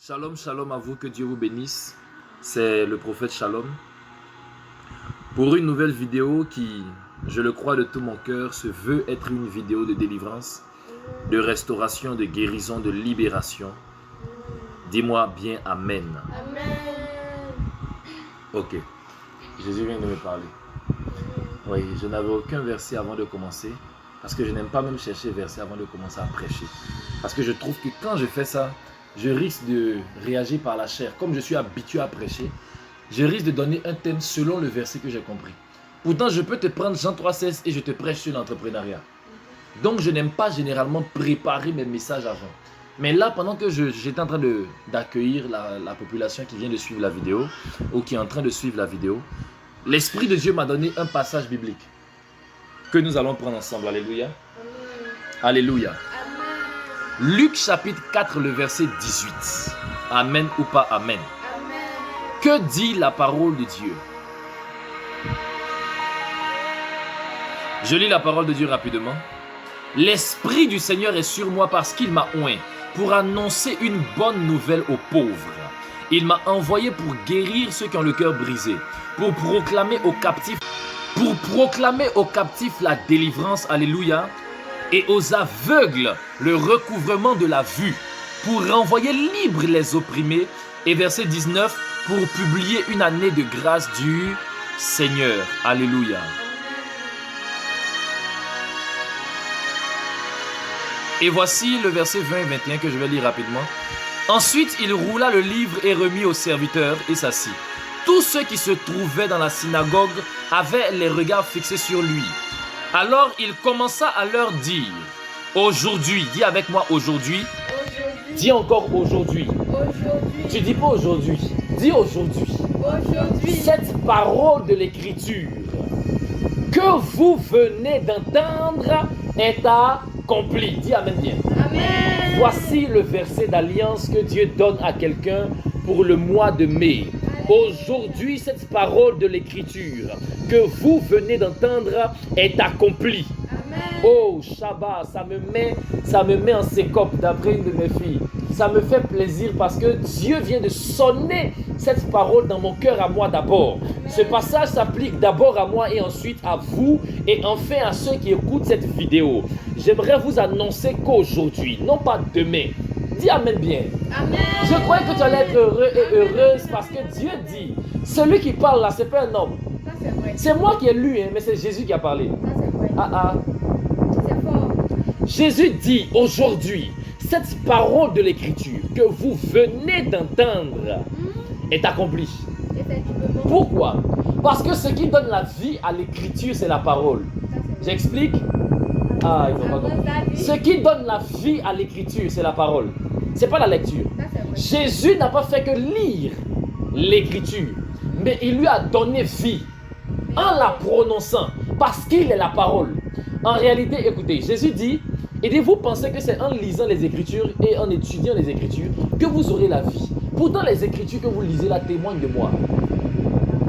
Shalom, shalom à vous, que Dieu vous bénisse. C'est le prophète Shalom. Pour une nouvelle vidéo qui, je le crois de tout mon cœur, se veut être une vidéo de délivrance, de restauration, de guérison, de libération. Dis-moi bien Amen. Amen. Ok. Jésus vient de me parler. Oui, je n'avais aucun verset avant de commencer, parce que je n'aime pas même chercher verset avant de commencer à prêcher. Parce que je trouve que quand je fais ça, je risque de réagir par la chair. Comme je suis habitué à prêcher, je risque de donner un thème selon le verset que j'ai compris. Pourtant, je peux te prendre Jean 3,16 et je te prêche sur l'entrepreneuriat. Donc, je n'aime pas généralement préparer mes messages avant. Mais là, pendant que j'étais en train d'accueillir la population qui vient de suivre la vidéo, ou qui est en train de suivre la vidéo, l'Esprit de Dieu m'a donné un passage biblique que nous allons prendre ensemble. Alléluia. Alléluia. Luc chapitre 4, le verset 18. Amen ou pas Amen. Amen. Que dit la parole de Dieu? Je lis la parole de Dieu rapidement. L'Esprit du Seigneur est sur moi parce qu'il m'a oint pour annoncer une bonne nouvelle aux pauvres. Il m'a envoyé pour guérir ceux qui ont le cœur brisé, pour proclamer aux captifs la délivrance, alléluia, et aux aveugles le recouvrement de la vue, pour renvoyer libres les opprimés, et verset 19, pour publier une année de grâce du Seigneur, alléluia. Et voici le verset 20 et 21 que je vais lire rapidement. Ensuite, il roula le livre et remit au serviteur et s'assit. Tous ceux qui se trouvaient dans la synagogue avaient les regards fixés sur lui. Alors il commença à leur dire, aujourd'hui, dis avec moi aujourd'hui, dis encore aujourd'hui. Tu dis pas aujourd'hui, dis aujourd'hui. Cette parole de l'écriture que vous venez d'entendre est accomplie. Dis amen bien. Amen. Voici le verset d'alliance que Dieu donne à quelqu'un pour le mois de mai. Aujourd'hui, cette parole de l'écriture que vous venez d'entendre est accomplie. Amen. Oh, Shabbat, ça me met en sécope d'après une de mes filles. Ça me fait plaisir parce que Dieu vient de sonner cette parole dans mon cœur à moi d'abord. Ce passage s'applique d'abord à moi et ensuite à vous et enfin à ceux qui écoutent cette vidéo. J'aimerais vous annoncer qu'aujourd'hui, non pas demain, dis amen bien. Amen. Je croyais que tu allais être heureux et heureuse parce que Dieu dit, celui qui parle là, c'est pas un homme. Ça c'est vrai. C'est moi qui ai lu, hein, mais c'est Jésus qui a parlé. Ça c'est vrai. Ah. C'est fort. Jésus dit aujourd'hui, cette parole de l'écriture que vous venez d'entendre est accomplie. Effectivement. Pourquoi? Parce que ce qui donne la vie à l'écriture, c'est la parole. J'explique? Ah, ils n'ont pas compris. Ce qui donne la vie à l'écriture, c'est la parole. C'est pas la lecture. Ça c'est vrai. Jésus n'a pas fait que lire l'écriture, mais il lui a donné vie en la prononçant, parce qu'il est la parole. En réalité, écoutez, Jésus dit, et vous pensez que c'est en lisant les Écritures et en étudiant les Écritures que vous aurez la vie. Pourtant, les Écritures que vous lisez là témoignent de moi.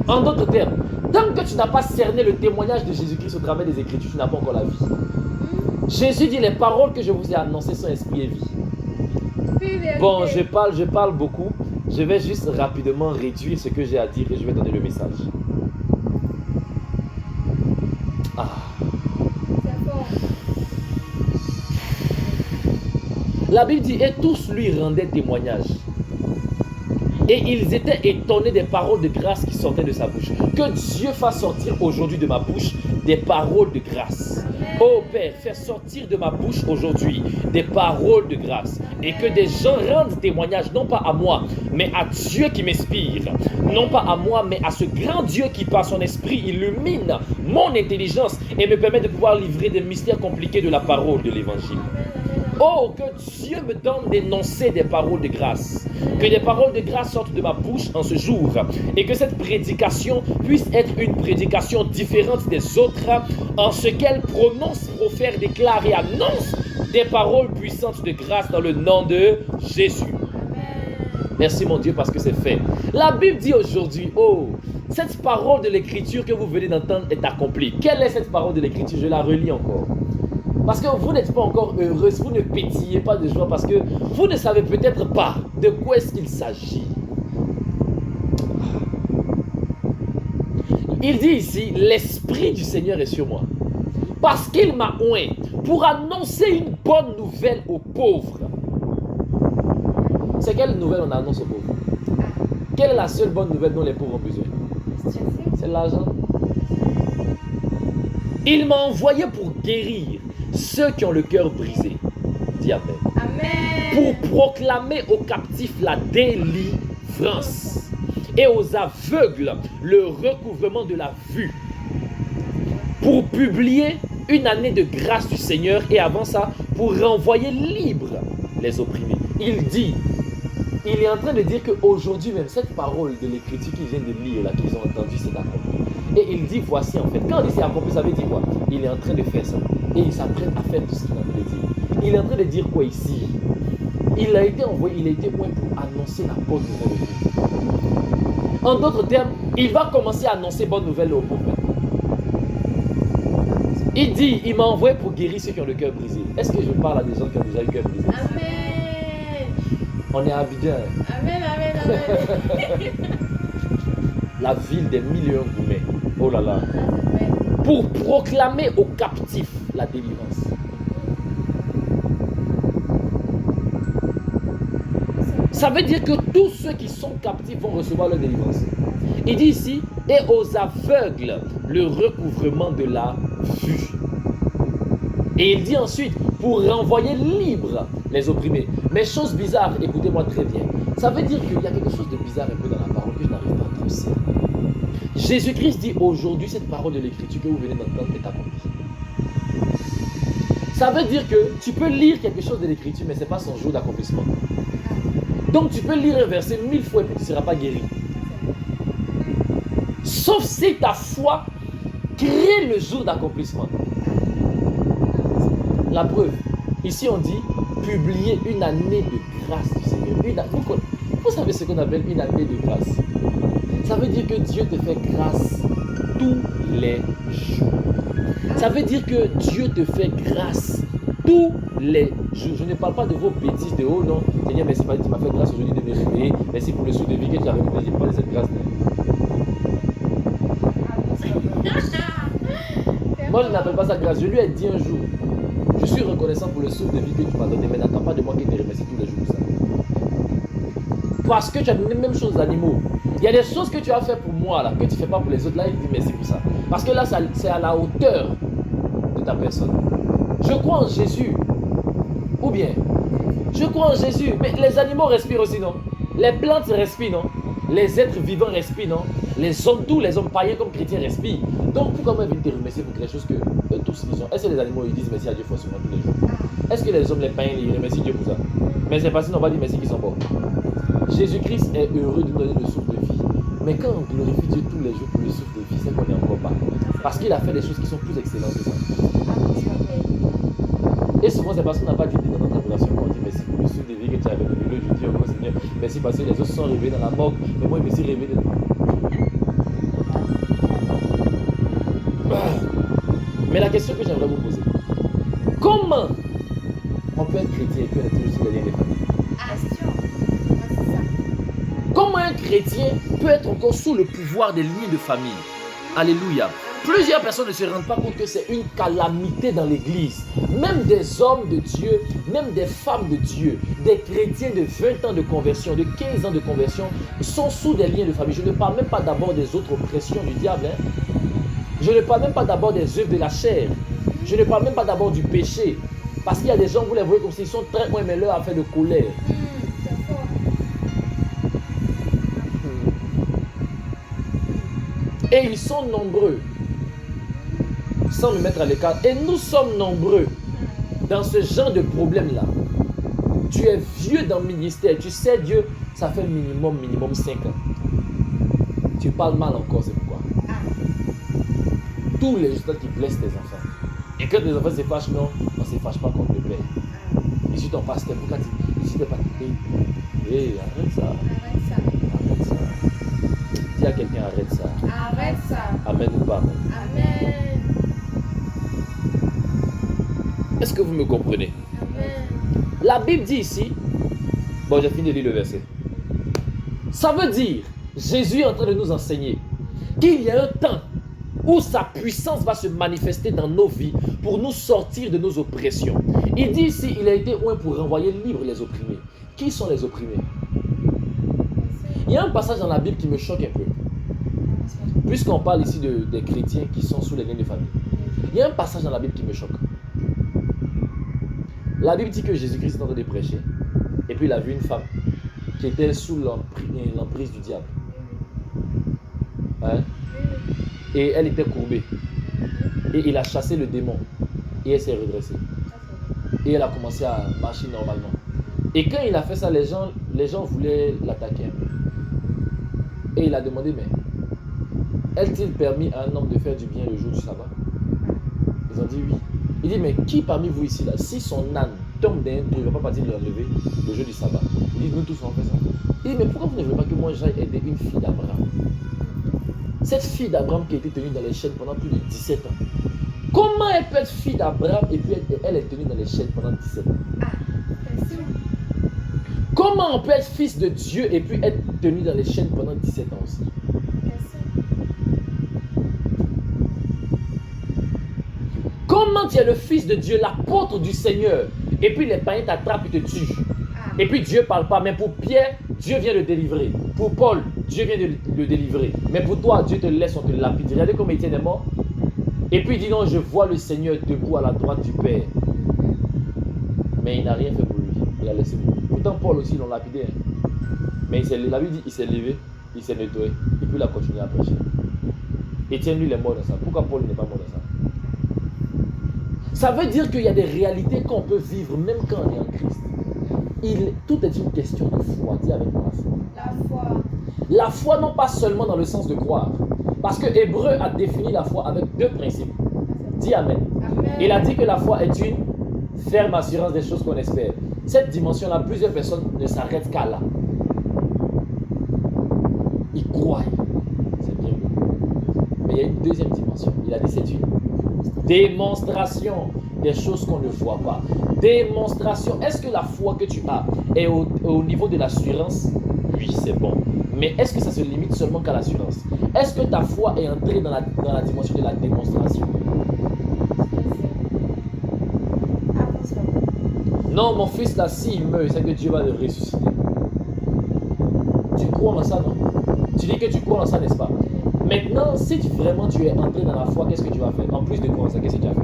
En d'autres termes, tant que tu n'as pas cerné le témoignage de Jésus-Christ au travers des Écritures, tu n'as pas encore la vie. Jésus dit, les paroles que je vous ai annoncées sont esprit et vie. Bon, je parle beaucoup. Je vais juste rapidement réduire ce que j'ai à dire et je vais donner le message. Ah. C'est fort. La Bible dit, et tous lui rendaient témoignage. Et ils étaient étonnés des paroles de grâce qui sortaient de sa bouche. Que Dieu fasse sortir aujourd'hui de ma bouche des paroles de grâce. Oh Père, fais sortir de ma bouche aujourd'hui des paroles de grâce. Et que des gens rendent témoignage, non pas à moi, mais à Dieu qui m'inspire. Non pas à moi, mais à ce grand Dieu qui par son esprit illumine mon intelligence et me permet de pouvoir livrer des mystères compliqués de la parole de l'évangile. Oh, que Dieu me donne d'énoncer des paroles de grâce. Que des paroles de grâce sortent de ma bouche en ce jour. Et que cette prédication puisse être une prédication différente des autres en ce qu'elle prononce, profère, déclare et annonce des paroles puissantes de grâce dans le nom de Jésus. Merci mon Dieu parce que c'est fait. La Bible dit aujourd'hui, oh, cette parole de l'écriture que vous venez d'entendre est accomplie. Quelle est cette parole de l'écriture? Je la relis encore. Parce que vous n'êtes pas encore heureuse, vous ne pétillez pas de joie parce que vous ne savez peut-être pas de quoi est-ce qu'il s'agit. Il dit ici, l'Esprit du Seigneur est sur moi. Parce qu'il m'a oint pour annoncer une bonne nouvelle aux pauvres. C'est quelle nouvelle on annonce aux pauvres? Quelle est la seule bonne nouvelle dont les pauvres ont besoin? C'est l'argent. Il m'a envoyé pour guérir ceux qui ont le cœur brisé. Dis Amen. Amen. Pour proclamer aux captifs la délivrance et aux aveugles le recouvrement de la vue. Pour publier une année de grâce du Seigneur et avant ça, pour renvoyer libres les opprimés. Il dit, il est en train de dire qu'aujourd'hui même, cette parole de l'écriture qu'ils viennent de lire, là, qu'ils ont entendu, c'est accompli. Et il dit, voici en fait, quand on dit c'est accompli, ça veut dire quoi? Il est en train de faire ça. Et il s'apprête à faire tout ce qu'il a envie de dire. Il est en train de dire quoi ici? Il a été envoyé, il a été envoyé pour annoncer la bonne nouvelle aux pauvres. En d'autres termes, il va commencer à annoncer bonne nouvelle aux pauvres. Il dit, il m'a envoyé pour guérir ceux qui ont le cœur brisé. Est-ce que je parle à des gens qui ont déjà le cœur brisé? Amen. On est à Abidjan. Amen, amen, amen. La ville des millions de gourmets. Oh là là. Amen. Pour proclamer aux captifs la délivrance. Ça veut dire que tous ceux qui sont captifs vont recevoir leur délivrance. Il dit ici, et aux aveugles, le recouvrement de la vue. Et il dit ensuite, pour renvoyer libres les opprimés. Mais chose bizarre, écoutez-moi très bien. Ça veut dire qu'il y a quelque chose de bizarre un peu dans la parole que je n'arrive pas à tracer. Jésus-Christ dit aujourd'hui, cette parole de l'écriture que vous venez d'entendre est accomplie. Ça veut dire que tu peux lire quelque chose de l'écriture, mais ce n'est pas son jour d'accomplissement. Donc tu peux lire un verset 1000 fois et puis tu ne seras pas guéri. Sauf si ta foi crée le jour d'accomplissement. La preuve, ici on dit publier une année de grâce du Seigneur. Vous savez ce qu'on appelle une année de grâce? Ça veut dire que Dieu te fait grâce tous les jours. Ça veut dire que Dieu te fait grâce tous les jours. Je ne parle pas de vos bêtises de oh non, Seigneur, merci parce que tu m'as fait grâce aujourd'hui de me réveiller. Merci pour le souffle de vie que tu as donné. Je ne parle pas de cette grâce. Moi, je n'appelle pas ça grâce. Je lui ai dit un jour, je suis reconnaissant pour le souffle de vie que tu m'as donné, mais n'attends pas de moi qu'il te remercie tous les jours pour ça. Parce que tu as donné les mêmes choses aux animaux. Il y a des choses que tu as fait pour moi, là, que tu ne fais pas pour les autres. Là, il dit merci pour ça. Parce que là, c'est à la hauteur de ta personne. Je crois en Jésus. Ou bien, je crois en Jésus. Mais les animaux respirent aussi, non? Les plantes respirent, non? Les êtres vivants respirent, non? Les hommes, tous les hommes païens comme chrétiens respirent. Donc, pourquoi moi, je vais te remercier pour quelque chose que eux tous ils ont? Est-ce que les animaux ils disent merci à Dieu forcément tous les jours? Est-ce que les hommes, les païens, ils remercient Dieu pour ça? Mais c'est parce qu'ils n'ont pas dit merci qu'ils sont morts. Jésus-Christ est heureux de nous donner le souffle de vie. Mais quand on glorifie Dieu tous les jours pour le souffle de vie, c'est qu'on est encore bas. Parce qu'il a fait des choses qui sont plus excellentes que ça. Et souvent, c'est parce qu'on n'a pas dit dans notre relation qu'on dit merci pour le souffle de vie que tu avais donné. Je dis encore Seigneur, merci parce que les autres sont réveillés dans la mort, mais moi, je me suis réveillé de... Mais la question que j'aimerais vous poser, comment on peut être chrétien et puis on est toujours sur les liens des familles? Comment un chrétien peut être encore sous le pouvoir des liens de famille? Alléluia. Plusieurs personnes ne se rendent pas compte que c'est une calamité dans l'église. Même des hommes de Dieu, même des femmes de Dieu, des chrétiens de 20 ans de conversion, de 15 ans de conversion, sont sous des liens de famille. Je ne parle même pas d'abord des autres pressions du diable. Je ne parle même pas d'abord des œuvres de la chair. Je ne parle même pas d'abord du péché. Parce qu'il y a des gens, vous les voyez comme s'ils sont très loin, mais leur affaire de colère. Et ils sont nombreux, sans me mettre à l'écart. Et nous sommes nombreux dans ce genre de problème-là. Tu es vieux dans le ministère. Tu sais, Dieu, ça fait minimum 5 ans. Tu parles mal encore, c'est pourquoi. Tous les jours qui blessent tes enfants. Et quand les enfants se fâchent, non, on ne se fâche pas contre le père. Je suis ton pasteur, pourquoi tu n'es pas... Hé, arrête ça. Arrête ça. Dis à quelqu'un, arrête ça. Arrête ça. Amen ou pas. Amen. Est-ce que vous me comprenez? Amen. La Bible dit ici, bon, j'ai fini de lire le verset. Ça veut dire, Jésus est en train de nous enseigner qu'il y a un temps où sa puissance va se manifester dans nos vies pour nous sortir de nos oppressions. Il dit ici, il a été oint pour renvoyer libres les opprimés. Qui sont les opprimés? Il y a un passage dans la Bible qui me choque un peu. Puisqu'on parle ici des chrétiens qui sont sous les liens de famille. Il y a un passage dans la Bible qui me choque. La Bible dit que Jésus-Christ est en train de prêcher. Et puis il a vu une femme qui était sous l'emprise du diable. Hein? Et elle était courbée. Et il a chassé le démon. Et elle s'est redressée. Et elle a commencé à marcher normalement. Et quand il a fait ça, les gens voulaient l'attaquer un peu. Et il a demandé, mais est-il permis à un homme de faire du bien le jour du sabbat? Ils ont dit oui. Il dit, mais qui parmi vous ici, là, si son âne tombe d'un trou, il ne va pas partir de l'enlever le jour du sabbat? Il dit, nous tous on fait ça. Il dit, mais pourquoi vous ne voulez pas que moi j'aille aider une fille d'Abraham? Cette fille d'Abraham qui a été tenue dans les chaînes pendant plus de 17 ans. Comment elle peut être fille d'Abraham et puis elle est tenue dans les chaînes pendant 17 ans? Comment on peut être fils de Dieu et puis être tenu dans les chaînes pendant 17 ans aussi? Comment tu es le fils de Dieu, l'apôtre du Seigneur, et puis les païens t'attrapent et te tuent? Et puis Dieu ne parle pas, mais pour Pierre, Dieu vient le délivrer. Pour Paul, Dieu vient de le délivrer. Mais pour toi, Dieu te laisse, on te lapide. Regardez comme Étienne est mort. Et puis il dit non, je vois le Seigneur debout à la droite du Père. Mais il n'a rien fait pour lui. Il a laissé mourir. Pourtant Paul aussi, ils l'ont lapidé. Hein. Mais la Bible dit, il s'est levé, il s'est nettoyé. Et puis il a continué à prêcher. Étienne, lui, il est mort dans ça. Pourquoi Paul n'est pas mort dans ça? Ça veut dire qu'il y a des réalités qu'on peut vivre même quand on est en Christ. Tout est une question de foi. Dis avec moi. La foi. La foi, non pas seulement dans le sens de croire. Parce que Hébreu a défini la foi avec deux principes. Dis Amen. Amen. Il a dit que la foi est une ferme assurance des choses qu'on espère. Cette dimension-là, plusieurs personnes ne s'arrêtent qu'à là. Ils croient. C'est bien beau. Mais il y a une deuxième dimension. Il a dit c'est une démonstration des choses qu'on ne voit pas. Démonstration. Est-ce que la foi que tu as est au niveau de l'assurance? Oui, c'est bon. Mais est-ce que ça se limite seulement qu'à l'assurance? Est-ce que ta foi est entrée dans la dimension de la démonstration? Non, mon fils là, s'il meurt, c'est que Dieu va le ressusciter. Tu crois en ça, non? Tu dis que tu crois en ça, n'est-ce pas? Maintenant, si vraiment tu es entré dans la foi, qu'est-ce que tu vas faire? En plus de croire en ça, qu'est-ce que tu as fait?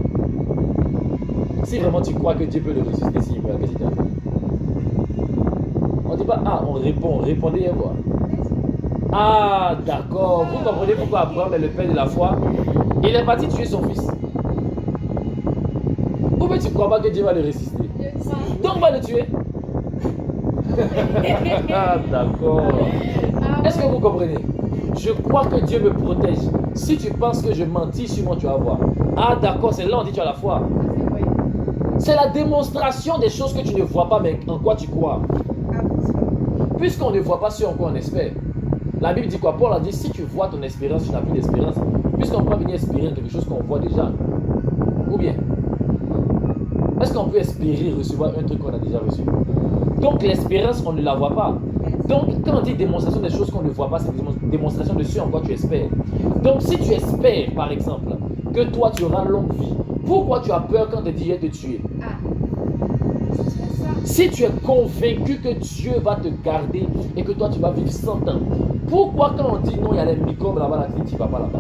Si vraiment tu crois que Dieu peut le ressusciter s'il meurt, qu'est-ce que tu as fait? On ne dit pas, ah, on répond, répondez et voir. Ah, d'accord. Vous comprenez pourquoi Abraham est le père de la foi? Il est parti tuer son fils. Ou bien tu ne crois pas que Dieu va le ressusciter? Donc va le tuer. Ah, d'accord. Est-ce que vous comprenez? Je crois que Dieu me protège. Si tu penses que je mentis sur moi, tu vas voir. Ah, d'accord, c'est là on dit tu as la foi. C'est la démonstration des choses que tu ne vois pas, mais en quoi tu crois. Puisqu'on ne voit pas ce en quoi on espère. La Bible dit quoi? Paul a dit, si tu vois ton espérance, tu n'as plus d'espérance. Puisqu'on peut venir espérer quelque chose qu'on voit déjà. Ou bien, est-ce qu'on peut espérer recevoir un truc qu'on a déjà reçu? Donc l'espérance, on ne la voit pas. Donc quand on dit démonstration des choses qu'on ne voit pas, c'est une démonstration de ce en quoi tu espères. Donc si tu espères, par exemple, que toi tu auras longue vie, pourquoi tu as peur quand on te dit je vais te tuer? Si tu es convaincu que Dieu va te garder et que toi tu vas vivre 100 ans, pourquoi quand on dit non, il y a les microbes là-bas, tu ne vas pas là-bas?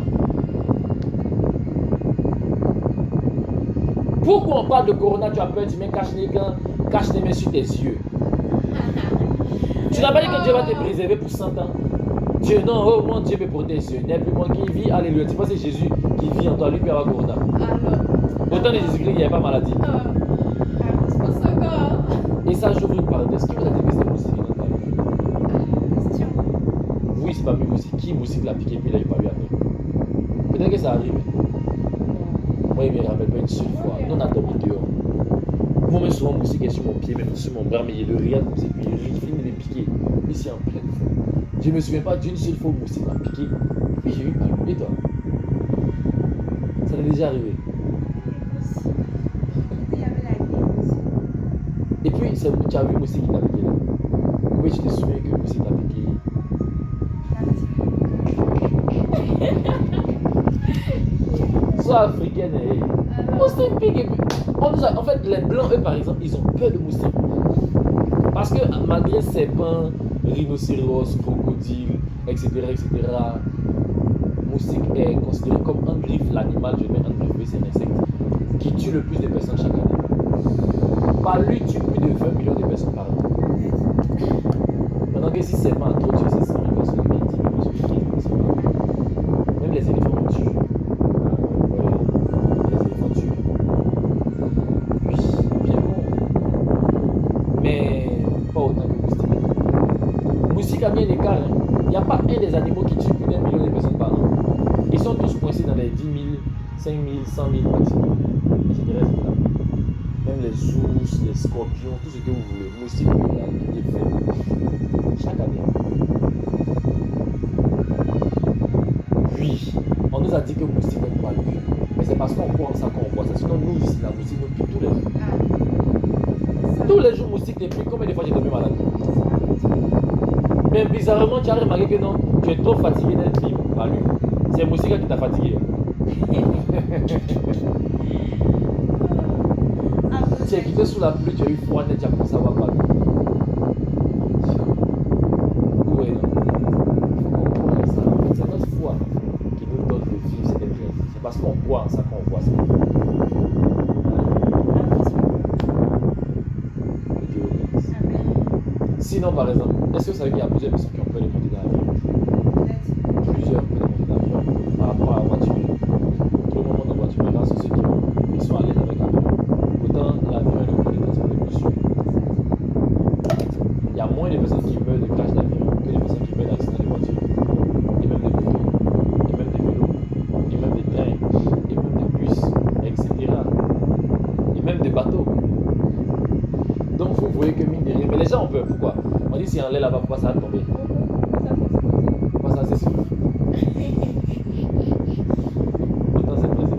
Pourquoi on parle de corona, tu as peur, tu mets cache les mains sur tes yeux? Tu n'as pas dit que Dieu va te préserver pour 100 ans? Dieu, non, oh mon Dieu me protège. N'est plus moi qui vis, alléluia. Tu penses que c'est Jésus qui vit en toi, lui peut avoir corona. Autant de Jésus-Christ, il n'y avait pas maladie. Et ça, j'ouvre une parenthèse. Qui vous a dit que c'est moustiqué dans ta vie? Oui, c'est pas mieux aussi. Qui moustique l'a piqué puis il n'a pas eu après? Peut-être que ça arrive. Moi, il ne me rappelle pas une seule fois. Nous, on a dormi dehors. Moi, je souvent moustique sur mon pied, même sur mon bras, mais il y a le rire comme ça, puis il finit de les piquer. Ici en pleine fois. Je ne me souviens pas d'une seule fois où moustique m'a piqué. Puis j'ai eu mal. Et toi? Ça t'est déjà arrivé? Et puis, tu as vu Moussi qui t'a piqué là. Oui, tu te souviens que Moussi t'a piqué. Soit africaine et. Moussi pique. En fait, les blancs, eux par exemple, ils ont peur de Moussi. Parce que malgré serpents, rhinocéros, crocodiles, etc., Moussi est considéré comme un griffe, l'animal, je mets un griffe, c'est un insecte, qui tue le plus de personnes chaque année. Par lui, tue plus de 20 millions de personnes par an. Maintenant que si serpent a trop tué, c'est 100 000 personnes, mais 10 millions, c'est 15 personnes par an. Même les éléphants le tuent. Ouais, les éléphants tuent. Oui, bien bon. Mais pas autant que moustique. Moustique a mis un écart. Hein. Il n'y a pas un des animaux qui tue plus d'1 million de personnes par an. Ils sont tous coincés dans les 10 000, 5 000, 100 000 maximum. Etc. Même les ours, les scorpions, tout ce que vous voulez. Moustique, il est fait chaque année. Oui, on nous a dit que moustique n'aime pas le but. Mais c'est parce qu'on croit en ça qu'on voit ça. Sinon, nous ici, la moustique nous pique tous les jours. Tous les jours, moustique te pique. Combien de fois j'ai tombé malade? Mais bizarrement, tu as remarqué que non, tu es trop fatigué d'être libre par lui. C'est Moustika qui t'a fatigué. Tu es quitté sous la pluie, tu as eu froid net, tu as commencé à avoir mal. Où est là? C'est notre foi qui nous donne de vivre cette réalité. C'est parce qu'on croit en ça qu'on voit ça. Sinon, par exemple, est-ce que vous savez qu'il y a plusieurs personnes qui ont peur de monter dans l'avion? Plusieurs peur de monter dans l'avion par rapport à la voiture. Tout le monde monte en voiture, mais là, c'est ceux qui sont à l'aise avec l'avion. Pourtant, l'avion est le moyen de transport le plus sûr. Il y a moins de personnes qui meurent de crash d'avion que de personnes qui meurent d'accident de voiture. Et même de motos, et même de vélos, et même de trains, et même de bus, etc. Et même de bateaux. Donc vous voyez que mine de rien, mais les gens ont peur, pourquoi? On dit si on l'est là-bas, pourquoi ça va tomber? Pourquoi ça c'est sûr? Pourtant c'est président.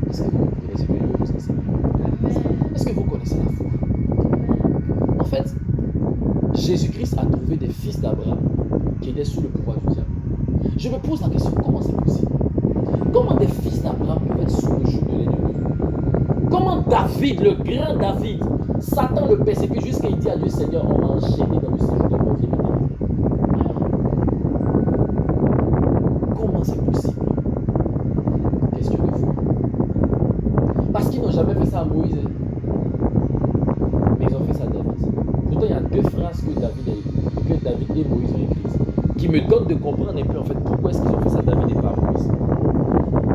Est-ce que vous comprenez ce que je veux vous enseigner? Est-ce que vous connaissez la foi? En fait, Jésus-Christ a trouvé des fils d'Abraham qui étaient sous le pouvoir du diable. Je me pose la question, comment c'est possible? Comment des fils d'Abraham peuvent être sous le joug de l'ennemi? Comment David, le grand David, Satan le persécute jusqu'à il dit à Dieu, Seigneur, on m'a enchaîné dans le séjour de mon vie. Comment c'est possible? Question de foi. Parce qu'ils n'ont jamais fait ça à Moïse. Mais ils ont fait ça à David. Pourtant, il y a deux phrases que David et Moïse ont écrites qui me donnent de comprendre un peu en fait pourquoi est-ce qu'ils ont fait ça à David et pas à Moïse.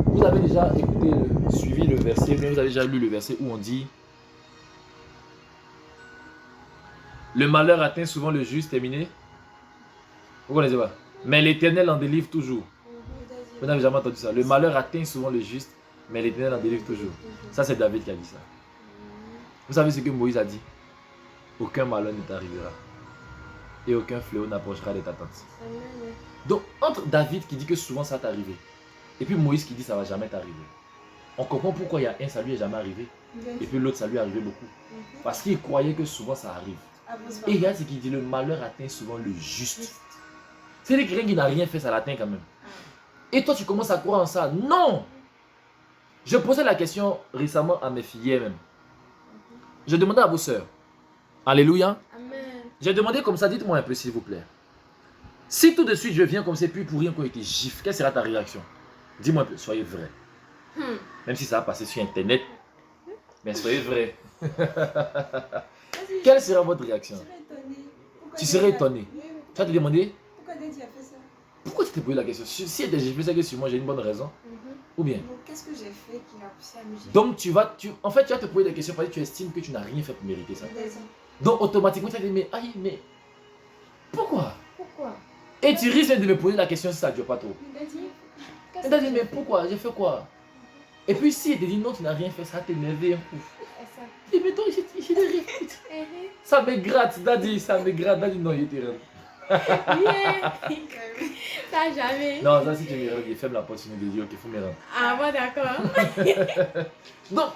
Vous avez déjà écouté, suivi le verset, mais vous avez déjà lu le verset où on dit le malheur atteint souvent le juste, terminé. Vous connaissez pas? Mais l'Éternel en délivre toujours. Vous n'avez jamais entendu ça. Le malheur atteint souvent le juste, mais l'Éternel en délivre toujours. Ça, c'est David qui a dit ça. Vous savez ce que Moïse a dit? Aucun malheur ne t'arrivera. Et aucun fléau n'approchera de ta tente. Donc, entre David qui dit que souvent ça t'est arrivé, et puis Moïse qui dit ça va jamais t'arriver, on comprend pourquoi il y a un, ça lui est jamais arrivé. Et puis l'autre, ça lui est arrivé beaucoup. Parce qu'il croyait que souvent ça arrive. Et regarde ce qu'il dit, le malheur atteint souvent le juste. C'est quelqu'un qui n'a rien fait, ça l'atteint quand même. Et toi, tu commences à croire en ça. Non! Je posais la question récemment à mes filles même. Je demandais à vos sœurs. Alléluia. Amen. J'ai demandé comme ça, dites-moi un peu s'il vous plaît. Si tout de suite je viens comme c'est puis pour rien qu'on ait été gifle, quelle sera ta réaction? Dis-moi un peu, soyez vrai. Même si ça va passer sur internet, mais soyez vrai. Quelle sera votre réaction? Tu serais étonné. Tu vas te demander Pourquoi Daddy a fait ça? pourquoi tu t'es posé la question? Si elle j'ai fait ça que sur moi, j'ai une bonne raison. Ou bien? Donc, qu'est-ce que j'ai fait qui a poussé à me gifler? Donc en fait tu vas te poser des questions parce que tu estimes que tu n'as rien fait pour mériter ça. Donc automatiquement tu vas te dire mais pourquoi? Pourquoi? Et tu risques de me poser la question si ça ne dure pas trop. Daddy, Et tu vas dire mais pourquoi? J'ai fait quoi? Et puis si elle te dit non tu n'as rien fait, ça va t'énerver un coup. Et mais toi j'ai rien fait. Ça me gratte, Daddy, ça me gratte. Daddy non il était rien. Ça jamais. Non, ça si tu me rends, il ferme la porte, sinon il dit ok, il faut me rendre. Ah bon d'accord. Donc,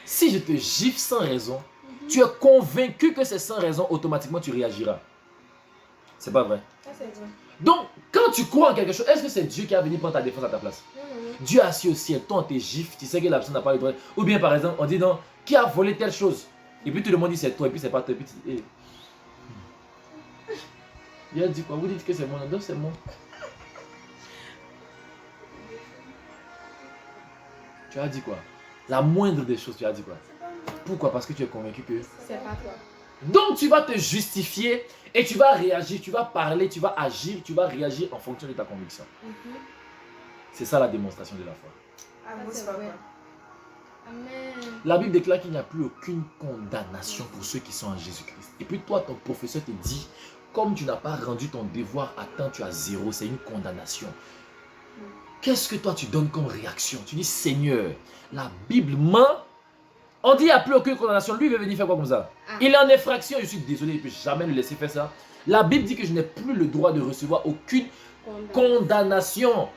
Si je te gifle sans raison, tu es convaincu que c'est sans raison, automatiquement tu réagiras. C'est pas vrai. Ça, c'est vrai. Donc, quand tu crois en quelque chose, est-ce que c'est Dieu qui a venu prendre ta défense à ta place? Non. Dieu est assis au ciel, toi on te gifle, tu sais que la personne n'a pas le droit. Ou bien par exemple, on dit non, qui a volé telle chose? Et puis tout le monde dit c'est toi, et puis c'est pas toi, et puis tu dis, il a dit quoi? Vous dites que c'est moi, non, c'est moi. Tu as dit quoi? La moindre des choses, tu as dit quoi? C'est pas moi. Pourquoi? Parce que tu es convaincu que... C'est pas toi. Donc tu vas te justifier et tu vas réagir, tu vas parler, tu vas agir, tu vas réagir en fonction de ta conviction. C'est ça la démonstration de la foi. Ah, moi, c'est pas vrai. Amen. La Bible déclare qu'il n'y a plus aucune condamnation pour ceux qui sont en Jésus-Christ. Et puis toi, ton professeur te dit, comme tu n'as pas rendu ton devoir à temps, tu as 0, c'est une condamnation. Qu'est-ce que toi tu donnes comme réaction? Tu dis, Seigneur, la Bible ment. On dit, il n'y a plus aucune condamnation. Lui, il veut venir faire quoi comme ça? Il est en infraction. Je suis désolé, il ne peut jamais le laisser faire ça. La Bible dit que je n'ai plus le droit de recevoir aucune condamnation.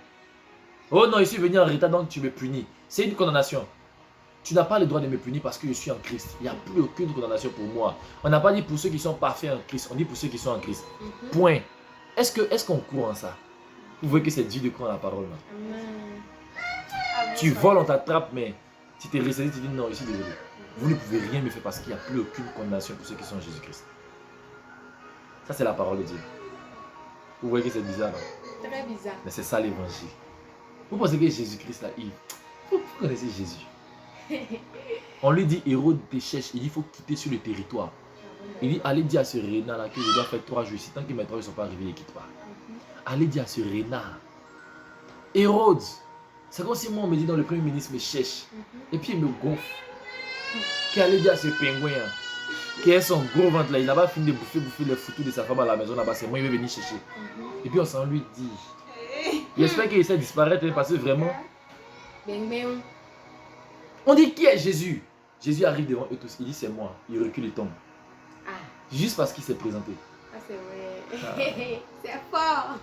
Oh non, je suis venu en retard, donc tu me punis. C'est une condamnation. Tu n'as pas le droit de me punir parce que je suis en Christ. Il n'y a plus aucune condamnation pour moi. On n'a pas dit pour ceux qui sont parfaits en Christ. On dit pour ceux qui sont en Christ. Point. Est-ce qu'on croit en ça? Vous voyez que c'est Dieu de croire en la parole. Amen. Tu voles, on t'attrape, mais tu t'es resté, tu dis non, je suis désolé. Vous ne pouvez rien me faire parce qu'il n'y a plus aucune condamnation pour ceux qui sont en Jésus-Christ. Ça, c'est la parole de Dieu. Vous voyez que c'est bizarre, non? Très bizarre. Mais c'est ça l'évangile. Vous pensez que Jésus-Christ, là, vous connaissez Jésus. On lui dit, Hérode te cherche. Il dit, il faut quitter sur le territoire. Il dit, allez dire à ce renard-là que je dois faire 3 jours ici. Tant que mes 3 jours ne sont pas arrivés, il ne quitte pas. Allez dire à ce renard. Hérode, c'est comme si moi, on me dit, dans le premier ministre me cherche. Et puis il me gonfle. Qui allait dire à ce pingouin, qui a son gros ventre là, il n'a pas fini de bouffer les photos de sa femme à la maison là-bas. C'est moi, il veut venir chercher. Et puis on s'en lui dit. J'espère qu'il essaie de disparaître parce que vraiment. On dit qui est Jésus? Jésus arrive devant eux tous. Il dit c'est moi. Il recule et tombe. Juste parce qu'il s'est présenté. Ah, c'est vrai. C'est fort.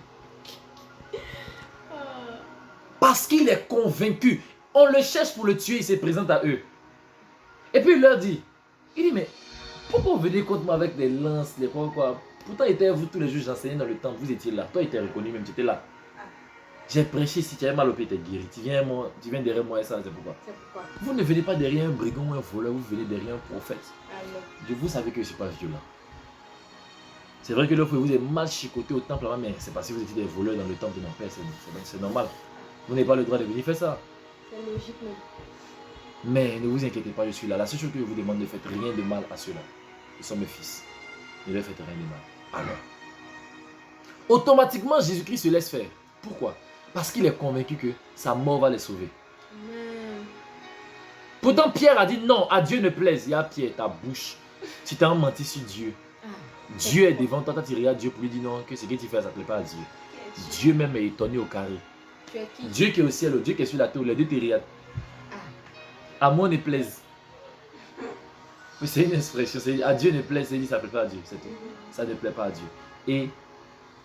Parce qu'il est convaincu. On le cherche pour le tuer, il se présente à eux. Et puis il leur dit, mais pourquoi vous venez contre moi avec des lances, les quoi? Pourtant, était vous tous les jours, j'enseignais dans le temple, vous étiez là. Toi, il était reconnu même, tu étais là. J'ai prêché, si tu avais mal au pied, tu es guéri. Tu viens derrière moi et ça, c'est pourquoi. Vous ne venez pas derrière un brigand ou un voleur, vous venez derrière un prophète. Vous savez que je ne suis pas violent. C'est vrai que l'autre fois, vous êtes mal chicoté au temple, mais c'est parce que vous étiez des voleurs dans le temple de mon père, c'est normal. Vous n'avez pas le droit de venir faire ça. C'est logique, mais ne vous inquiétez pas, je suis là. La seule chose que je vous demande, ne faites rien de mal à ceux-là. Ils sont mes fils. Ne leur faites rien de mal. Alors, automatiquement, Jésus-Christ se laisse faire. Pourquoi? Parce qu'il est convaincu que sa mort va les sauver. Pourtant, Pierre a dit non, à Dieu ne plaise. Il y a Pierre, ta bouche. Tu t'es menti sur Dieu. Dieu est devant toi, tu regardes Dieu pour lui dire non, que ce que tu fais, ça ne plaît pas à Dieu. Dieu même est étonné au carré. Dieu qui est au ciel, Dieu qui est sur la terre, les deux te regardent. À moi ne plaise. Mais c'est une expression, à Dieu ne plaise, c'est dit ça ne plaît pas à Dieu, c'est tout. Ça ne plaît pas à Dieu. Et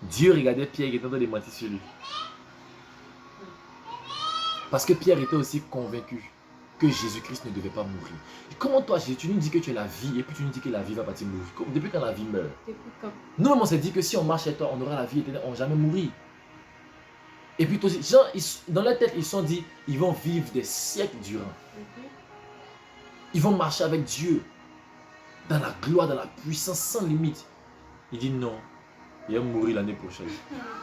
Dieu regardait Pierre qui était en train de mentir sur lui. Parce que Pierre était aussi convaincu que Jésus-Christ ne devait pas mourir. Et comment toi, Jésus, tu nous dis que tu es la vie et puis tu nous dis que la vie va partir mourir? Depuis quand la vie meurt? Depuis quand? Nous, on s'est dit que si on marche avec toi, on aura la vie éternelle, on ne va jamais mourir. Et puis, gens, dans leur tête, ils se sont dit, ils vont vivre des siècles durant. Ils vont marcher avec Dieu dans la gloire, dans la puissance sans limite. Il dit non, il va mourir l'année prochaine.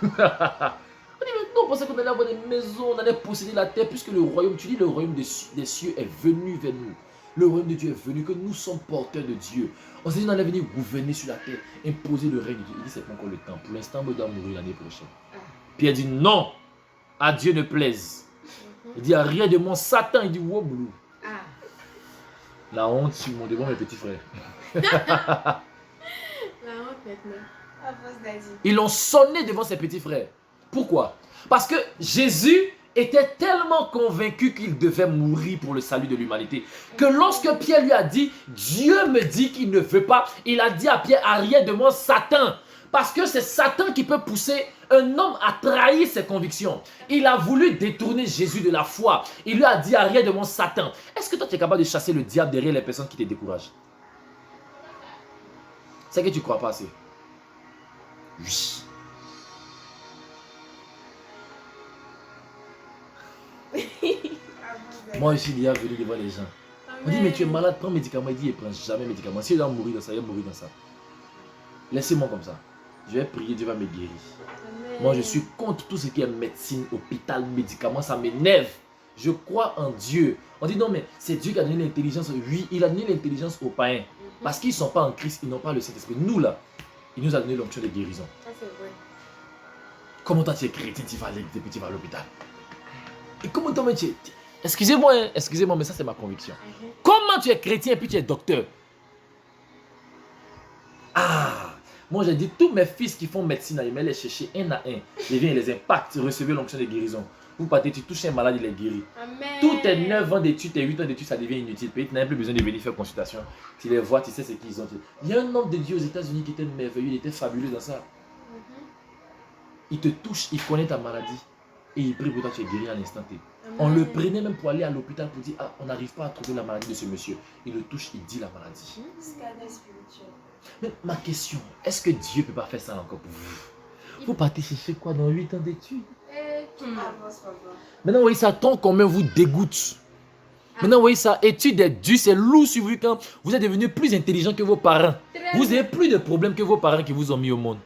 On dit mais non, on pensait qu'on allait avoir des maisons, on allait posséder la terre, puisque le royaume, tu dis le royaume des cieux est venu vers nous. Le royaume de Dieu est venu, que nous sommes porteurs de Dieu. On s'est dit on allait venir gouverner sur la terre, imposer le règne de Dieu. Il dit c'est pas encore le temps, pour l'instant, on doit mourir l'année prochaine. Pierre dit non, à Dieu ne plaise. Il dit rien de mon Satan, il dit wow, blue. La honte sur mon devant mes petits frères. La honte maintenant. Ils ont sonné devant ses petits frères. Pourquoi? Parce que Jésus était tellement convaincu qu'il devait mourir pour le salut de l'humanité que lorsque Pierre lui a dit, Dieu me dit qu'il ne veut pas, il a dit à Pierre, arrière de moi Satan. Parce que c'est Satan qui peut pousser un homme à trahir ses convictions. Il a voulu détourner Jésus de la foi. Il lui a dit, arrête de mon Satan. Est-ce que toi, tu es capable de chasser le diable derrière les personnes qui te découragent? C'est que tu ne crois pas assez. Oui. Moi, je suis déjà venu devant les gens. On dit, mais tu es malade, prends médicament. Il dit, il ne prend jamais médicament. Si il doit mourir dans ça, il va mourir dans ça. Laissez-moi comme ça. Je vais prier, Dieu va me guérir. Amen. Moi, je suis contre tout ce qui est médecine, hôpital, médicaments. Ça m'énerve. Je crois en Dieu. On dit, non, mais c'est Dieu qui a donné l'intelligence. Oui, il a donné l'intelligence aux païens. Parce qu'ils ne sont pas en Christ, ils n'ont pas le Saint-Esprit. Nous, là, il nous a donné l'onction de guérison. Ça, c'est vrai. Comment toi, tu es chrétien, tu vas à l'hôpital? Et comment toi, tu es... Excusez-moi, hein, excusez-moi, mais ça, c'est ma conviction. Comment tu es chrétien et puis tu es docteur? Ah, moi, j'ai dit, tous mes fils qui font médecine, ils me les chercher un à un. Ils viennent, les impacts, recevez l'onction de guérison. Vous partez, tu touches un malade, il est guéri. Amen. Tous tes 9 ans d'études, tes 8 ans d'études, ça devient inutile. Tu n'as plus besoin de venir faire consultation. Tu les vois, tu sais ce qu'ils ont. Il y a un homme de Dieu aux États-Unis qui était merveilleux, il était fabuleux dans ça. Il te touche, il connaît ta maladie. Et il prie pour toi, tu es guéri à l'instant T. On le prenait même pour aller à l'hôpital pour dire, ah, on n'arrive pas à trouver la maladie de ce monsieur. Il le touche, il dit la maladie. Mais ma question, est-ce que Dieu ne peut pas faire ça encore pour vous? Vous partez chercher quoi dans 8 ans d'études? Maintenant, vous voyez ça, tant qu'on vous dégoûte. Maintenant, vous voyez ça, études est dure, c'est lourd sur vous quand vous êtes devenu plus intelligent que vos parents. Vous n'avez plus de problèmes que vos parents qui vous ont mis au monde.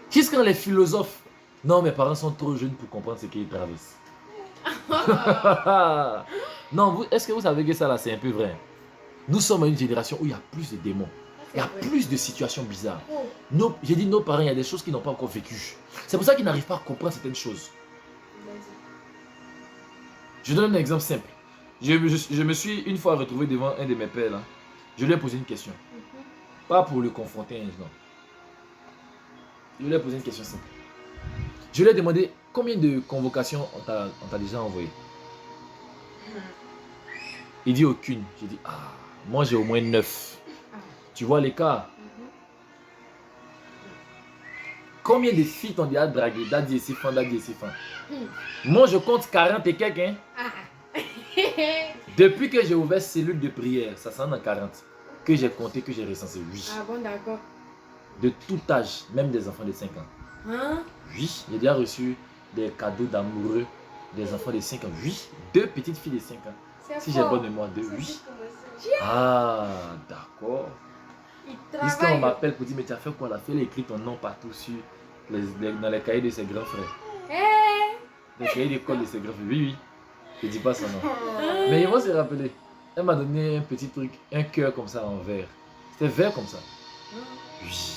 Jusqu'à les philosophes, non, mes parents sont trop jeunes pour comprendre ce qu'ils traversent. Non, est-ce que vous savez que ça là, c'est un peu vrai? Nous sommes à une génération où il y a plus de démons. Il y a plus de situations bizarres. J'ai dit nos parents, il y a des choses qu'ils n'ont pas encore vécues. C'est pour ça qu'ils n'arrivent pas à comprendre certaines choses. Je donne un exemple simple. Je me suis une fois retrouvé devant un de mes pères là. Je lui ai posé une question. Pas pour le confronter, non. Je lui ai posé une question simple. Je lui ai demandé combien de convocations on t'a déjà envoyé. Il dit aucune. J'ai dit, ah, moi j'ai au moins 9. Tu vois l'écart? Combien de filles t'ont déjà dragué? Daddy et Sifan, Daddy et Sifan. Moi je compte 40 et quelques. Hein? Depuis que j'ai ouvert cellule de prière, ça s'en a 40. Que j'ai compté, que j'ai recensé. Oui. Ah bon, d'accord. De tout âge, même des enfants de 5 ans. Hein? Oui, j'ai déjà reçu des cadeaux d'amoureux des enfants de 5 ans. Oui, 2 petites filles de 5 ans. Si j'ai bonne mémoire, 2, oui. Ah, d'accord. Jusqu'à on m'appelle pour dire, mais tu as fait quoi? La fille, elle a écrit ton nom partout dans les cahiers de ses grands frères. Les cahiers d'école de ses grands frères. Oui, oui. Je ne dis pas son nom. Mais ils vont se rappeler. Elle m'a donné un petit truc, un cœur comme ça en verre. C'était vert comme ça. Oui.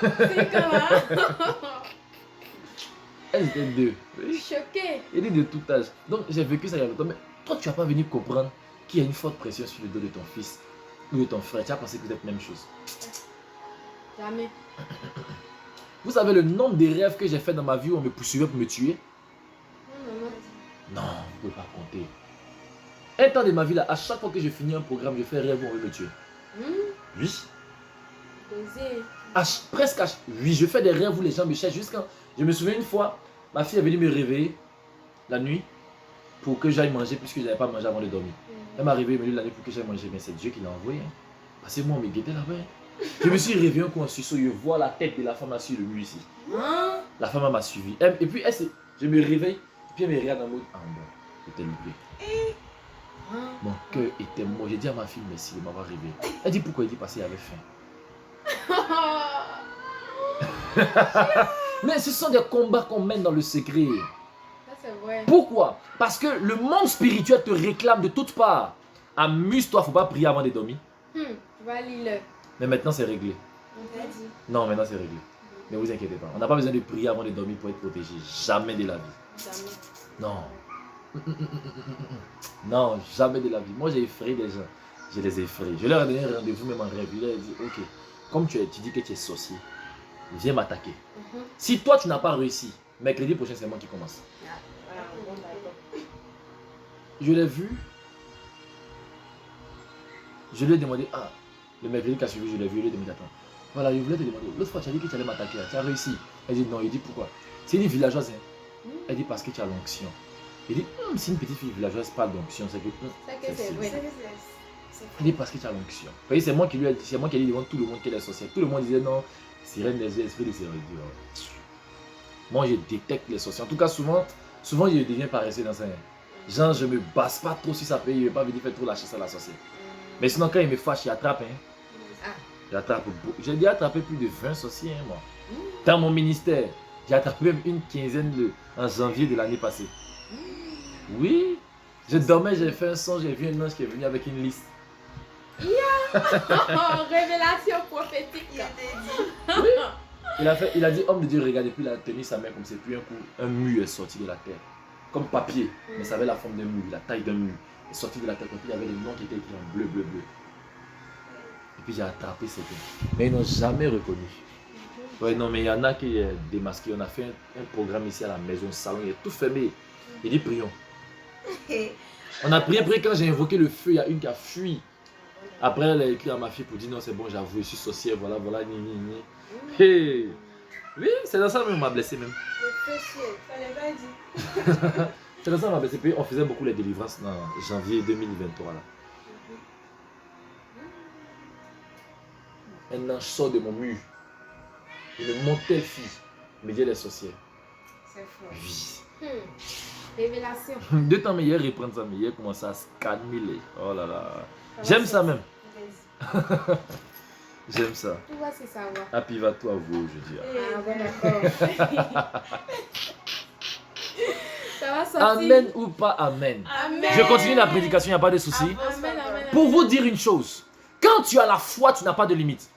C'est comment? Elles étaient 2. Oui. Choquée. Elle est de tout âge. Donc j'ai vécu ça il y a longtemps. Mais toi, tu n'as pas venu comprendre qu'il y a une forte pression sur le dos de ton fils ou de ton frère. Tu as pensé que vous êtes la même chose. Jamais. Vous savez le nombre de rêves que j'ai fait dans ma vie où on me poursuivait pour me tuer? Non, vous ne pouvez pas compter. Un temps de ma vie, là, à chaque fois que je finis un programme, je fais un rêve où on veut me tuer. Oui. Presque oui, je fais des rêves où les gens me cherchent. Jusqu'à... Je me souviens une fois, ma fille est venue me réveiller la nuit pour que j'aille manger puisque je n'avais pas mangé avant de dormir. Elle m'a réveillé la nuit pour que j'aille manger. Mais c'est Dieu qui l'a envoyé. Hein. Parce que moi, on me guettait là-bas. Je me suis réveillé un coup en sursaut. Je vois la tête de la femme sur le mur ici. La femme m'a suivi. Et puis, je me réveille. Et puis, elle me regarde en mode, ah bon, j'étais loupé. Mon cœur était mort. J'ai dit à ma fille, merci de m'avoir réveillé. Elle dit pourquoi? Elle dit parce qu'il avait faim. Mais ce sont des combats qu'on mène dans le secret. Ça, c'est vrai. Pourquoi? Parce que le monde spirituel te réclame de toutes parts. Amuse-toi, il ne faut pas prier avant de dormir. Tu vas lire. Mais maintenant c'est réglé. Non, maintenant c'est réglé. Ne vous inquiétez pas. On n'a pas besoin de prier avant de dormir pour être protégé. Jamais de la vie. Jamais. Non. Non, jamais de la vie. Moi j'ai effrayé des gens. Je les ai effrayés. Je leur ai donné un rendez-vous même en rêve. Je leur ai dit, ok, comme tu dis que tu es sorcier, viens m'attaquer. Si toi tu n'as pas réussi, mercredi prochain c'est moi qui commence. Je l'ai vu. Je lui ai demandé, ah, Le mercredi qui a suivi, je l'ai vu, il est demi attends. Voilà, je voulais te demander. L'autre fois, tu as dit que tu allais m'attaquer. Tu as réussi. Elle dit non. Il dit pourquoi? C'est une villageoise. Hein? Elle dit parce que tu as l'onction. Il dit si une petite fille villageoise parle d'onction, c'est que c'est vrai. il dit parce que tu as l'onction. Vous voyez, c'est moi qui lui ai dit, c'est moi qui ai dit devant tout le monde qu'elle est sorcière. Tout le monde disait non, sirène des esprits de sérénité. Moi, je détecte les sorciers. En tout cas, souvent, je deviens paresseux dans ça. Genre, je me base pas trop sur ça, il ne veut pas venir faire trop la chasse à la sorcière. Mais sinon, quand il me fâche, il attrape. Hein. J'attrape beaucoup. J'ai déjà attrapé plus de 20 sorciers, hein, moi. Dans mon ministère, j'ai attrapé même une quinzaine en janvier de l'année passée. Oui. Je dormais, j'ai fait un son, j'ai vu un ange qui est venu avec une liste. Révélation prophétique. Oui. Il a dit, homme de Dieu, regarde, depuis il a tenu sa main comme c'est puis un coup, un mur est sorti de la terre. Comme papier, mais ça avait la forme d'un mur, la taille d'un mur. Il est sorti de la terre, et puis il y avait les noms qui étaient écrits en bleu, bleu, bleu. Et puis j'ai attrapé ces thèmes. Mais ils n'ont jamais reconnu. Ouais, non, mais il y en a qui est démasqué. On a fait un programme ici à la maison, au salon, il est tout fermé. Il dit, prions. On a prié, après quand j'ai invoqué le feu, il y a une qui a fui. Après, elle a écrit à ma fille pour dire non, c'est bon, j'avoue, je suis sorcière, voilà, voilà, ni, ni, ni. Hey. Oui, c'est dans ça qu'on m'a blessé même. Le péché, fallait pas dire. C'est dans ça qu'on m'a blessé. Puis on faisait beaucoup les délivrances dans janvier 2023. Là. Maintenant, je sors de mon mur. Je me monte telle fille. Me dit les sorcières. C'est fort. Oui. Révélation. 2 temps, mais hier, reprendre ça. Mais hier, commence à scanner les. Oh là là. J'aime ça même. J'aime ça. Tout va se savoir. Ah, puis va tout avouer, je dis. Ah, bon, d'accord. Ça va sortir. Amen ou pas amen. Amen. Je continue la prédication, il n'y a pas de souci. Amen, amen. Pour vous dire une chose, quand tu as la foi, tu n'as pas de limite.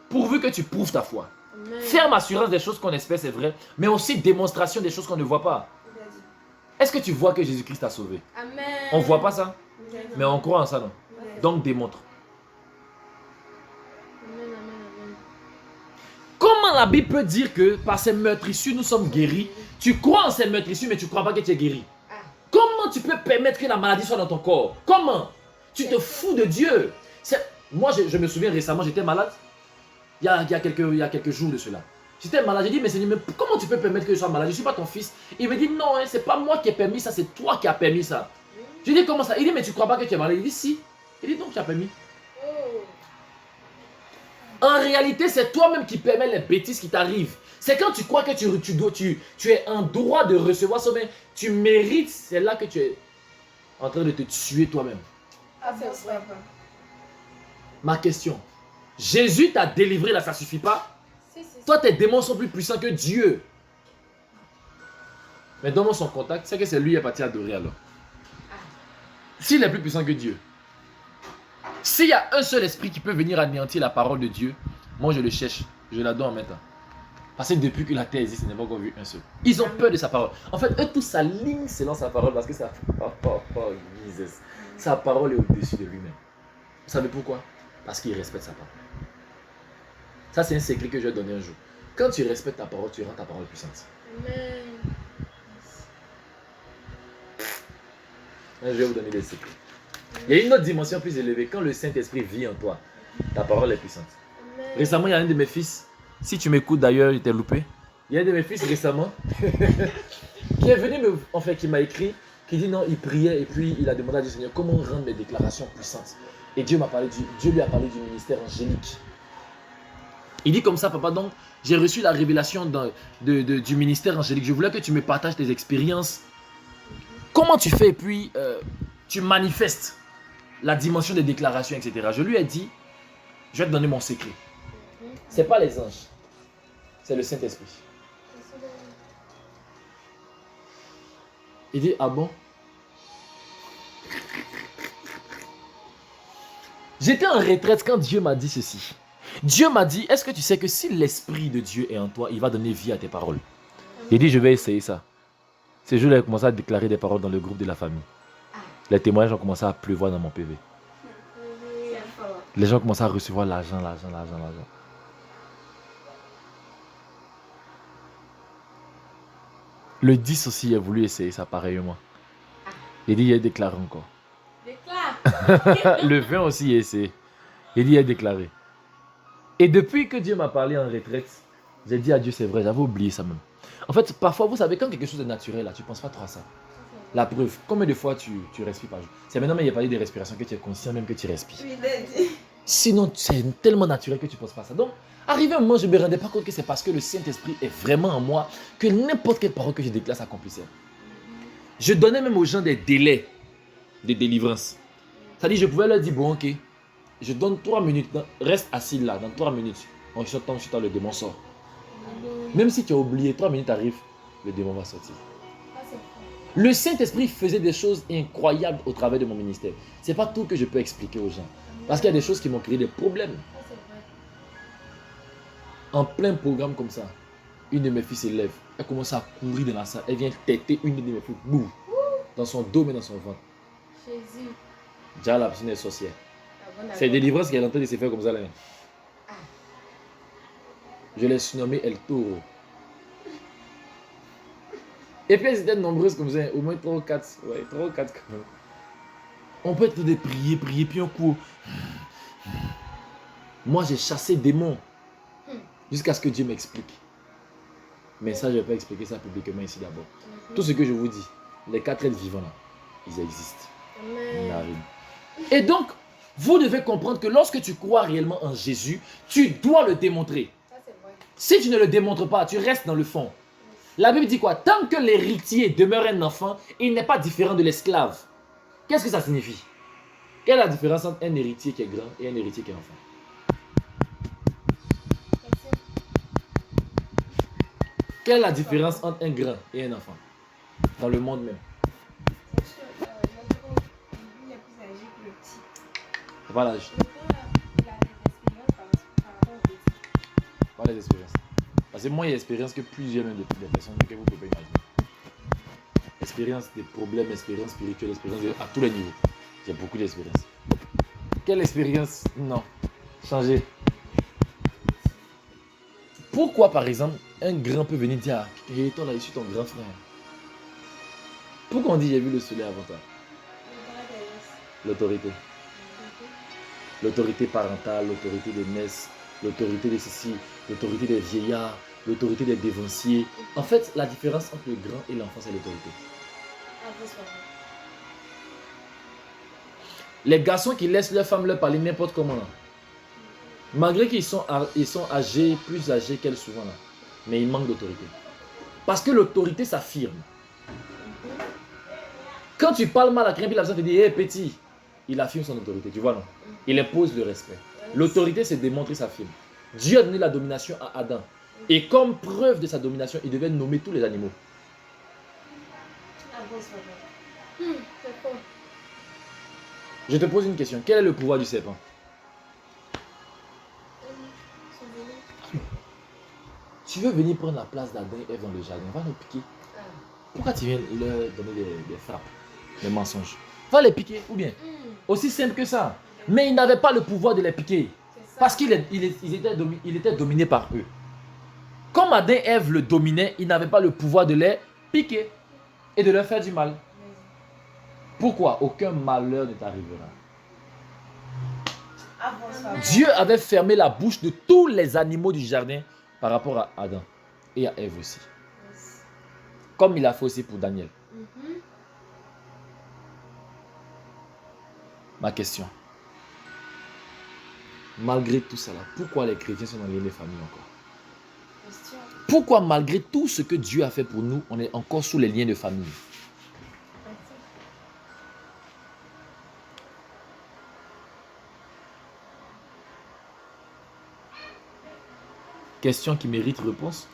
Pourvu que tu prouves ta foi. Amen. Ferme assurance des choses qu'on espère, c'est vrai, mais aussi démonstration des choses qu'on ne voit pas. Est-ce que tu vois que Jésus-Christ t'a sauvé? Amen. On ne voit pas ça, mais on croit en ça, non? Amen. Donc démontre. Amen, amen. Comment la Bible peut dire que par ces meurtrissures, nous sommes guéris? Tu crois en ces meurtrissures, mais tu ne crois pas que tu es guéri. Comment tu peux permettre que la maladie soit dans ton corps? Comment? Tu te fous de Dieu. Moi, je me souviens récemment, j'étais malade. Il y a quelques jours de cela. J'étais malade, j'ai dit, mais Seigneur, mais comment tu peux permettre que je sois malade? Je ne suis pas ton fils. Il me dit, non, hein, ce n'est pas moi qui ai permis ça, c'est toi qui as permis ça. Je dis, comment ça? Il dit, mais tu ne crois pas que tu es malade? Il dit, si. Il dit, donc tu as permis. En réalité, c'est toi-même qui permets les bêtises qui t'arrivent. C'est quand tu crois que tu es en droit de recevoir ça, mais tu mérites, c'est là que tu es en train de te tuer toi-même. Ah, c'est vrai. Ma question, Jésus t'a délivré, là, ça ne suffit pas? Si. Toi, tes démons sont plus puissants que Dieu. Mais donne-moi son contact, c'est que c'est lui qui est parti adorer alors. S'il est plus puissant que Dieu, s'il y a un seul esprit qui peut venir anéantir la parole de Dieu, moi je le cherche, je la donne en maintenant. Parce que depuis que la terre existe, il n'y a pas encore vu un seul. Ils ont peur de sa parole. En fait, eux tous s'alignent selon sa parole parce que sa parole est au-dessus de lui-même. Vous savez pourquoi? Parce qu'il respecte sa parole. Ça, c'est un secret que je vais donner un jour. Quand tu respectes ta parole, tu rends ta parole puissante. Amen. Je vais vous donner des secrets. Il y a une autre dimension plus élevée. Quand le Saint-Esprit vit en toi, ta parole est puissante. Amen. Récemment, il y a un de mes fils, si tu m'écoutes d'ailleurs, il t'est loupé. Il y a un de mes fils récemment qui est venu qui m'a écrit, qui dit non, il priait et puis il a demandé à Dieu, Seigneur, comment rendre mes déclarations puissantes. Et Dieu lui a parlé du ministère angélique. Il dit comme ça, papa, donc j'ai reçu la révélation du ministère angélique. Je voulais que tu me partages tes expériences. Comment tu fais et puis tu manifestes la dimension des déclarations, etc. Je lui ai dit, je vais te donner mon secret. Ce n'est pas les anges, c'est le Saint-Esprit. Il dit, ah bon? J'étais en retraite quand Dieu m'a dit ceci. Dieu m'a dit, est-ce que tu sais que si l'Esprit de Dieu est en toi, il va donner vie à tes paroles? Il dit, je vais essayer ça. Ce jour-là, il a commencé à déclarer des paroles dans le groupe de la famille. Les témoignages ont commencé à pleuvoir dans mon PV. Les gens ont commencé à recevoir l'argent. Le 10 aussi, il a voulu essayer ça pareillement. Il dit, il a déclaré encore. Déclare. Le 20 aussi, il a essayé. Et Dieu a déclaré. Et depuis que Dieu m'a parlé en retraite, j'ai dit à Dieu, c'est vrai, j'avais oublié ça même. En fait, parfois, vous savez, quand quelque chose est naturel, là, tu ne penses pas trop à ça. La preuve, combien de fois tu respires par jour? C'est maintenant, mais il y a parlé des respirations que tu es conscient même que tu respires. Oui, il l'a dit. Sinon, c'est tellement naturel que tu ne penses pas à ça. Donc, arrivé un moment, je ne me rendais pas compte que c'est parce que le Saint-Esprit est vraiment en moi que n'importe quelle parole que je déclare s'accomplissait. Je donnais même aux gens des délais de délivrance. C'est-à-dire, je pouvais leur dire, bon, ok, je donne 3 minutes, reste assis là, dans 3 minutes. En chantant, le démon sort. Même si tu as oublié, 3 minutes arrivent, le démon va sortir. Le Saint-Esprit faisait des choses incroyables au travers de mon ministère. Ce n'est pas tout que je peux expliquer aux gens. Parce qu'il y a des choses qui m'ont créé des problèmes. En plein programme comme ça, une de mes filles s'élève. Elle commence à courir dans la salle. Elle vient têter une de mes filles. Boum, dans son dos et dans son ventre. Jésus. Déjà la piscine est sorcière. C'est une délivrance qui est en train de se faire comme ça là. Je l'ai surnommée El Toro. Et puis elles étaient nombreuses comme ça, au moins 3 ou 4. Ouais, 3 ou 4 quand même. On peut être de prier, puis un coup. Moi j'ai chassé démons. Jusqu'à ce que Dieu m'explique. Mais ça, je ne vais pas expliquer ça publiquement ici d'abord. Tout ce que je vous dis, les 4 êtres vivants là, ils existent. Amen. Et donc, vous devez comprendre que lorsque tu crois réellement en Jésus, tu dois le démontrer. Ça, c'est vrai. Si tu ne le démontres pas, tu restes dans le fond. La Bible dit quoi? Tant que l'héritier demeure un enfant, il n'est pas différent de l'esclave. Qu'est-ce que ça signifie? Quelle est la différence entre un héritier qui est grand et un héritier qui est enfant? Quelle est la différence entre un grand et un enfant? Dans le monde même. C'est que le grand, il est plus âgé que le petit. C'est pas l'âge, Le grand, il a des expériences par rapport au petit. pas les expériences. Parce que moi, il y a l'expérience que plusieurs même des personnes que vous ne pouvez pas imaginer. Expérience des problèmes, expérience spirituelle, à tous les niveaux. J'ai beaucoup d'expérience. Quelle expérience? Non. Changer. Pourquoi, par exemple, un grand peut venir dire, hey, toi là, je suis ton grand frère. Pourquoi on dit j'ai vu le soleil avant toi? L'autorité. L'autorité parentale, l'autorité des messes, l'autorité des ceci, l'autorité des vieillards, l'autorité des dévanciers. En fait, la différence entre le grand et l'enfant, c'est l'autorité. Les garçons qui laissent leurs femmes leur parler n'importe comment là. Malgré qu'ils sont âgés, plus âgés qu'elles souvent là. Mais ils manquent d'autorité. Parce que l'autorité s'affirme. Quand tu parles mal à quelqu'un, la personne te dit, hé petit, il affirme son autorité, tu vois non? Il impose le respect. L'autorité c'est démontrer sa firme. Dieu a donné la domination à Adam. Et comme preuve de sa domination, il devait nommer tous les animaux. Je te pose une question. Quel est le pouvoir du serpent? Tu veux venir prendre la place d'Adam et Ève dans le jardin, va les piquer. Pourquoi tu viens leur donner des frappes, des mensonges? Va les piquer ou bien? Aussi simple que ça. Mais il n'avait pas le pouvoir de les piquer. Parce qu'il était dominé par eux. Comme Adam et Ève le dominaient, il n'avait pas le pouvoir de les piquer et de leur faire du mal. Pourquoi? Aucun malheur ne t'arrivera. Dieu avait fermé la bouche de tous les animaux du jardin par rapport à Adam et à Ève aussi. Comme il a fait aussi pour Daniel. Ma question. Malgré tout cela, pourquoi les chrétiens sont dans les liens de famille encore? Pourquoi malgré tout ce que Dieu a fait pour nous, on est encore sous les liens de famille? Question qui mérite réponse.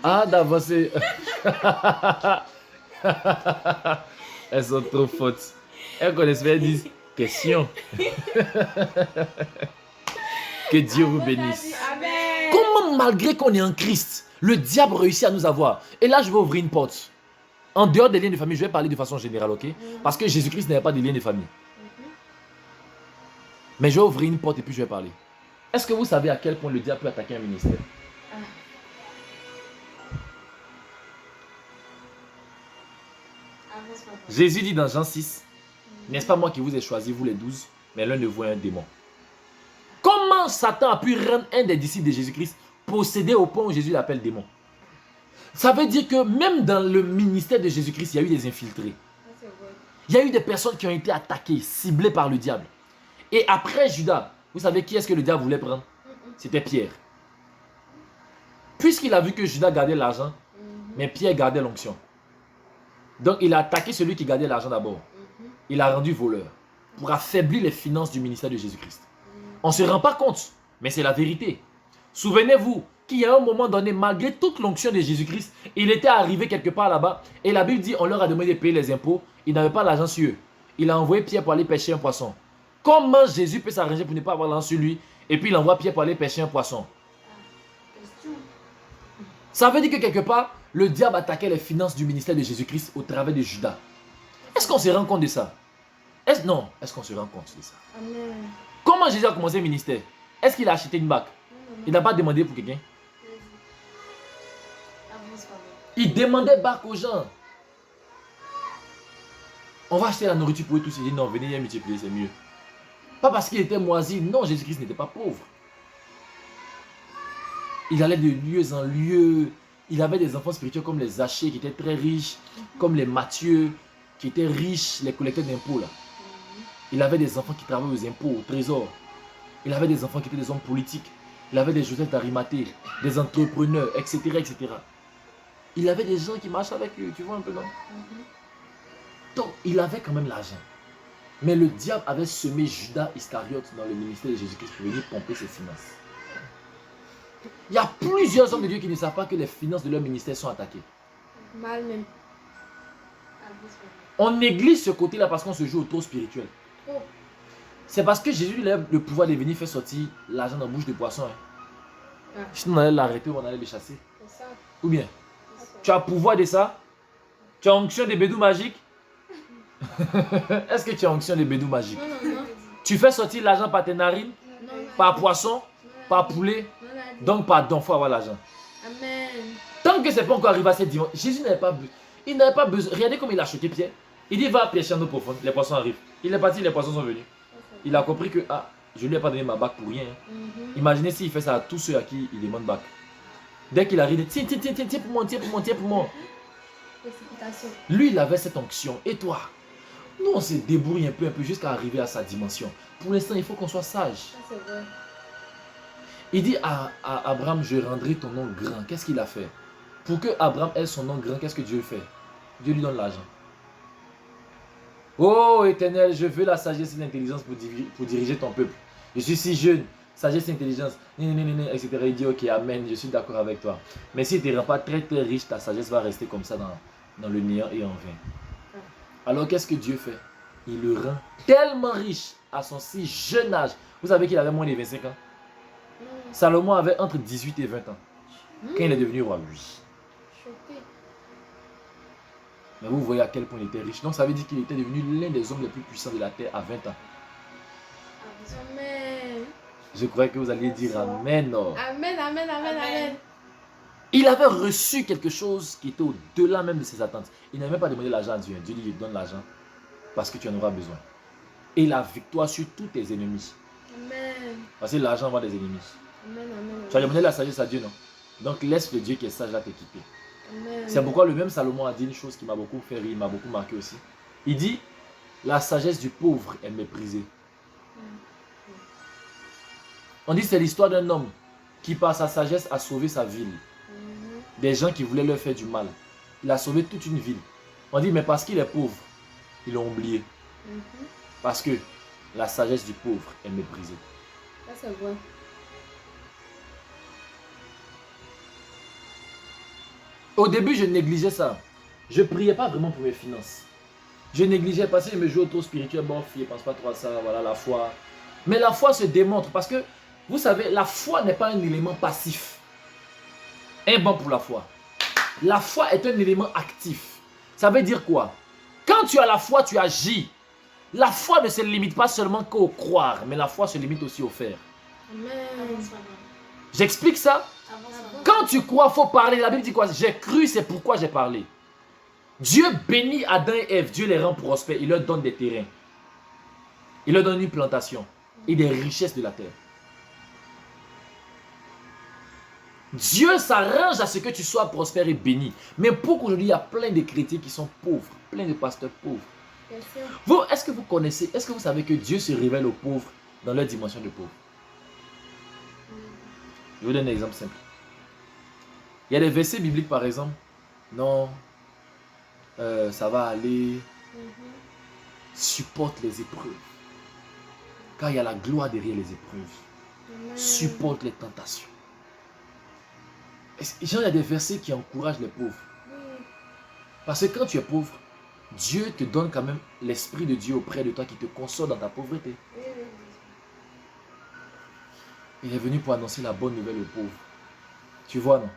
Ah, d'avancer. Elles sont trop fautes. Elles connaissent bien, elles disent question. Que Dieu vous bénisse. Amen. Comment, malgré qu'on est en Christ, le diable réussit à nous avoir? Et là, je vais ouvrir une porte. En dehors des liens de famille, je vais parler de façon générale, ok? Parce que Jésus-Christ n'avait pas de liens de famille. Mais je vais ouvrir une porte et puis je vais parler. Est-ce que vous savez à quel point le diable peut attaquer un ministère? Jésus dit dans Jean 6, N'est-ce pas moi qui vous ai choisi, vous les 12, mais l'un de vous est un démon. Comment Satan a pu rendre un des disciples de Jésus-Christ possédé au point où Jésus l'appelle démon? Ça veut dire que même dans le ministère de Jésus-Christ, il y a eu des infiltrés. Il y a eu des personnes qui ont été attaquées, ciblées par le diable. Et après Judas, vous savez qui est-ce que le diable voulait prendre? C'était Pierre. Puisqu'il a vu que Judas gardait l'argent, mais Pierre gardait l'onction. Donc il a attaqué celui qui gardait l'argent d'abord. Il l'a rendu voleur pour affaiblir les finances du ministère de Jésus-Christ. On ne se rend pas compte, mais c'est la vérité. Souvenez-vous qu'il y a un moment donné, malgré toute l'onction de Jésus-Christ, il était arrivé quelque part là-bas et la Bible dit on leur a demandé de payer les impôts. Il n'avait pas l'argent sur eux. Il a envoyé Pierre pour aller pêcher un poisson. Comment Jésus peut s'arranger pour ne pas avoir l'argent sur lui et puis il envoie Pierre pour aller pêcher un poisson? Ça veut dire que quelque part, le diable attaquait les finances du ministère de Jésus-Christ au travers de Judas. Est-ce qu'on se rend compte de ça? Non, est-ce qu'on se rend compte de ça? Amen. Comment Jésus a commencé le ministère? Est-ce qu'il a acheté une bague? Il n'a pas demandé pour quelqu'un. Il demandait bague aux gens. On va acheter la nourriture pour eux tous. Il dit non, venez multiplier, c'est mieux. Pas parce qu'il était moisi. Non, Jésus-Christ n'était pas pauvre. Il allait de lieu en lieu. Il avait des enfants spirituels comme les Zachée qui étaient très riches, comme les Matthieu qui étaient riches, les collecteurs d'impôts là. Il avait des enfants qui travaillaient aux impôts, au trésor. Il avait des enfants qui étaient des hommes politiques. Il avait des Joseph d'Arimathée, des entrepreneurs, etc., etc. Il avait des gens qui marchaient avec lui, tu vois un peu, non? Donc, il avait quand même l'argent. Mais le diable avait semé Judas Iscariote dans le ministère de Jésus-Christ pour venir pomper ses finances. Il y a plusieurs hommes de Dieu qui ne savent pas que les finances de leur ministère sont attaquées. Mal même. On néglige ce côté-là parce qu'on se joue au trop spirituel. C'est parce que Jésus a le pouvoir de venir faire sortir l'argent dans la bouche des poissons. Hein. Sinon, on allait l'arrêter ou on allait le chasser. Ou bien, tu as le pouvoir de ça? Tu as onction des bédous magiques? Est-ce que tu as onction des bédous magiques? Non. Tu fais sortir l'argent par tes narines? Par poisson? Par poulet? Donc par don, il faut avoir l'argent. Amen. Tant que ce n'est pas encore arrivé à cette dimension, Jésus n'avait pas besoin. Il n'avait pas besoin. Regardez comme il a choqué Pierre. Il dit va pêcher en eau profonde. Les poissons arrivent. Il est parti, les poissons sont venus. Il a compris que je ne lui ai pas donné ma bague pour rien. Imaginez s'il fait ça à tous ceux à qui il demande bague. Dès qu'il arrive, tiens pour moi, tiens pour moi. Lui, il avait cette onction. Et toi? Nous, on se débrouille un peu jusqu'à arriver à sa dimension. Pour l'instant, il faut qu'on soit sage. Il dit à Abraham, je rendrai ton nom grand. Qu'est-ce qu'il a fait? Pour que Abraham ait son nom grand, qu'est-ce que Dieu fait? Dieu lui donne l'argent. Oh Éternel, je veux la sagesse et l'intelligence pour diriger ton peuple. Je suis si jeune, sagesse et intelligence, etc. Il dit ok, amen, je suis d'accord avec toi. Mais si tu ne te rends pas très très riche, ta sagesse va rester comme ça dans le néant et en vain. Alors qu'est-ce que Dieu fait? Il le rend tellement riche à son si jeune âge. Vous savez qu'il avait moins de 25 ans? Salomon avait entre 18 et 20 ans. Quand il est devenu roi, oui. Mais vous voyez à quel point il était riche. Donc ça veut dire qu'il était devenu l'un des hommes les plus puissants de la terre à 20 ans. Amen. Je croyais que vous alliez dire amen. Oh. Amen. Il avait reçu quelque chose qui était au-delà même de ses attentes. Il n'avait même pas demandé l'argent à Dieu. Dieu lui donne l'argent parce que tu en auras besoin. Et la victoire sur tous tes ennemis. Amen. Parce que l'argent va des ennemis. Amen. Tu as demandé la sagesse à Dieu, non? Donc laisse le Dieu qui est sage là t'équiper. C'est pourquoi le même Salomon a dit une chose qui m'a beaucoup fait rire, m'a beaucoup marqué aussi. Il dit, la sagesse du pauvre est méprisée. On dit c'est l'histoire d'un homme qui par sa sagesse a sauvé sa ville. Des gens qui voulaient leur faire du mal. Il a sauvé toute une ville. On dit mais parce qu'il est pauvre, ils l'ont oublié. Parce que la sagesse du pauvre est méprisée. Ça c'est vrai. Au début, je négligeais ça. Je ne priais pas vraiment pour mes finances. Je négligeais parce que je me jouais autour spirituel. Bon, je ne pense pas trop à ça. Voilà, la foi. Mais la foi se démontre parce que, vous savez, la foi n'est pas un élément passif. Un bon pour la foi. La foi est un élément actif. Ça veut dire quoi? Quand tu as la foi, tu agis. La foi ne se limite pas seulement qu'au croire, mais la foi se limite aussi au faire. Amen. J'explique ça? Quand tu crois, il faut parler. La Bible dit quoi? J'ai cru, c'est pourquoi j'ai parlé. Dieu bénit Adam et Ève. Dieu les rend prospères. Il leur donne des terrains. Il leur donne une plantation et des richesses de la terre. Dieu s'arrange à ce que tu sois prospère et béni. Mais pour qu'aujourd'hui, il y a plein de chrétiens qui sont pauvres, plein de pasteurs pauvres. Vous, est-ce que vous connaissez, est-ce que vous savez que Dieu se révèle aux pauvres dans leur dimension de pauvre? Je vous donne un exemple simple. Il y a des versets bibliques, par exemple. Non, ça va aller. Supporte les épreuves. Car il y a la gloire derrière les épreuves. Supporte les tentations. Il y a des versets qui encouragent les pauvres. Parce que quand tu es pauvre, Dieu te donne quand même l'Esprit de Dieu auprès de toi qui te console dans ta pauvreté. Il est venu pour annoncer la bonne nouvelle aux pauvres. Tu vois, non?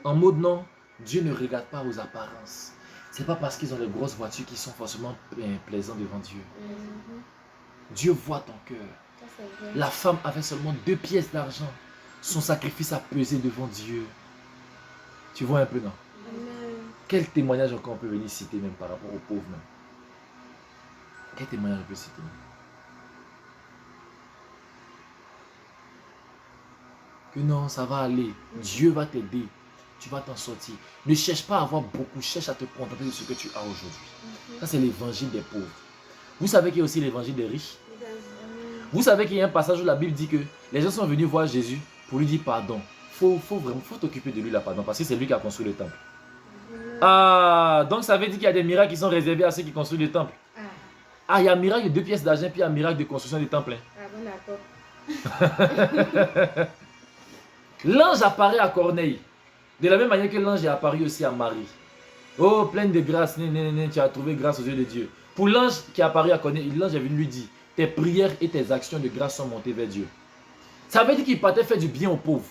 En mode non, Dieu ne regarde pas aux apparences. C'est pas parce qu'ils ont de grosses voitures qu'ils sont forcément plaisants devant Dieu. Dieu voit ton cœur. La femme avait seulement 2 pièces d'argent. Son sacrifice a pesé devant Dieu. Tu vois un peu, non? Quel témoignage encore on peut venir citer même par rapport aux pauvres même? Quel témoignage on peut citer même? Que non, ça va aller. Dieu va t'aider. Tu vas t'en sortir. Ne cherche pas à avoir beaucoup. Cherche à te contenter de ce que tu as aujourd'hui. Ça, c'est l'évangile des pauvres. Vous savez qu'il y a aussi l'évangile des riches. Vous savez qu'il y a un passage où la Bible dit que les gens sont venus voir Jésus pour lui dire pardon. Faut t'occuper de lui là, pardon, parce que c'est lui qui a construit le temple. Ah, donc ça veut dire qu'il y a des miracles qui sont réservés à ceux qui construisent le temple. Ah, il y a un miracle de 2 pièces d'argent, puis il y a un miracle de construction du temple. Ah bon, d'accord. L'ange apparaît à Corneille. De la même manière que l'ange est apparu aussi à Marie. Oh, pleine de grâce, tu as trouvé grâce aux yeux de Dieu. Pour l'ange qui est apparu à Corneille, l'ange est venu lui dire, tes prières et tes actions de grâce sont montées vers Dieu. Ça veut dire qu'il partait faire du bien aux pauvres.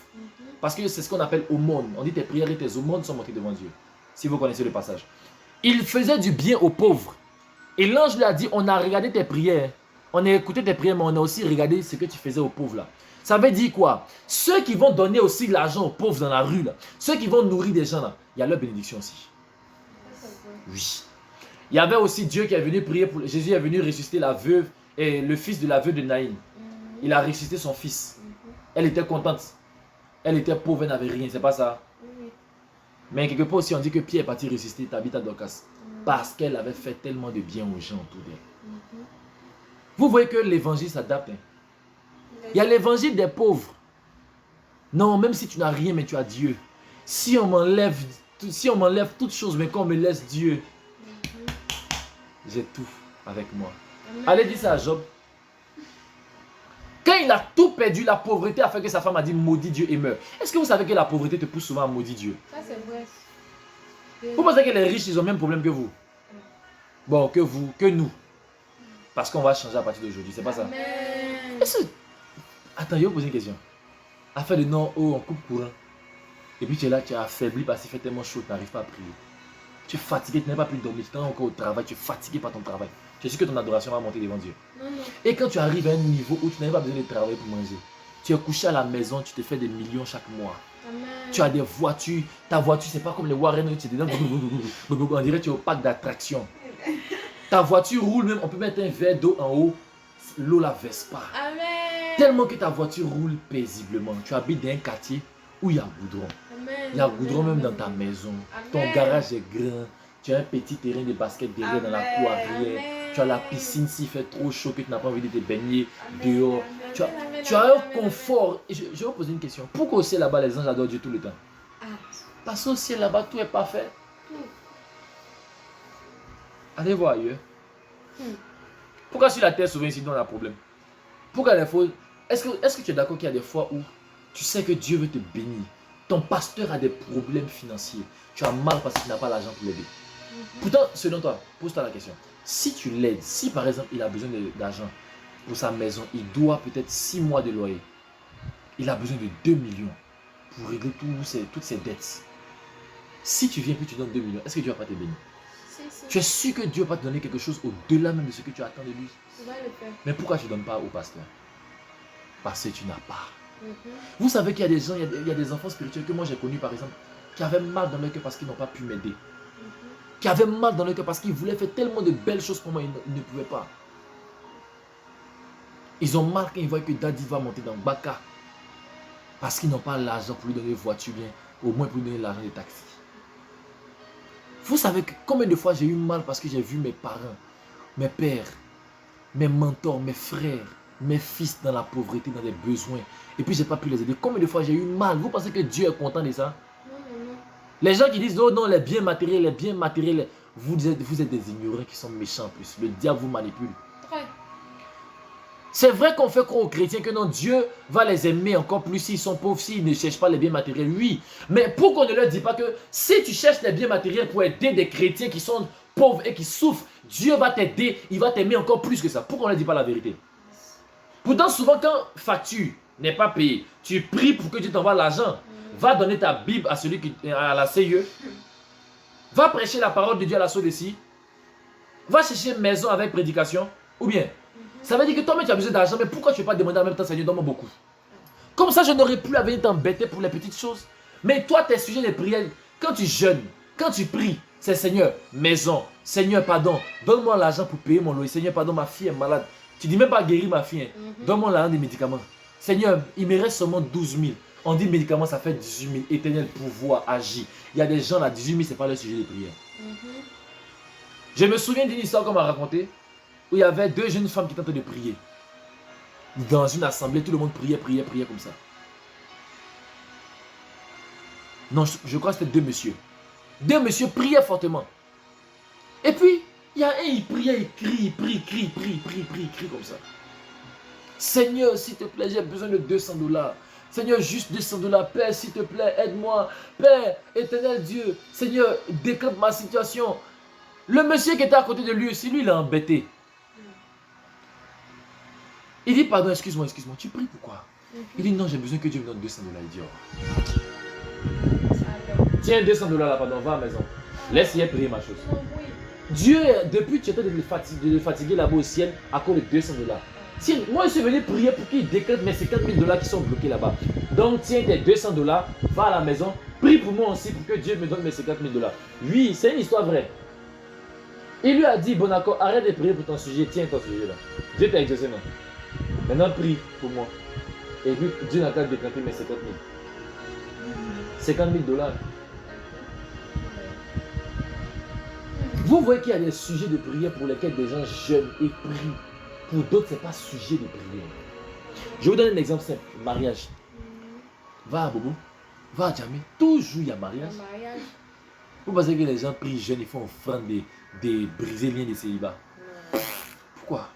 Parce que c'est ce qu'on appelle aumône. On dit tes prières et tes aumônes sont montées devant Dieu. Si vous connaissez le passage. Il faisait du bien aux pauvres. Et l'ange lui a dit, on a regardé tes prières. On a écouté tes prières, mais on a aussi regardé ce que tu faisais aux pauvres là. Ça veut dire quoi? Ceux qui vont donner aussi l'argent aux pauvres dans la rue, là, ceux qui vont nourrir des gens, là, il y a leur bénédiction aussi. Oui. Il y avait aussi Dieu qui est venu prier pour... Jésus est venu ressusciter la veuve et le fils de la veuve de Naïm. Il a ressuscité son fils. Elle était contente. Elle était pauvre, elle n'avait rien, c'est pas ça? Mais quelque part aussi, on dit que Pierre est parti ressusciter Tabitha Dorcas. Parce qu'elle avait fait tellement de bien aux gens autour d'elle. Vous voyez que l'évangile s'adapte. Il y a l'évangile des pauvres. Non, même si tu n'as rien, mais tu as Dieu. Si on m'enlève toutes choses, mais qu'on me laisse Dieu, j'ai tout avec moi. Allez dire ça à Job. Quand il a tout perdu, la pauvreté a fait que sa femme a dit maudit Dieu et meurt. Est-ce que vous savez que la pauvreté te pousse souvent à maudire Dieu? Ça c'est vrai. Vous pensez que les riches, ils ont le même problème que vous? Bon, que nous. Parce qu'on va changer à partir d'aujourd'hui, c'est pas ça? Attends, je vais vous poser une question. Afin de non, oh, on coupe courant. Et puis tu es là, tu es affaibli parce qu'il fait tellement chaud, tu n'arrives pas à prier. Tu es fatigué, tu n'as pas pu dormir, tu es encore au travail, tu es fatigué par ton travail. Tu es sûr que ton adoration va monter devant Dieu. Et quand tu arrives à un niveau où tu n'as pas besoin de travailler pour manger, tu es couché à la maison, tu te fais des millions chaque mois. Amen. Tu as des voitures, ta voiture, c'est pas comme les Warren où tu es dedans, on dirait que tu es au parc d'attractions. Ta voiture roule même, on peut mettre un verre d'eau en haut, l'eau la verse pas. Amen. Tellement que ta voiture roule paisiblement. Tu habites dans un quartier où il y a goudron. Amen. Il y a goudron même dans ta maison. Amen. Ton garage est grand. Tu as un petit terrain de basket derrière dans la cour arrière. Tu as la piscine s'il fait trop chaud que tu n'as pas envie de te baigner dehors. Tu as un confort. Et je vais vous poser une question. Pourquoi au ciel là-bas les anges adorent Dieu tout le temps? Parce qu'au ciel là-bas tout est parfait. Allez voir ailleurs. Pourquoi sur la terre souvent ici on a un problème? Pourquoi les fois... Est-ce que tu es d'accord qu'il y a des fois où tu sais que Dieu veut te bénir? Ton pasteur a des problèmes financiers. Tu as mal parce qu'il n'a pas l'argent pour l'aider. Pourtant, selon toi, pose-toi la question. Si tu l'aides, si par exemple il a besoin d'argent pour sa maison, il doit peut-être 6 mois de loyer. Il a besoin de 2 millions pour régler toutes ses dettes. Si tu viens et tu donnes 2 millions, est-ce que Dieu ne va pas te bénir? Tu es sûr que Dieu va te donner quelque chose au-delà même de ce que tu attends de lui. Mais pourquoi tu ne donnes pas au pasteur? Parce que tu n'as pas. Vous savez qu'il y a des gens, il y a des enfants spirituels que moi j'ai connus par exemple, qui avaient mal dans leur cœur parce qu'ils n'ont pas pu m'aider. Qui avaient mal dans leur cœur parce qu'ils voulaient faire tellement de belles choses pour moi, ils ne pouvaient pas. Ils ont mal quand ils voient que Daddy va monter dans Baka. Parce qu'ils n'ont pas l'argent pour lui donner une voiture, bien, au moins pour lui donner l'argent des taxis. Vous savez que combien de fois j'ai eu mal parce que j'ai vu mes parents, mes pères, mes mentors, mes frères, mes fils dans la pauvreté, dans les besoins. Et puis j'ai pas pu les aider. Combien de fois j'ai eu mal? Vous pensez que Dieu est content de ça? Non. Les gens qui disent, oh non, les biens matériels, vous êtes des ignorants qui sont méchants en plus. Le diable vous manipule. Très. C'est vrai qu'on fait croire aux chrétiens que non, Dieu va les aimer encore plus s'ils sont pauvres, s'ils ne cherchent pas les biens matériels. Oui, mais pourquoi on ne leur dit pas que si tu cherches les biens matériels pour aider des chrétiens qui sont pauvres et qui souffrent, Dieu va t'aider, il va t'aimer encore plus que ça. Pourquoi on ne leur dit pas la vérité? Pourtant, souvent quand facture n'est pas payée, tu pries pour que Dieu t'envoie l'argent. Va donner ta Bible à celui qui à la CIE. Va prêcher la parole de Dieu à la Sodeci. Va chercher une maison avec prédication. Ou bien, ça veut dire que toi-même tu as besoin d'argent, mais pourquoi tu ne peux pas demander en même temps, Seigneur, donne-moi beaucoup? Comme ça, je n'aurais plus à venir t'embêter pour les petites choses. Mais toi, tes sujets de prière, quand tu jeûnes, quand tu pries, c'est Seigneur, maison, Seigneur, pardon, donne-moi l'argent pour payer mon loyer. Seigneur, pardon, ma fille est malade. Tu dis même pas guérir ma fille. Donne-moi l'argent des médicaments. Seigneur, il me reste seulement 12 000. On dit médicaments, ça fait 18 000. Éternel pouvoir agir. Il y a des gens là, 18 000, ce n'est pas le sujet de prière. Je me souviens d'une histoire qu'on m'a racontée où il y avait deux jeunes femmes qui étaient en train de prier. Dans une assemblée, tout le monde priait comme ça. Non, je crois que c'était deux messieurs. Deux messieurs priaient fortement. Et puis, il y a un, il priait, il prie comme ça. Seigneur, s'il te plaît, j'ai besoin de 200 $. Seigneur, juste 200 $. Père, s'il te plaît, aide-moi. Père, éternel Dieu, Seigneur, décante ma situation. Le monsieur qui était à côté de lui aussi, lui, il a embêté. Il dit, pardon, excuse-moi, tu pries pourquoi? Il dit, non, j'ai besoin que Dieu me donne 200 $. Il dit, oh. Tiens, 200 $ là, pardon, va à la maison. Laisse-y prier ma chose. Dieu, depuis tu es en train de le fatiguer là-bas au ciel à cause de 200 $. Tiens, moi je suis venu prier pour qu'il décrète mes 50 000 $ qui sont bloqués là-bas. Donc tiens tes 200 $, va à la maison, prie pour moi aussi pour que Dieu me donne mes 50 000 $. Oui, c'est une histoire vraie. Il lui a dit, bon d'accord, arrête de prier pour ton sujet, tiens ton sujet là. Dieu t'a exaucé, non? Maintenant prie pour moi. Et puis Dieu n'a qu'à décréter mes 50 000. 50 000 $. Vous voyez qu'il y a des sujets de prière pour lesquels des gens jeûnent et prient. Pour d'autres, ce n'est pas sujet de prière. Je vous donne un exemple simple. Mariage. Va à Bobo. Va à Djamé. Toujours il y a mariage. Vous pensez que les gens prient, jeûnent, ils font offrande de briser les liens de célibat. Pourquoi?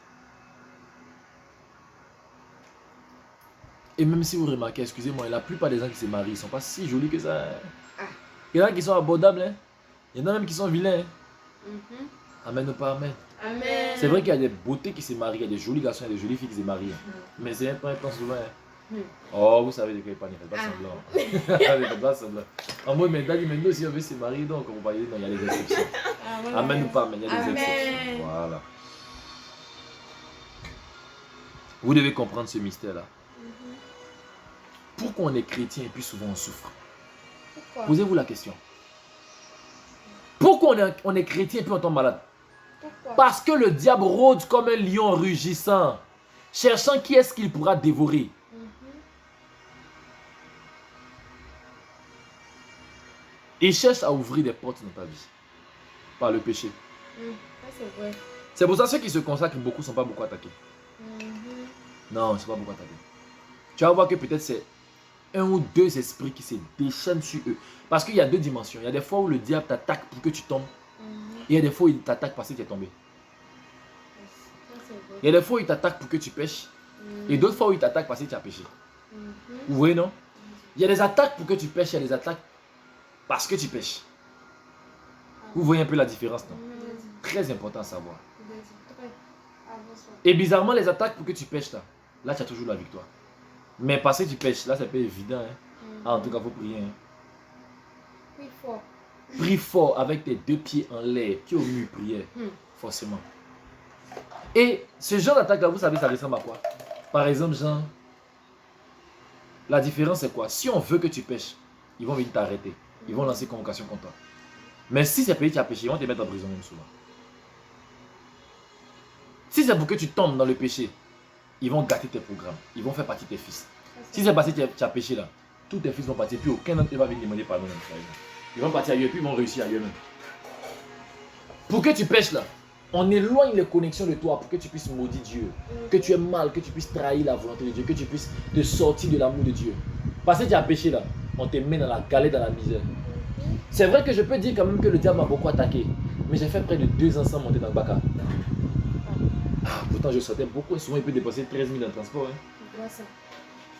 Et même si vous remarquez, excusez-moi, la plupart des gens qui se marient ne sont pas si jolis que ça. Il y en a qui sont abordables. Hein? Il y en a même qui sont vilains. Hein? Amen ou pas amen. Amen. C'est vrai qu'il y a des beautés qui se marient, il y a des jolis garçons et des jolies filles qui se marient. Mais c'est un temps souvent. Oh, vous savez de quoi il parle, ne faites pas semblant. Ne faites pas semblant. En mode, mais nous, si on veut se marier, donc on va dire, non, il y a des exceptions. Amen ou pas amen, il y a des exceptions. Voilà. Vous devez comprendre ce mystère-là. Pourquoi on est chrétien et puis souvent on souffre? Posez-vous la question. Pourquoi on est chrétien et puis on tombe malade? Parce que le diable rôde comme un lion rugissant, cherchant qui est-ce qu'il pourra dévorer. Il cherche à ouvrir des portes dans ta vie par le péché. C'est pour ça que ceux qui se consacrent beaucoup ne sont pas beaucoup attaqués. Non, ils ne sont pas beaucoup attaqués. Tu vas voir que peut-être c'est un ou deux esprits qui se déchaînent sur eux. Parce qu'il y a deux dimensions. Il y a des fois où le diable t'attaque pour que tu tombes. Et il y a des fois où il t'attaque parce que tu es tombé. Il y a des fois où il t'attaque pour que tu pêches. Et d'autres fois où il t'attaque parce que tu as péché. Vous voyez, non? Il y a des attaques pour que tu pêches, il y a des attaques parce que tu pêches. Vous voyez un peu la différence, non? Très important à savoir. Et bizarrement, les attaques pour que tu pêches, là tu as toujours la victoire. Mais parce que tu pêches, là c'est pas évident. Hein? En tout cas, il faut prier. Hein? Prie fort. Prie fort avec tes deux pieds en l'air, pieds au mur, prière. Forcément. Et ce genre d'attaque là, vous savez, ça ressemble à quoi? Par exemple, genre, la différence c'est quoi? Si on veut que tu pêches, ils vont venir t'arrêter. Ils vont lancer convocation contre toi. Mais si c'est pays qui a péché, ils vont te mettre en prison même souvent. Si c'est pour que tu tombes dans le péché, ils vont gâter tes programmes. Ils vont faire partie de tes fils. Si c'est parce que tu as péché là, tous tes fils vont partir, puis aucun d'entre eux va venir demander pardon. Ils vont partir ailleurs, puis ils vont réussir ailleurs même. Pour que tu pêches là, on éloigne les connexions de toi pour que tu puisses maudire Dieu. Que tu aies mal, que tu puisses trahir la volonté de Dieu, que tu puisses te sortir de l'amour de Dieu. Parce que tu as péché là, on te met dans la galère, dans la misère. C'est vrai que je peux dire quand même que le diable m'a beaucoup attaqué. Mais j'ai fait près de 2 ans sans monter dans le Baka. Ah, pourtant je sortais beaucoup et souvent il peut dépenser 13 000 en transport. Hein.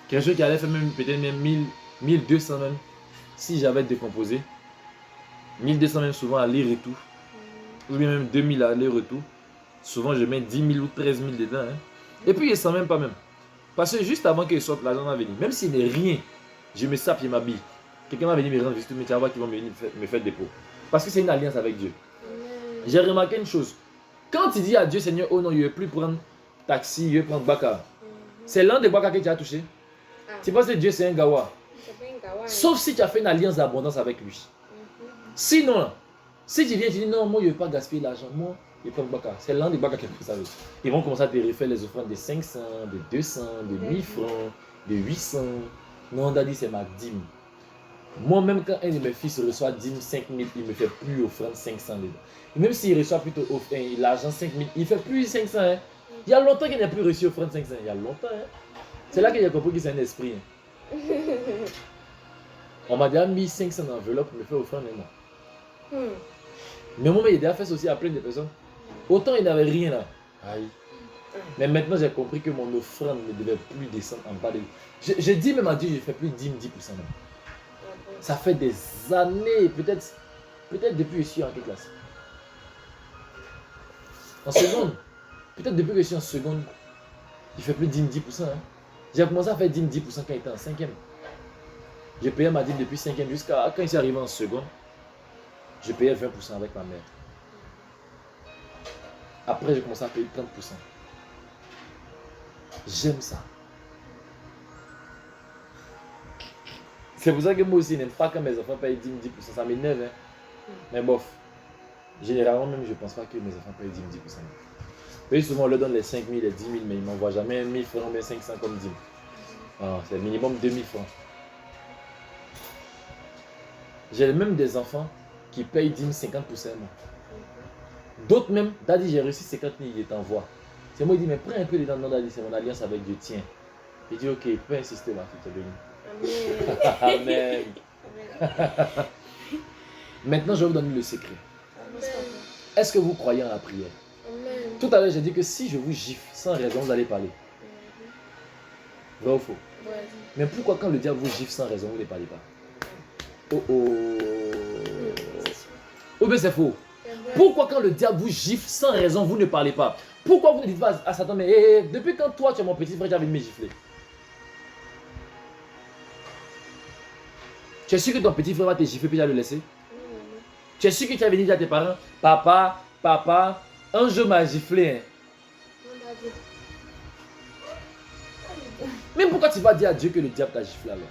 Quelque chose qui allait faire même peut-être même 1200 même. Si j'avais décomposé. 1200 même souvent aller-retour. Ou bien même 2000 aller-retour. Souvent je mets 10 000 ou 13 000 dedans. Hein. Et puis il ne sent même pas même. Parce que juste avant qu'il sorte, l'argent va venir. Même s'il n'est rien, je me sape et m'habille. Quelqu'un va venir me rendre visite, mais tu vas voir qu'ils vont me faire dépôt. Parce que c'est une alliance avec Dieu. J'ai remarqué une chose. Quand tu dis à Dieu, Seigneur, oh non, je ne vais plus prendre taxi, je vais prendre Baka. C'est l'un des Baka que tu as touché. Tu penses que Dieu c'est un gawa. Sauf si tu as fait une alliance d'abondance avec lui. Sinon, si tu viens et tu dis non, moi je ne vais pas gaspiller l'argent, moi je prends Baka. C'est l'un des Baka qui a fait ça. Ils vont commencer à te refaire les offrandes de 500, de 200, de 1000 francs, de 800. Non, Daddy, c'est ma dîme. Moi-même, quand un de mes fils reçoit 10 000, 5 000, il ne me fait plus offrande 500 dedans. Même s'il reçoit plutôt l'argent 5 000, il ne fait plus 500. Hein. Il y a longtemps qu'il n'a plus reçu offrande 500. Il y a longtemps. Hein. C'est là qu'il a compris que c'est un esprit. Hein. On m'a déjà mis 500 dans l'enveloppe pour me faire offrande. Mais moi, il a déjà fait ça aussi à plein de personnes. Autant il n'avait rien là. Aïe. Mais maintenant, j'ai compris que mon offrande ne devait plus descendre en bas de... Je dis même à Dieu, je ne fais plus 10%. Même. Ça fait des années, peut-être depuis que je suis en quelle classe? En seconde. Peut-être depuis que je suis en seconde, je ne fais plus 10%. Hein. J'ai commencé à faire 10% quand j'étais en 5e. J'ai payé ma dîme depuis 5e jusqu'à quand je suis arrivé en seconde. Je payais 20% avec ma mère. Après, j'ai commencé à payer 30%. J'aime ça. C'est pour ça que moi aussi, je n'aime pas quand mes enfants payent 10%. Ça m'énerve. Hein. Mais bof. Généralement, même, je ne pense pas que mes enfants payent 10%. Eux, souvent, on leur donne les 5 000, les 10 000, mais ils ne m'envoient jamais 1 000 francs, mais 500 comme 10 000. Ah, c'est minimum 2 000 francs. J'ai même des enfants qui payent 10 000, 50%. D'autres même, Daddy, j'ai reçu 50 000, il t'envoie. C'est moi, il dit, mais prends un peu dedans. Non, Daddy, c'est mon alliance avec Dieu, tiens. Il dit, ok, il peut insister, ma fille, t'es béni. Amen. Maintenant, je vais vous donner le secret. Est-ce que vous croyez en la prière? Tout à l'heure, j'ai dit que si je vous gifle sans raison, vous allez parler. Vrai ou faux? Mais pourquoi quand le diable vous gifle sans raison, vous ne parlez pas? Oh oh. Ou bien c'est faux? Pourquoi quand le diable vous gifle sans raison, vous ne parlez pas? Pourquoi vous ne dites pas à Satan, mais depuis quand toi tu es mon petit frère, tu as envie de me gifler? Tu es sûr que ton petit frère va te gifler puis tu vas le laisser? Tu es sûr que tu as venu dire à tes parents, papa, un jour m'a giflé. Hein? Même pourquoi tu vas dire à Dieu que le diable t'a giflé alors?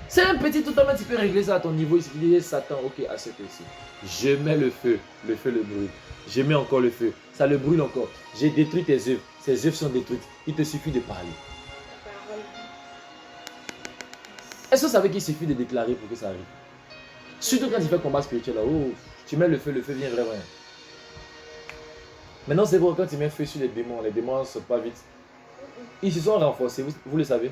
C'est un petit totalement, tu peux régler ça à ton niveau. Il dit Satan, ok, à cet ici. Je mets le feu le brûle. Je mets encore le feu, ça le brûle encore. J'ai détruit tes œuvres, ces œuvres sont détruites. Il te suffit de parler. Est-ce que vous savez qu'il suffit de déclarer pour que ça arrive? Surtout quand tu fais combat spirituel, là, oh, tu mets le feu vient vraiment. Maintenant, c'est vrai, quand tu mets feu sur les démons ne sortent pas vite. Ils se sont renforcés, vous le savez.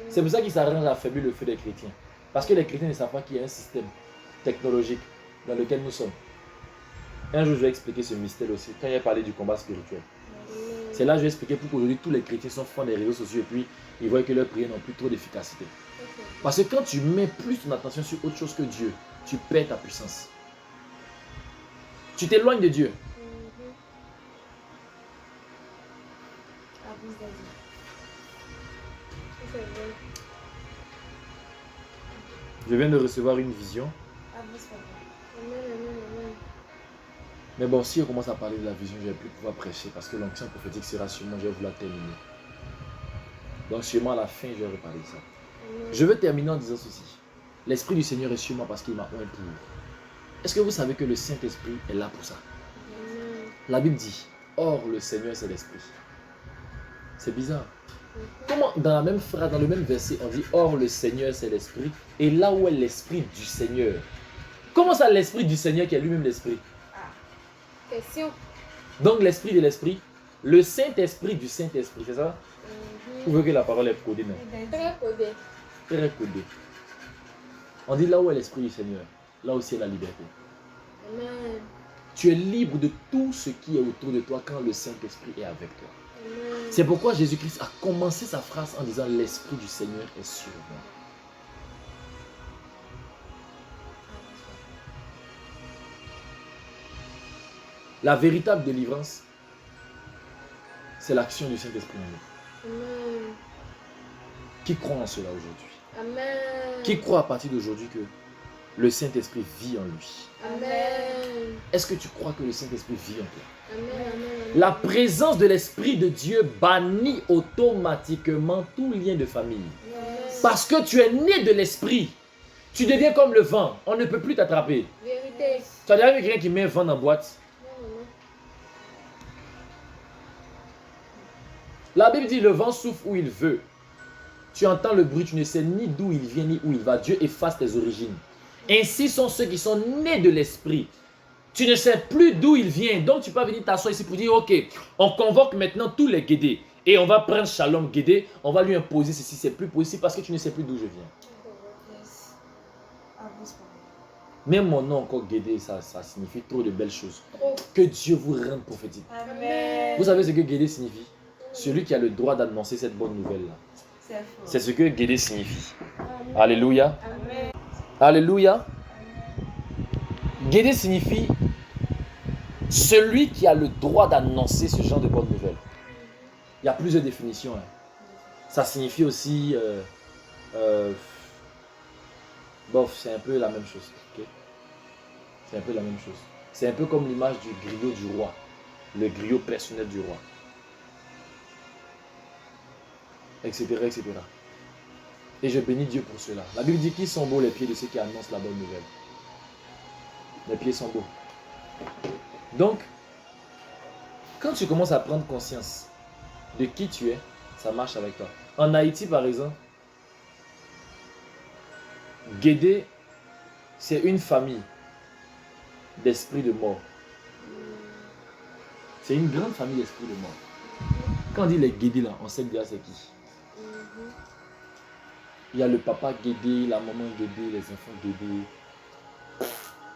C'est pour ça qu'ils s'arrangent à affaiblir le feu des chrétiens. Parce que les chrétiens ne savent pas qu'il y a un système technologique dans lequel nous sommes. Un jour, je vais expliquer ce mystère aussi, quand il a parlé du combat spirituel. C'est là que je vais expliquer pourquoi aujourd'hui tous les chrétiens sont fans des réseaux sociaux et puis ils voient que leurs prières n'ont plus trop d'efficacité. Parce que quand tu mets plus ton attention sur autre chose que Dieu, tu perds ta puissance. Tu t'éloignes de Dieu. Je viens de recevoir une vision. Mais bon, si on commence à parler de la vision, je ne vais plus pouvoir prêcher parce que l'onction prophétique sera sûrement, je vais vouloir terminer. Donc sûrement à la fin, je vais reparler de ça. Je veux terminer en disant ceci. L'Esprit du Seigneur est sur moi parce qu'il m'a oint pour. Est-ce que vous savez que le Saint-Esprit est là pour ça? La Bible dit, or le Seigneur c'est l'Esprit. C'est bizarre. Comment dans la même phrase, dans le même verset, on dit « Or le Seigneur c'est l'Esprit » et là où est l'Esprit du Seigneur? Comment ça l'Esprit du Seigneur qui est lui-même l'Esprit? Question. Donc l'Esprit de l'Esprit, le Saint-Esprit du Saint-Esprit, c'est ça? Vous voyez que la parole est codée, non? Très codé. Très codée. On dit là où est l'Esprit du Seigneur, là aussi est la liberté. Amen. Tu es libre de tout ce qui est autour de toi quand le Saint-Esprit est avec toi. Amen. C'est pourquoi Jésus-Christ a commencé sa phrase en disant « L'Esprit du Seigneur est sur moi ». La véritable délivrance, c'est l'action du Saint-Esprit en nous. Amen. Qui croit en cela aujourd'hui? Amen. Qui croit à partir d'aujourd'hui que le Saint-Esprit vit en lui? Amen. Est-ce que tu crois que le Saint-Esprit vit en toi? Amen. Amen. La présence de l'Esprit de Dieu bannit automatiquement tout lien de famille. Yes. Parce que tu es né de l'Esprit. Tu deviens comme le vent. On ne peut plus t'attraper. Vérité. Tu as déjà vu quelqu'un qui met un vent en boîte? Non, non. La Bible dit le vent souffle où il veut. Tu entends le bruit, tu ne sais ni d'où il vient ni où il va. Dieu efface tes origines. Ainsi sont ceux qui sont nés de l'Esprit. Tu ne sais plus d'où il vient. Donc tu peux venir t'asseoir ici pour dire, ok, on convoque maintenant tous les Guédés. Et on va prendre Shalom Guédé, on va lui imposer ceci, c'est plus possible parce que tu ne sais plus d'où je viens. Yes. Même mon nom encore Guédé, ça signifie trop de belles choses. Trop. Que Dieu vous rende prophétique. Amen. Vous savez ce que Guédé signifie? Celui qui a le droit d'annoncer cette bonne nouvelle-là. C'est ce que Guédé signifie. Amen. Alléluia. Amen. Alléluia. Guédé signifie celui qui a le droit d'annoncer ce genre de bonne nouvelle. Il y a plusieurs définitions. Hein. Ça signifie aussi... bof, c'est un peu la même chose. Okay? C'est un peu la même chose. C'est un peu comme l'image du griot du roi. Le griot personnel du roi. Etc. etc. Et je bénis Dieu pour cela. La Bible dit qu'ils sont beaux les pieds de ceux qui annoncent la bonne nouvelle. Les pieds sont beaux. Donc, quand tu commences à prendre conscience de qui tu es, ça marche avec toi. En Haïti, par exemple, Guédé, c'est une famille d'esprits de mort. C'est une grande famille d'esprits de mort. Quand on dit les Guédés, là, on sait déjà c'est qui. Il y a le papa Guédé, la maman Guédé, les enfants Guédé.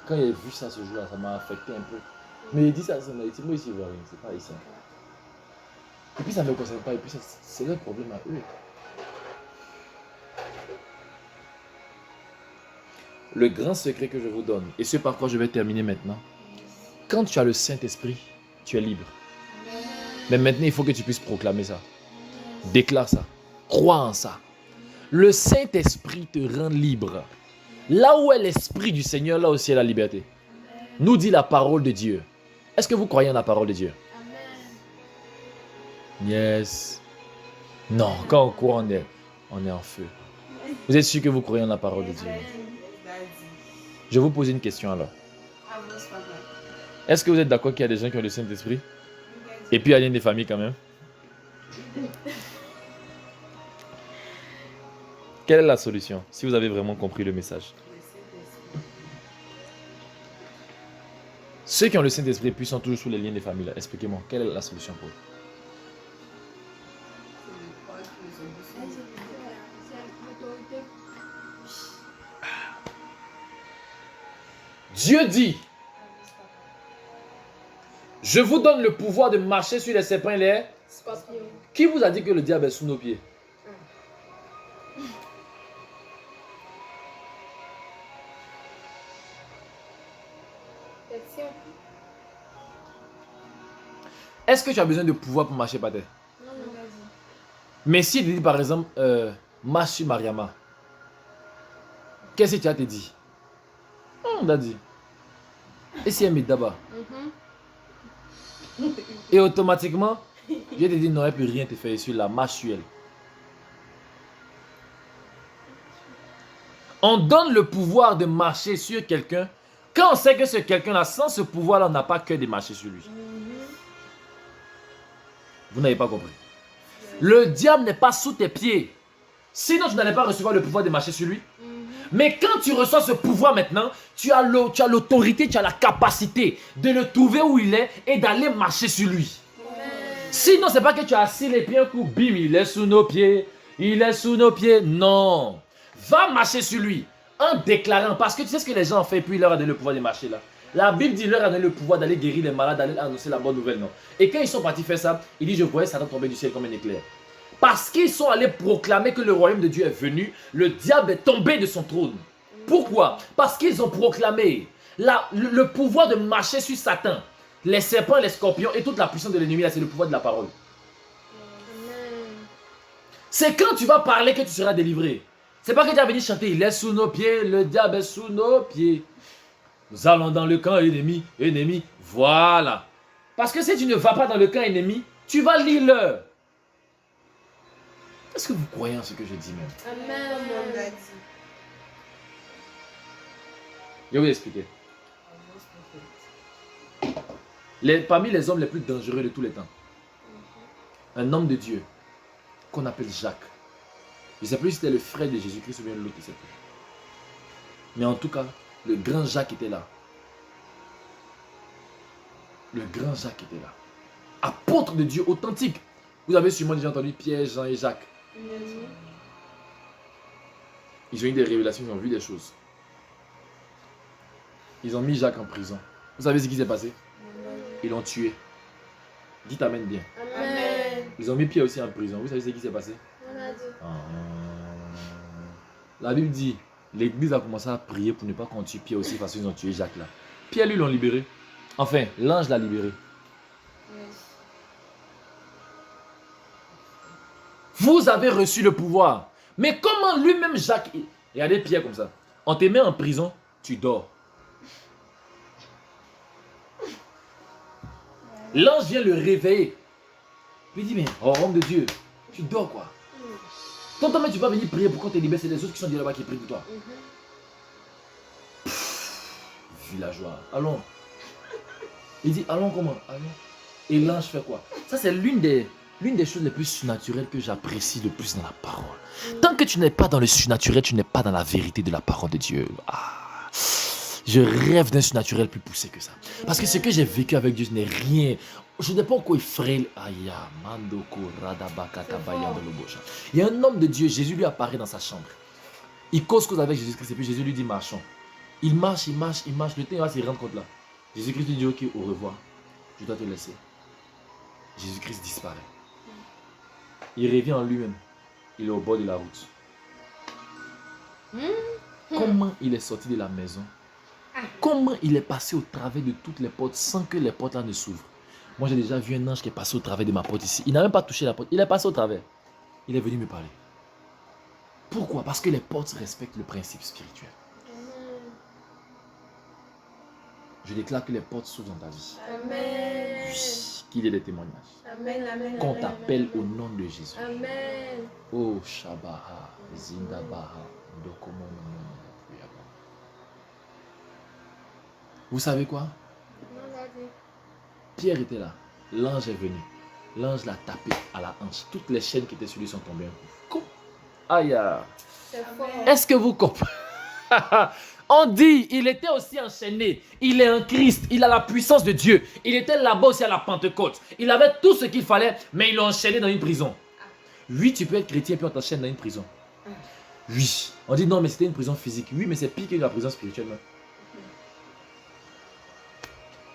Quand j'ai vu ça ce jour-là, ça m'a affecté un peu. Mais il dit ça, c'est en Haïti. Moi, ici, je vois rien, c'est pas haïtien. Et puis, ça ne me concerne pas. Et puis, c'est leur problème à eux. Le grand secret que je vous donne, et ce par quoi je vais terminer maintenant. Quand tu as le Saint-Esprit, tu es libre. Mais maintenant, il faut que tu puisses proclamer ça. Déclare ça. Crois en ça. Le Saint-Esprit te rend libre. Là où est l'Esprit du Seigneur, là aussi est la liberté. Nous dit la parole de Dieu. Est-ce que vous croyez en la parole de Dieu? Amen. Yes. Non, quand on croit, on est en feu. Vous êtes sûr que vous croyez en la parole de Dieu? Je vais vous poser une question alors. Est-ce que vous êtes d'accord qu'il y a des gens qui ont le Saint-Esprit? Et puis il y a des familles quand même? Quelle est la solution, si vous avez vraiment compris le message? Ceux qui ont le Saint-Esprit puis sont toujours sous les liens des familles, expliquez-moi, quelle est la solution pour eux? Dieu dit, je vous donne le pouvoir de marcher sur les serpents et les... Scorpion. Qui vous a dit que le diable est sous nos pieds? Question. Est-ce que tu as besoin de pouvoir pour marcher par terre? Non, non, vas-y. Mais si tu dis par exemple, marche sur Mariama, qu'est-ce que tu as te dit? On a dit. Et si elle met d'abord? Et automatiquement, je te dis non, elle ne peut rien te faire sur la marche sur elle. On donne le pouvoir de marcher sur quelqu'un quand on sait que ce quelqu'un-là, sans ce pouvoir-là, on n'a pas que de marcher sur lui. Vous n'avez pas compris. Le diable n'est pas sous tes pieds. Sinon, tu n'allais pas recevoir le pouvoir de marcher sur lui. Mais quand tu reçois ce pouvoir maintenant, tu as l'autorité, tu as la capacité de le trouver où il est et d'aller marcher sur lui. Sinon, ce n'est pas que tu as assis les pieds un coup, bim, il est sous nos pieds, il est sous nos pieds. Non. Va marcher sur lui en déclarant, parce que tu sais ce que les gens ont fait, puis il leur a donné le pouvoir de marcher là. La Bible dit, il leur a donné le pouvoir d'aller guérir les malades, d'aller annoncer la bonne nouvelle, non. Et quand ils sont partis faire ça, il dit, je voyais Satan tomber du ciel comme un éclair. Parce qu'ils sont allés proclamer que le royaume de Dieu est venu, le diable est tombé de son trône. Pourquoi? Parce qu'ils ont proclamé le pouvoir de marcher sur Satan, les serpents, les scorpions et toute la puissance de l'ennemi, là, c'est le pouvoir de la parole. C'est quand tu vas parler que tu seras délivré. C'est pas que tu vas venir chanter, il est sous nos pieds, le diable est sous nos pieds. Nous allons dans le camp ennemi, ennemi, voilà. Parce que si tu ne vas pas dans le camp ennemi, tu vas lire l'heure. Est-ce que vous croyez en ce que je dis même? Amen. Je vais vous expliquer. Parmi les hommes les plus dangereux de tous les temps, un homme de Dieu qu'on appelle Jacques. Je ne sais plus si c'était le frère de Jésus-Christ ou bien l'autre, je ne sais plus. Mais en tout cas, le grand Jacques était là. Le grand Jacques était là. Apôtre de Dieu authentique. Vous avez sûrement déjà entendu Pierre, Jean et Jacques. Ils ont eu des révélations, ils ont vu des choses. Ils ont mis Jacques en prison. Vous savez ce qui s'est passé? Ils l'ont tué. Dites Amen bien. Amen. Ils ont mis Pierre aussi en prison. Vous savez ce qui s'est passé? La Bible dit, l'église a commencé à prier pour ne pas qu'on tue Pierre aussi parce qu'ils ont tué Jacques là. Pierre lui l'ont libéré. Enfin, l'ange l'a libéré. Vous avez reçu le pouvoir. Mais comment lui-même Jacques... Regardez Pierre comme ça. On te met en prison, tu dors. L'ange vient le réveiller. Il dit, mais oh homme de Dieu, tu dors quoi? Tonton, mais tu vas venir prier pour qu'on te libère, c'est les autres qui sont déjà là-bas qui prient pour toi. Villageois, allons. Il dit, allons comment? Allons. Et l'ange fait quoi? Ça, c'est l'une des choses les plus surnaturelles que j'apprécie le plus dans la parole. Tant que tu n'es pas dans le surnaturel, tu n'es pas dans la vérité de la parole de Dieu. Je rêve d'un surnaturel plus poussé que ça. Parce que ce que j'ai vécu avec Dieu, ce n'est rien. Je n'ai pas encore effrayé. Il y a un homme de Dieu, Jésus lui apparaît dans sa chambre. Il cause avec Jésus-Christ et puis Jésus lui dit marchons. Il marche. Le temps va se rendre compte là. Jésus-Christ lui dit ok, au revoir. Je dois te laisser. Jésus-Christ disparaît. Il revient en lui-même. Il est au bord de la route. Comment il est sorti de la maison? Comment il est passé au travers de toutes les portes sans que les portes là ne s'ouvrent? Moi j'ai déjà vu un ange qui est passé au travers de ma porte ici. Il n'a même pas touché la porte. Il est passé au travers. Il est venu me parler. Pourquoi? Parce que les portes respectent le principe spirituel. Je déclare que les portes s'ouvrent dans ta vie. Amen. Oui, qu'il y ait des témoignages. Amen. Qu'on t'appelle au nom de Jésus. Amen. Oh Shabaha, Zindabaha, Dokomo. Vous savez quoi? Pierre était là. L'ange est venu. L'ange l'a tapé à la hanche. Toutes les chaînes qui étaient sur lui sont tombées un coup. Aïe. Est-ce que vous comprenez? On dit, il était aussi enchaîné. Il est un Christ. Il a la puissance de Dieu. Il était là-bas aussi à la Pentecôte. Il avait tout ce qu'il fallait, mais ils l'ont enchaîné dans une prison. Oui, tu peux être chrétien et puis on t'enchaîne dans une prison. Oui. On dit non, mais c'était une prison physique. Oui, mais c'est pire que la prison spirituelle.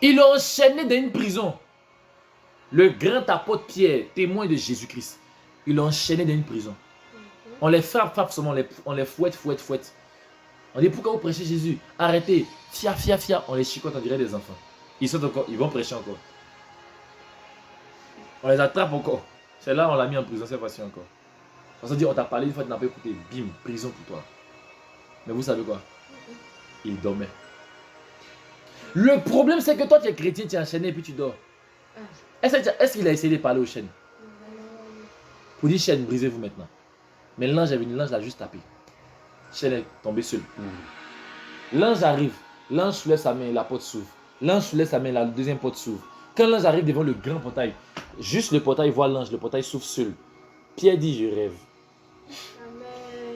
Ils l'ont enchaîné dans une prison. Le grand apôtre Pierre, témoin de Jésus-Christ, ils l'ont enchaîné dans une prison. On les frappe seulement, on les fouette. On dit pourquoi vous prêchez Jésus? Arrêtez. Fia. On les chicote, on dirait des enfants. Ils sont encore, ils vont prêcher encore. On les attrape encore. C'est là on l'a mis en prison cette fois-ci encore. On se dit on t'a parlé une fois, tu n'as pas écouté. Bim, prison pour toi. Mais vous savez quoi? Il dormait. Le problème c'est que toi tu es chrétien, tu es enchaîné et puis tu dors. Est-ce qu'il a essayé de parler aux chaînes? Pour dire chaîne, brisez-vous maintenant. Mais l'ange est venu, l'ange l'a juste tapé. Chaîne est tombée seule. L'ange arrive, l'ange soulève sa main, la porte s'ouvre. L'ange soulève sa main, la deuxième porte s'ouvre. Quand l'ange arrive devant le grand portail, juste le portail voit l'ange, le portail s'ouvre seul. Pierre dit, je rêve. Amen.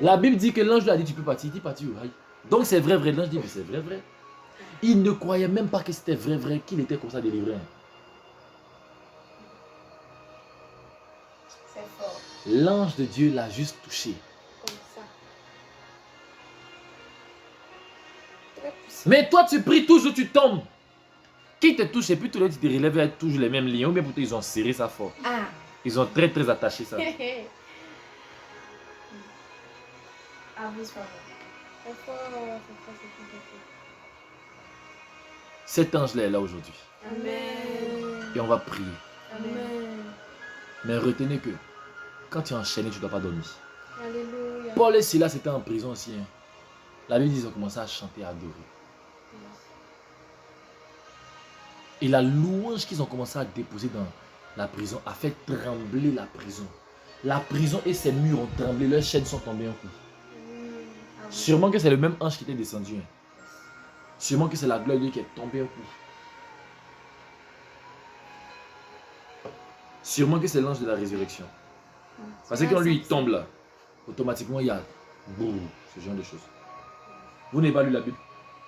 La Bible dit que l'ange lui a dit, tu peux partir. Il dit, partir où? Donc c'est vrai, vrai. L'ange dit, mais c'est vrai, vrai. Il ne croyait même pas que c'était vrai, vrai, qu'il était comme ça délivré. C'est fort. L'ange de Dieu l'a juste touché. Comme ça. Très puissant. Mais toi, tu pries toujours, tu tombes. Qui te touche et puis tout le monde tu te relèves avec toujours les mêmes liens. Ou bien plutôt ils ont serré ça fort. Ah. Ils ont très très attaché ça. Ah oui, c'est pas vrai. C'est fort, c'est fort. Cet ange-là est là aujourd'hui. Amen. Et on va prier. Amen. Mais retenez que quand tu es enchaîné, tu ne dois pas dormir. Alléluia. Paul et Silas étaient en prison aussi. Hein. La Bible dit qu'ils ont commencé à chanter, à adorer. Et la louange qu'ils ont commencé à déposer dans la prison a fait trembler la prison. La prison et ses murs ont tremblé, leurs chaînes sont tombées en coup. Sûrement que c'est le même ange qui était descendu. Hein. Sûrement que c'est la gloire de Dieu qui est tombée en coup. Sûrement que c'est l'ange de la résurrection. Parce que quand lui il tombe là, automatiquement il y a boum, ce genre de choses. Vous n'avez pas lu la Bible?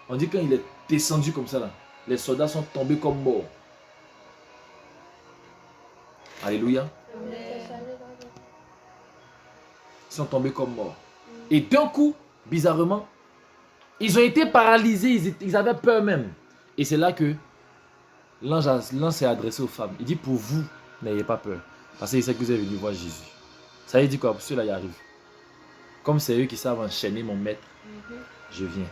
On dit quand il est descendu comme ça là, les soldats sont tombés comme morts. Alléluia. Ils sont tombés comme morts. Et d'un coup, bizarrement, ils ont été paralysés, ils avaient peur même. Et c'est là que l'ange s'est adressé aux femmes. Il dit pour vous, n'ayez pas peur. Parce qu'il sait que vous êtes venus voir Jésus. Ça veut dire quoi? Ceux-là y arrivent. Comme c'est eux qui savent enchaîner mon maître, je viens.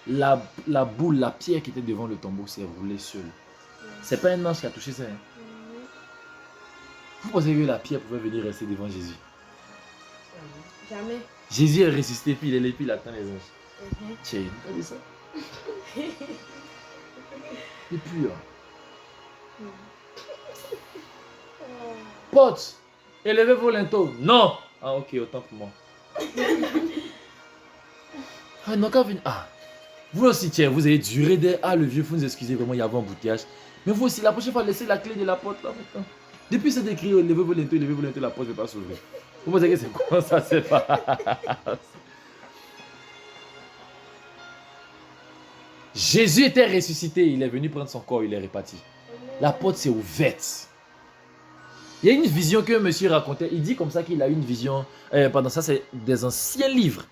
La boule, la pierre qui était devant le tombeau s'est roulée seule. C'est pas un ange qui a touché ça. Hein? Vous pensez que la pierre pouvait venir rester devant Jésus? Jamais. Jésus est ressuscité, puis il est là, puis il attend les anges. Tiens, t'as vu ça? Et puis, potes, élevez vos linteaux. Non! Ah, ok, autant pour moi. Ah, non, quand venir. Ah, vous aussi, tiens, vous avez duré des. Ah, le vieux, vous nous excusez vraiment, il y avait un embouteillage. Mais vous aussi, la prochaine fois, laissez la clé de la porte là maintenant. Depuis c'est écrit, élevez vos linteaux, la porte ne va pas s'ouvrir. Vous pensez que c'est comment ça se passe? Jésus était ressuscité, il est venu prendre son corps, il est reparti. La porte s'est ouverte. Il y a une vision que monsieur racontait. Il dit comme ça qu'il a eu une vision. Pendant ça, c'est des anciens livres.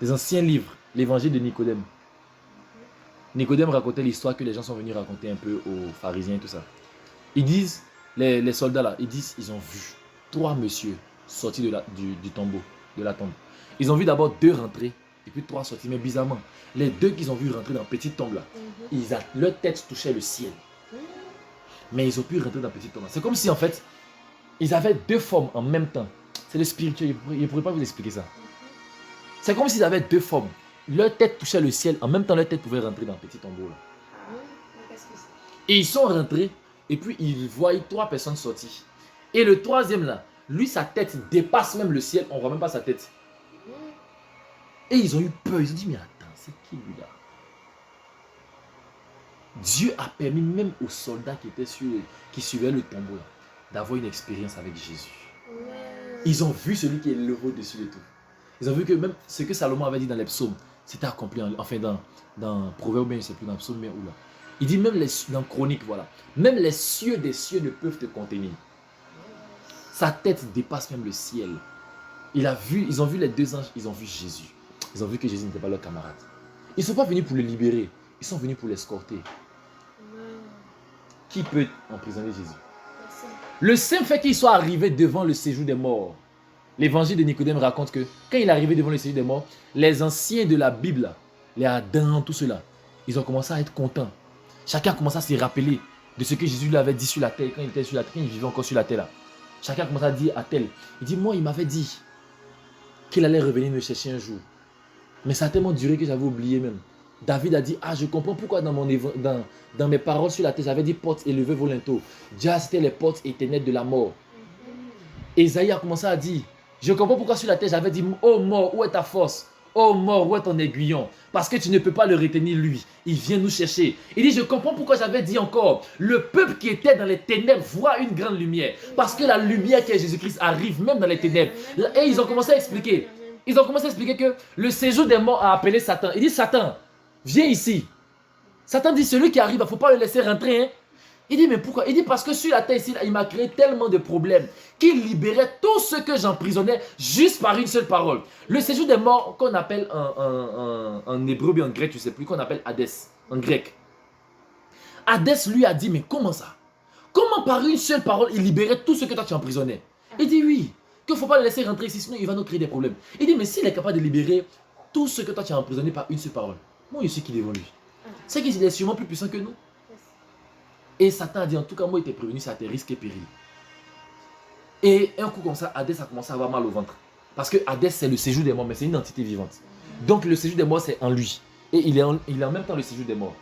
Des anciens livres. L'évangile de Nicodème. Nicodème racontait l'histoire que les gens sont venus raconter un peu aux pharisiens et tout ça. Ils disent, les soldats là, ils disent, ils ont vu 3 messieurs sortis du tombeau, de la tombe. Ils ont vu d'abord 2 rentrer et puis 3 sortis. Mais bizarrement, les 2 qu'ils ont vu rentrer dans la petite tombe là, leur tête touchait le ciel. Mais ils ont pu rentrer dans la petite tombe. C'est comme si en fait, ils avaient 2 formes en même temps. C'est le spirituel, je ne pourrais pas vous expliquer ça. C'est comme s'ils avaient 2 formes. Leur tête touchait le ciel, en même temps leur tête pouvait rentrer dans le petit tombeau là. Et ils sont rentrés, et puis ils voient 3 personnes sortir. Et le 3e là, lui sa tête dépasse même le ciel, on ne voit même pas sa tête. Et ils ont eu peur, ils ont dit mais attends, c'est qui lui là? Dieu a permis même aux soldats qui suivaient le tombeau d'avoir une expérience avec Jésus. Ils ont vu celui qui est levé au-dessus de tout. Ils ont vu que même ce que Salomon avait dit dans les psaumes, c'était accompli, enfin dans Proverbe, je ne sais plus, dans Psaume, mais où là. Il dit même dans Chronique, voilà. Même les cieux des cieux ne peuvent te contenir. Sa tête dépasse même le ciel. Ils ont vu les 2 anges, ils ont vu Jésus. Ils ont vu que Jésus n'était pas leur camarade. Ils ne sont pas venus pour le libérer, ils sont venus pour l'escorter. Qui peut emprisonner Jésus? Le simple fait qu'il soit arrivé devant le séjour des morts. L'évangile de Nicodème raconte que quand il est arrivé devant le séjour des morts, les anciens de la Bible, les Adam, tout cela, ils ont commencé à être contents. Chacun a commencé à se rappeler de ce que Jésus lui avait dit sur la terre, quand il était sur la terre, quand il vivait encore sur la terre là. Chacun a commencé à dire à tel. Il dit, moi il m'avait dit qu'il allait revenir me chercher un jour. Mais ça a tellement duré que j'avais oublié même. David a dit, ah je comprends pourquoi dans mes paroles sur la terre, j'avais dit portes élevez vos linteaux. Déjà c'était les portes éternelles de la mort. Ésaïe a commencé à dire, je comprends pourquoi sur la terre j'avais dit, oh mort, où est ta force? oh mort, où est ton aiguillon? Parce que tu ne peux pas le retenir lui. Il vient nous chercher. Il dit, je comprends pourquoi j'avais dit encore, le peuple qui était dans les ténèbres voit une grande lumière. Parce que la lumière qui est Jésus-Christ arrive même dans les ténèbres. Et ils ont commencé à expliquer. Ils ont commencé à expliquer que le séjour des morts a appelé Satan. Il dit, Satan, viens ici. Satan dit, celui qui arrive, il ne faut pas le laisser rentrer. Hein. Il dit, mais pourquoi? Il dit, parce que sur la terre ici, il m'a créé tellement de problèmes qu'il libérait tout ce que j'emprisonnais juste par une seule parole. Le séjour des morts, qu'on appelle en hébreu ou en grec, je ne sais plus, qu'on appelle Hadès, en grec. Hadès lui a dit, mais comment ça? Comment par une seule parole, il libérait tout ce que toi tu emprisonnais? Il dit, oui, qu'il ne faut pas le laisser rentrer ici, sinon il va nous créer des problèmes. Il dit, mais s'il est capable de libérer tout ce que toi tu as emprisonné par une seule parole, moi je suis qui devant lui. C'est qu'il est sûrement plus puissant que nous. Et Satan a dit, en tout cas, moi, il t'ai prévenu, ça a tes risques et périls. Et un coup comme ça, Hadès a commencé à avoir mal au ventre. Parce que Hadès, c'est le séjour des morts, mais c'est une entité vivante. Donc, le séjour des morts, c'est en lui. Et il est en même temps le séjour des morts.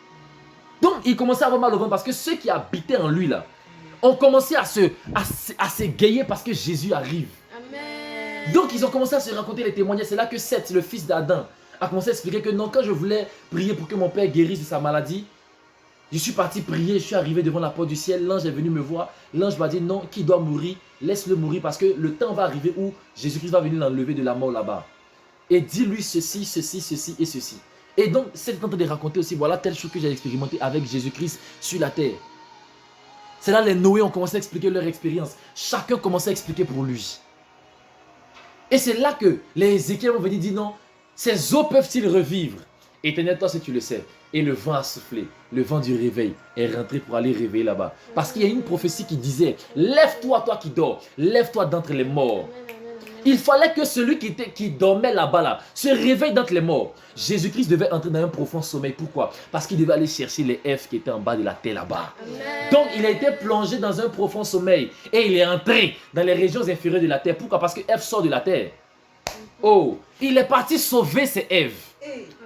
Donc, il commençait à avoir mal au ventre parce que ceux qui habitaient en lui, là, ont commencé à s'égayer parce que Jésus arrive. Amen. Donc, ils ont commencé à se raconter les témoignages. C'est là que Seth, le fils d'Adam, a commencé à expliquer que non, quand je voulais prier pour que mon père guérisse de sa maladie, je suis parti prier, je suis arrivé devant la porte du ciel, l'ange est venu me voir, l'ange m'a dit non, qui doit mourir, laisse-le mourir parce que le temps va arriver où Jésus-Christ va venir l'enlever de la mort là-bas. Et dis-lui ceci, ceci, ceci et ceci. Et donc, c'est en train de raconter aussi, voilà telle chose que j'ai expérimenté avec Jésus-Christ sur la terre. C'est là les Noé ont commencé à expliquer leur expérience. Chacun commençait à expliquer pour lui. Et c'est là que les Ézéchiel vont venir dire non, ces eaux peuvent-ils revivre? Éternel, toi, si tu le sais. Et le vent a soufflé, le vent du réveil est rentré pour aller réveiller là-bas. Parce qu'il y a une prophétie qui disait, lève-toi, toi qui dors, lève-toi d'entre les morts. Il fallait que celui qui dormait là-bas, là, se réveille d'entre les morts. Jésus-Christ devait entrer dans un profond sommeil. Pourquoi? Parce qu'il devait aller chercher les Èves qui étaient en bas de la terre là-bas. Donc il a été plongé dans un profond sommeil. Et il est entré dans les régions inférieures de la terre. Pourquoi? Parce que Ève sort de la terre. Oh, il est parti sauver ses Èves.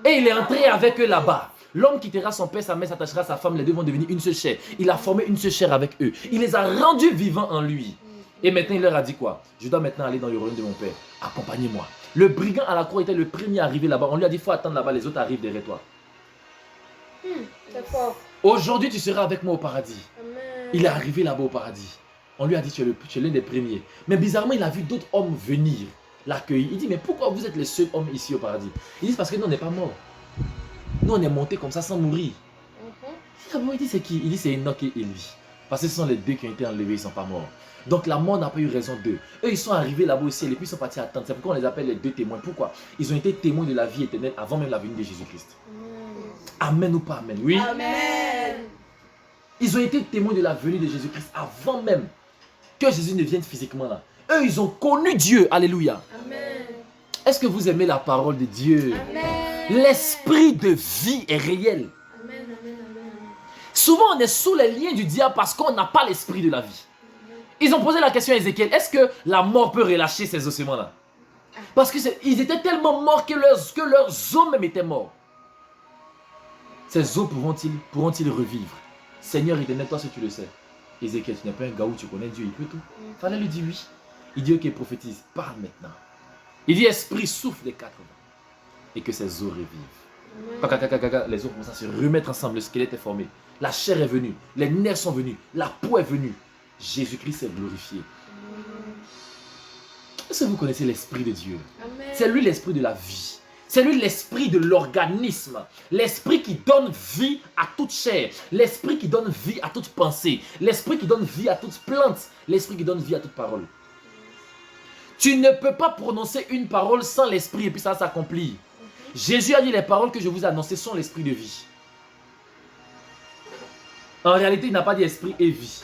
Et il est entré avec eux là-bas. L'homme quittera son père, sa mère s'attachera à sa femme, les deux vont devenir une seule chair. Il a formé une seule chair avec eux. Il les a rendus vivants en lui. Et maintenant il leur a dit quoi? Je dois maintenant aller dans le royaume de mon père. Accompagnez-moi. Le brigand à la croix était le premier à arriver là-bas. On lui a dit, il faut attendre là-bas, les autres arrivent derrière toi. C'est fort. Aujourd'hui tu seras avec moi au paradis. Amen. Il est arrivé là-bas au paradis. On lui a dit, tu es l'un des premiers. Mais bizarrement, il a vu d'autres hommes venir l'accueillir. Il dit, mais pourquoi vous êtes les seuls hommes ici au paradis? Ils disent, parce que nous on n'est pas morts. Nous, on est montés comme ça sans mourir. Il dit, c'est qui? Il dit, c'est Enoch et Élie. Parce que ce sont les deux qui ont été enlevés, ils ne sont pas morts. Donc la mort n'a pas eu raison d'eux. Eux, ils sont arrivés là-bas au ciel et puis ils sont partis attendre. C'est pourquoi on les appelle les deux témoins. Pourquoi? Ils ont été témoins de la vie éternelle avant même la venue de Jésus-Christ. Amen ou pas amen? Oui. Amen. Ils ont été témoins de la venue de Jésus-Christ avant même que Jésus ne vienne physiquement là. Eux, ils ont connu Dieu. Alléluia. Amen. Est-ce que vous aimez la parole de Dieu? Amen. L'esprit de vie est réel. Amen, amen, amen. Souvent, on est sous les liens du diable parce qu'on n'a pas l'esprit de la vie. Ils ont posé la question à Ézéchiel, est-ce que la mort peut relâcher ces ossements-là? Parce qu'ils étaient tellement morts que leurs os même étaient morts. Ces os pourront-ils revivre? Seigneur éternel, toi si tu le sais. Ézéchiel, tu n'es pas un gars où tu connais Dieu, il peut tout. Fallait lui dire oui. Il dit ok, prophétise, parle maintenant. Il dit esprit, souffle des quatre vents et que ces os revivent. Les os commencent à se remettre ensemble, le squelette est formé. La chair est venue, les nerfs sont venus, la peau est venue. Jésus-Christ est glorifié. Est-ce que vous connaissez l'esprit de Dieu? C'est lui l'esprit de la vie. C'est lui l'esprit de l'organisme. L'esprit qui donne vie à toute chair. L'esprit qui donne vie à toute pensée. L'esprit qui donne vie à toute plante. L'esprit qui donne vie à toute parole. Tu ne peux pas prononcer une parole sans l'esprit et puis ça s'accomplit. Jésus a dit les paroles que je vous ai annoncées sont l'esprit de vie. En réalité, il n'a pas dit esprit et vie.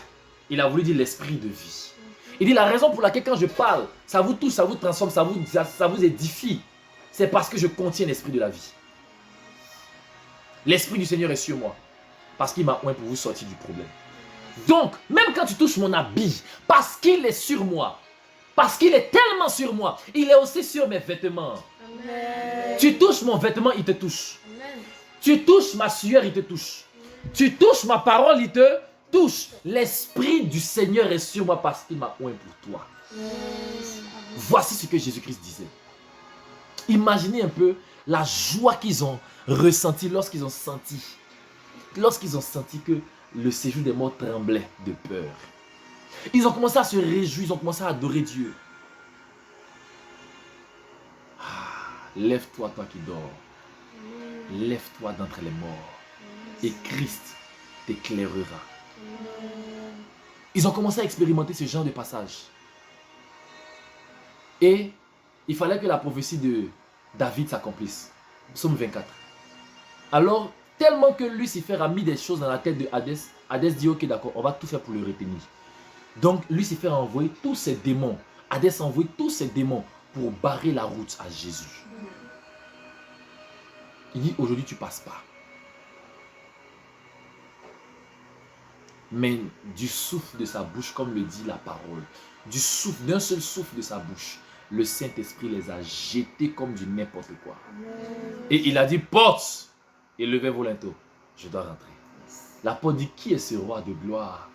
Il a voulu dire l'esprit de vie. Il dit la raison pour laquelle quand je parle, ça vous touche, ça vous transforme, ça vous édifie. C'est parce que je contiens l'esprit de la vie. L'esprit du Seigneur est sur moi. Parce qu'il m'a oint pour vous sortir du problème. Donc, même quand tu touches mon habit, parce qu'il est sur moi, parce qu'il est tellement sur moi, il est aussi sur mes vêtements. Amen. Tu touches mon vêtement, il te touche. Amen. Tu touches ma sueur, il te touche. Tu touches ma parole, il te touche. L'esprit du Seigneur est sur moi parce qu'il m'a oint pour toi. Voici ce que Jésus-Christ disait. Imaginez un peu la joie qu'ils ont ressentie lorsqu'ils ont senti que le séjour des morts tremblait de peur. Ils ont commencé à se réjouir, ils ont commencé à adorer Dieu. Lève-toi, toi qui dors. Lève-toi d'entre les morts. Et Christ t'éclairera. Ils ont commencé à expérimenter ce genre de passage. Et il fallait que la prophétie de David s'accomplisse. Psaume 24. Alors, tellement que Lucifer a mis des choses dans la tête de Hadès, Hadès dit ok d'accord, on va tout faire pour le retenir. Donc Lucifer a envoyé tous ses démons. Hadès a envoyé tous ses démons pour barrer la route à Jésus. Il dit aujourd'hui tu passes pas. Mais du souffle de sa bouche, comme le dit la parole, du souffle, d'un seul souffle de sa bouche, le Saint-Esprit les a jetés comme du n'importe quoi. Et il a dit porte et levez-vous bientôt. Je dois rentrer. La porte dit qui est ce roi de gloire?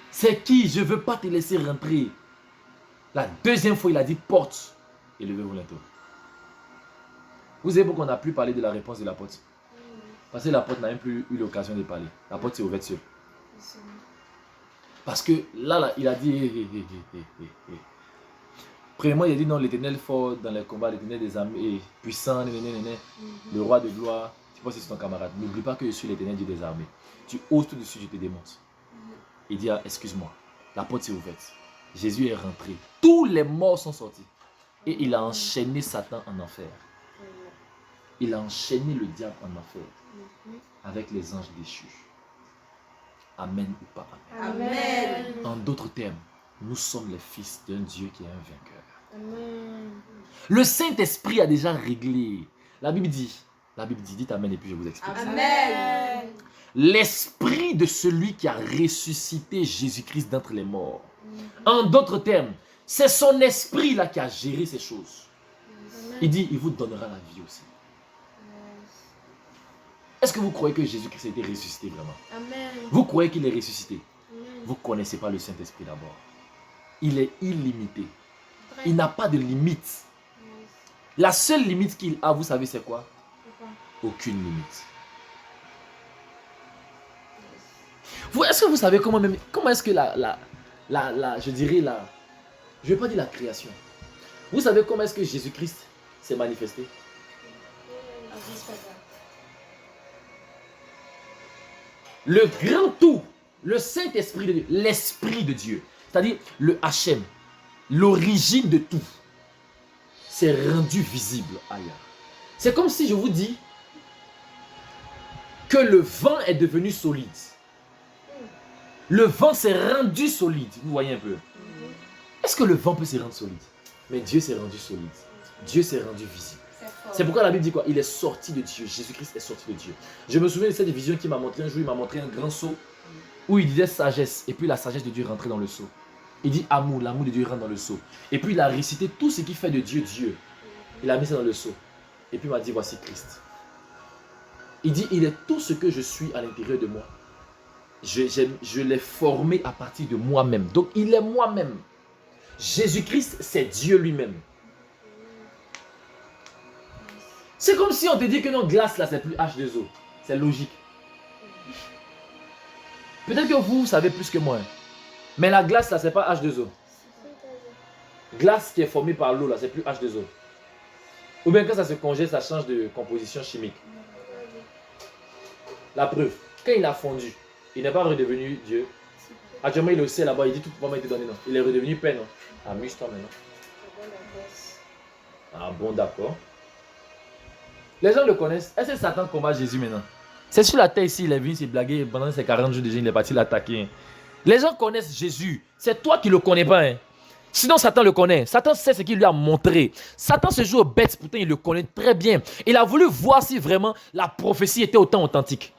C'est qui? Je ne veux pas te laisser rentrer. La deuxième fois il a dit porte et levez-vous bientôt. Vous savez pourquoi on n'a plus parlé de la réponse de l'apôtre? Parce que l'apôtre n'a même plus eu l'occasion de parler. L'apôtre s'est ouvert seul. Parce que là il a dit premièrement, il a dit non, l'Éternel fort dans les combats, l'Éternel des armées puissant, le roi de gloire. Tu penses que c'est ton camarade. N'oublie pas que je suis l'Éternel Dieu des armées. Tu oses tout dessus, je te démonte. Il dit excuse-moi. La porte s'est ouverte. Jésus est rentré. Tous les morts sont sortis. Et il a enchaîné Satan en enfer. Il a enchaîné le diable en enfer. Avec les anges déchus. Amen ou pas amen. Amen. En d'autres termes, nous sommes les fils d'un Dieu qui est un vainqueur. Amen. Le Saint-Esprit a déjà réglé. La Bible dit, dites amen et puis je vous explique. Amen. L'esprit de celui qui a ressuscité Jésus-Christ d'entre les morts. En d'autres termes, c'est son esprit là qui a géré ces choses. Il dit, il vous donnera la vie aussi. Est-ce que vous croyez que Jésus-Christ a été ressuscité vraiment? Amen. Vous croyez qu'il est ressuscité? Amen. Vous ne connaissez pas le Saint-Esprit d'abord. Il est illimité. Il n'a pas de limite. La seule limite qu'il a, vous savez c'est quoi? Aucune limite. Est-ce que vous savez comment est-ce que je dirais je ne vais pas dire la création. Vous savez comment est-ce que Jésus-Christ s'est manifesté? Le grand tout, le Saint-Esprit de Dieu, l'Esprit de Dieu, c'est-à-dire le Hachem, l'origine de tout, s'est rendu visible ailleurs. C'est comme si je vous dis que le vent est devenu solide. Le vent s'est rendu solide. Vous voyez un peu. Est-ce que le vent peut se rendre solide? Mais Dieu s'est rendu solide. Dieu s'est rendu visible. C'est pourquoi la Bible dit quoi? Il est sorti de Dieu. Jésus-Christ est sorti de Dieu. Je me souviens de cette vision qu'il m'a montré un jour. Il m'a montré un grand seau où il disait sagesse. Et puis la sagesse de Dieu rentrait dans le seau. Il dit amour. L'amour de Dieu rentre dans le seau. Et puis il a récité tout ce qui fait de Dieu Dieu. Il a mis ça dans le seau. Et puis il m'a dit voici Christ. Il dit il est tout ce que je suis à l'intérieur de moi. Je l'ai formé à partir de moi-même. Donc il est moi-même. Jésus-Christ c'est Dieu lui-même. C'est comme si on te dit que non, glace là, c'est plus H2O. C'est logique. Peut-être que vous savez plus que moi. Mais la glace là, c'est pas H2O. Glace qui est formée par l'eau là, c'est plus H2O. Ou bien quand ça se congèle, ça change de composition chimique. La preuve, quand il a fondu, il n'est pas redevenu Dieu. Actuellement, il est au ciel là-bas, il dit tout pour moi été donné, non. Il est redevenu Père, non. Amuse-toi maintenant. Ah bon, d'accord. Les gens le connaissent. Est-ce que Satan combat Jésus maintenant? C'est sur la terre ici, il est venu se blaguer. Pendant ces 40 jours déjà, il est parti l'attaquer. Les gens connaissent Jésus. C'est toi qui ne le connais pas. Hein. Sinon, Satan le connaît. Satan sait ce qu'il lui a montré. Satan se joue au bête, pourtant il le connaît très bien. Il a voulu voir si vraiment la prophétie était autant authentique.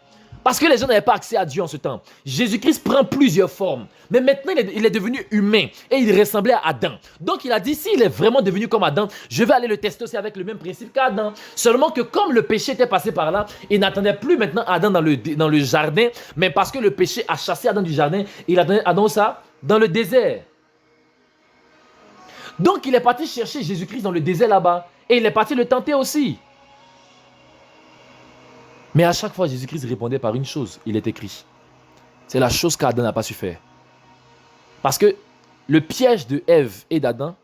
Parce que les gens n'avaient pas accès à Dieu en ce temps. Jésus-Christ prend plusieurs formes. Mais maintenant, il est devenu humain. Et il ressemblait à Adam. Donc, il a dit, s'il est vraiment devenu comme Adam, je vais aller le tester aussi avec le même principe qu'Adam. Seulement que comme le péché était passé par là, il n'attendait plus maintenant Adam dans le jardin. Mais parce que le péché a chassé Adam du jardin, il attendait Adam ça dans le désert. Donc il est parti chercher Jésus-Christ dans le désert là-bas. Et il est parti le tenter aussi. Mais à chaque fois, Jésus-Christ répondait par une chose. Il est écrit. C'est la chose qu'Adam n'a pas su faire. Parce que le piège de Ève et d'Adam,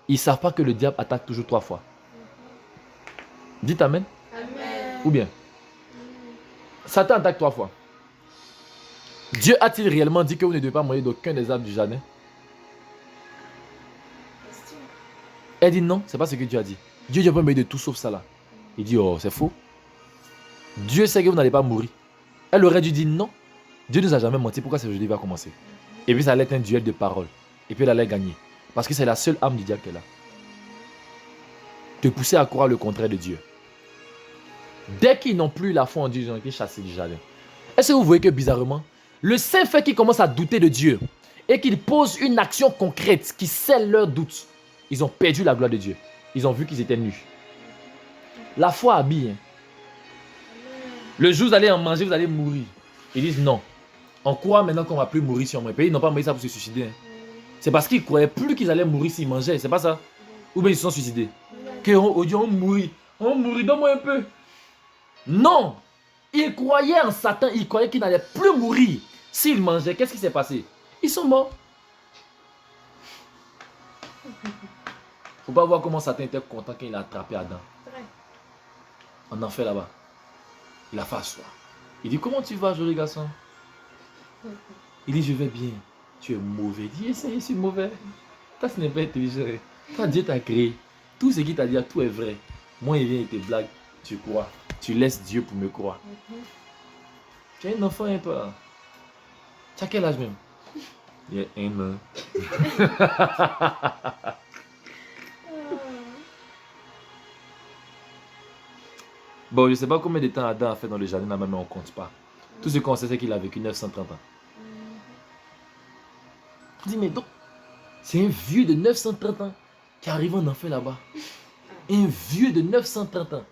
ils ne savent pas que le diable attaque toujours 3 fois. Dites Amen. Amen. Ou bien, Satan attaque 3 fois. Dieu a-t-il réellement dit que vous ne devez pas manger d'aucun des arbres du jardin? Question. Elle dit non, c'est pas ce que Dieu a dit. Dieu dit pas manger de tout sauf ça là. Il dit oh, c'est faux. Dieu sait que vous n'allez pas mourir. Elle aurait dû dire non. Dieu ne nous a jamais menti. Pourquoi c'est aujourd'hui va commencer? Et puis ça allait être un duel de paroles. Et puis elle allait gagner. Parce que c'est la seule âme du diable qu'elle a. Te pousser à croire le contraire de Dieu. Dès qu'ils n'ont plus la foi en Dieu, ils ont été chassés du jardin. Est-ce que vous voyez que bizarrement, le saint fait qu'ils commencent à douter de Dieu et qu'ils posent une action concrète qui scelle leurs doutes, ils ont perdu la gloire de Dieu. Ils ont vu qu'ils étaient nus. La foi habille. Le jour où vous allez en manger, vous allez mourir. Ils disent non. On croit maintenant qu'on ne va plus mourir si on mange. Ils n'ont pas mangé ça pour se suicider. Hein. C'est parce qu'ils ne croyaient plus qu'ils allaient mourir s'ils mangeaient. C'est pas ça? Ou bien ils se sont suicidés. On dit on mourit. On mourit, donne-moi un peu. Non. Ils croyaient en Satan. Ils croyaient qu'ils n'allaient plus mourir s'ils mangeaient. Qu'est-ce qui s'est passé? Ils sont morts. Faut pas voir comment Satan était content quand il a attrapé Adam. En enfer là-bas. Il a fait asseoir. Il dit, comment tu vas, joli garçon? Il dit, je vais bien. Tu es mauvais. Il dit, je suis mauvais. Toi, ce n'est pas intelligent. Toi, Dieu t'a créé. Tout ce qu'il t'a dit, tout est vrai. Moi, il vient et te blague. Tu crois. Tu laisses Dieu pour me croire. Tu es un enfant, hein, toi? Tu as quel âge même? Il y a 1 an. Bon, je ne sais pas combien de temps Adam a fait dans le jardin là-bas, mais on ne compte pas. Tout ce qu'on sait, c'est qu'il a vécu 930 ans. On dit, mais donc, c'est un vieux de 930 ans qui arrive en enfer là-bas. Un vieux de 930 ans.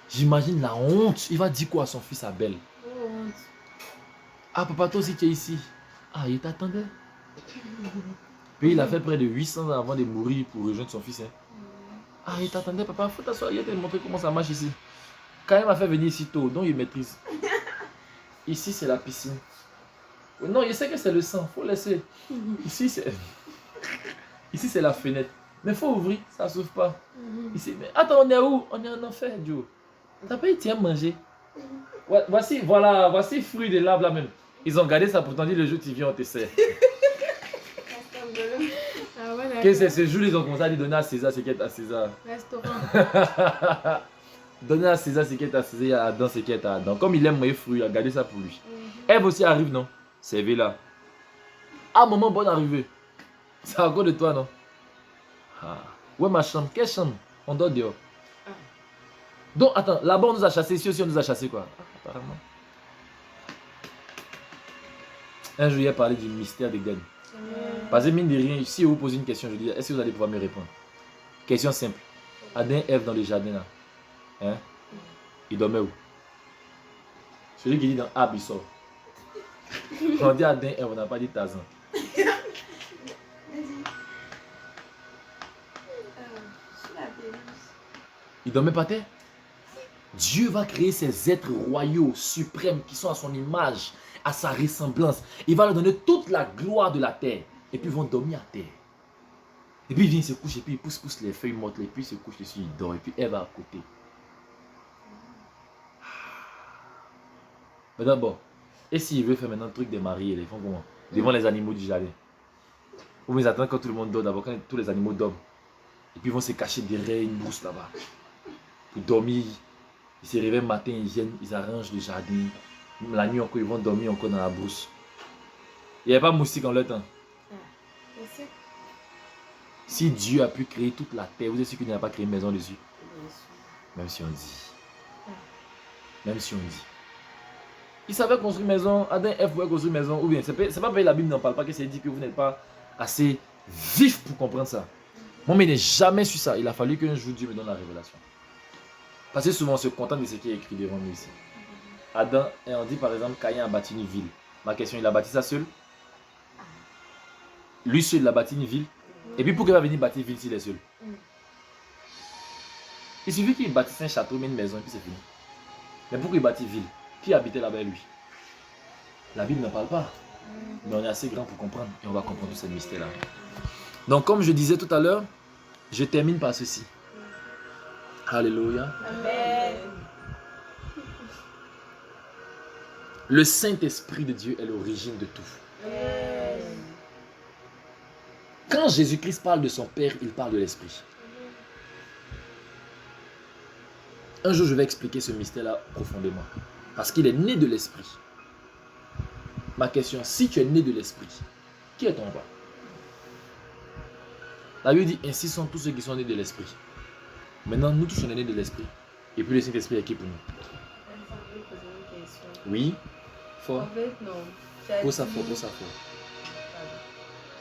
J'imagine la honte. Il va dire quoi à son fils Abel? Ah, papa, toi aussi tu es ici. Ah, il t'attendait. Puis il a fait près de 800 ans avant de mourir pour rejoindre son fils. Hein. Ah, il t'attendait, papa, faut t'asseoir, il va te montrer comment ça marche ici. Quand il m'a fait venir ici tôt, donc il maîtrise. Ici, c'est la piscine. Non, il sait que c'est le sang, faut laisser. Ici, c'est la fenêtre. Mais faut ouvrir, ça ne s'ouvre pas. Ici, mais attends, on est où? On est en enfer, Joe. T'as pas été à manger. Voici fruit de l'arbre là même. Ils ont gardé ça pour t'en dire le jour où tu viens, on te sert. Que c'est ce jour ils ont commencé à lui donner à César ce qui est à César. Restaurant. Donner à César ce qui est à César, il y a Adam ce qui est à Adam. Comme il aime les fruits, il a gardé ça pour lui. Ève aussi arrive, non? Servez là. Ah, maman, bonne arrivée. C'est à cause de toi, non? Ah. Ouais, ma chambre. Quelle chambre? On dort dehors. Donc, attends, là-bas on nous a chassés. Ici aussi on nous a chassés, quoi. Ah, apparemment. Un jour, il a parlé du mystère d'Éden. Parce que mine de rien, si vous posez une question, je dis, est-ce que vous allez pouvoir me répondre? Question simple. Adam et Ève dans le jardin là. Hein? Il dormait où? Celui qui dit dans Ab, il sort. On dit Adam et Ève, on n'a pas dit Tarzan. Il dormait par terre. Dieu va créer ces êtres royaux, suprêmes, qui sont à son image, à sa ressemblance. Il va leur donner toute la gloire de la terre. Et puis ils vont dormir à terre. Et puis il vient se coucher, et puis il pousse les feuilles mortes, et puis il se couche dessus, il dort, et puis Ève à côté. Mais d'abord, et s'il veut faire maintenant le truc des mariés, ils font comment? Devant les animaux du jardin. Ou ils attendent quand tout le monde dort, d'abord quand tous les animaux dorment. Et puis ils vont se cacher derrière une brousse là-bas. Pour dormir. Ils se réveillent le matin, ils viennent, ils arrangent le jardin. Même la nuit encore, ils vont dormir encore dans la brousse. Il n'y avait pas de moustiques en leur temps. Si Dieu a pu créer toute la terre, vous êtes sûr qu'il n'a pas créé une maison dessus? Même si on dit. Même si on dit. Il savait construire une maison, Adam et Ève pouvaient construire une maison. Ou bien, c'est pas parce que la Bible n'en parle pas que c'est dit que vous n'êtes pas assez vif pour comprendre ça. Moi, mais il n'a jamais su ça. Il a fallu qu'un jour Dieu me donne la révélation. Parce que souvent on se contente de ce qui est écrit devant nous ici. Adam, et on dit par exemple Caïn a bâti une ville. Ma question, il a bâti ça seul? Lui seul, il a bâti une ville. Et puis, pour qu'il va venir bâtir une ville s'il est seul? Il suffit qu'il bâtisse un château, mais une maison, et puis c'est fini. Mais pourquoi il bâtit une ville? Qui habitait là-bas lui? La Bible n'en parle pas. Mais on est assez grand pour comprendre. Et on va comprendre tout ce mystère-là. Donc, comme je disais tout à l'heure, je termine par ceci. Alléluia. Amen. Le Saint-Esprit de Dieu est l'origine de tout. Amen. Quand Jésus-Christ parle de son Père, il parle de l'Esprit. Un jour, je vais expliquer ce mystère-là profondément. Parce qu'il est né de l'Esprit. Ma question, si tu es né de l'Esprit, qui est ton roi? La Bible dit, ainsi sont tous ceux qui sont nés de l'Esprit. Maintenant, nous tous, on est nés de l'Esprit. Et puis le Saint-Esprit est qui pour nous? Je vais poser une question. Oui. Fort. En fait, non. Pose ça fort, pose ça fort.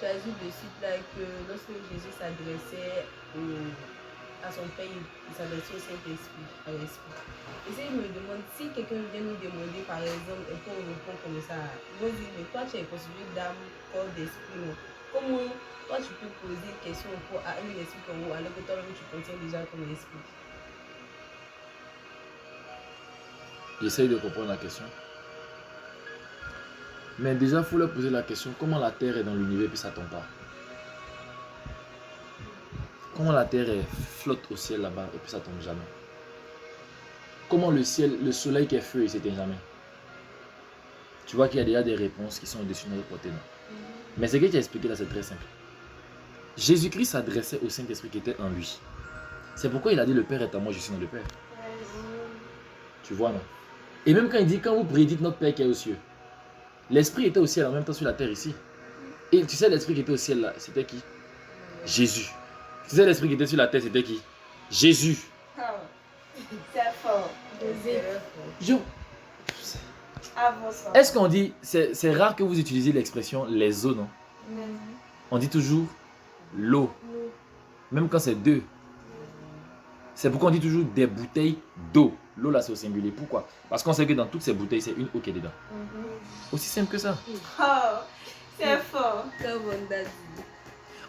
Tu as dit de suite là que lorsque Jésus s'adressait à son Père, il s'adressait au Saint-Esprit, à l'Esprit. Et si je me demande, si quelqu'un vient nous demander par exemple, et qu'on répond comme ça, ils vont dire, mais toi tu es constitué d'âme, corps, d'esprit, non? Comment toi tu peux poser une question à un esprit comme vous, alors que toi-même tu contiens déjà ton esprit? J'essaye de comprendre la question. Mais déjà, il faut leur poser la question, comment la Terre est dans l'univers et puis ça tombe pas? Comment la Terre flotte au ciel là-bas et puis ça tombe jamais? Comment le ciel, le soleil qui est feu, il s'éteint jamais? Tu vois qu'il y a déjà des réponses qui sont au-dessus de notre portée. Mais ce que tu as expliqué là, c'est très simple. Jésus-Christ s'adressait au Saint-Esprit qui était en lui. C'est pourquoi il a dit, le Père est en moi, je suis dans le Père. Tu vois, non? Et même quand il dit, quand vous priez, dites notre Père qui est aux cieux. L'Esprit était au ciel en même temps sur la terre ici. Et tu sais, l'Esprit qui était au ciel là, c'était qui? Jésus. Tu sais, l'Esprit qui était sur la terre, c'était qui? Jésus. C'est fort. Yo. Avance. Est-ce qu'on dit, c'est rare que vous utilisez l'expression les eaux, non? On dit toujours l'eau. Même quand c'est deux. C'est pourquoi on dit toujours des bouteilles d'eau. L'eau là, c'est au singulier. Pourquoi? Parce qu'on sait que dans toutes ces bouteilles, c'est une eau qui est dedans. Aussi simple que ça. Oh, c'est fort. Comme on a dit.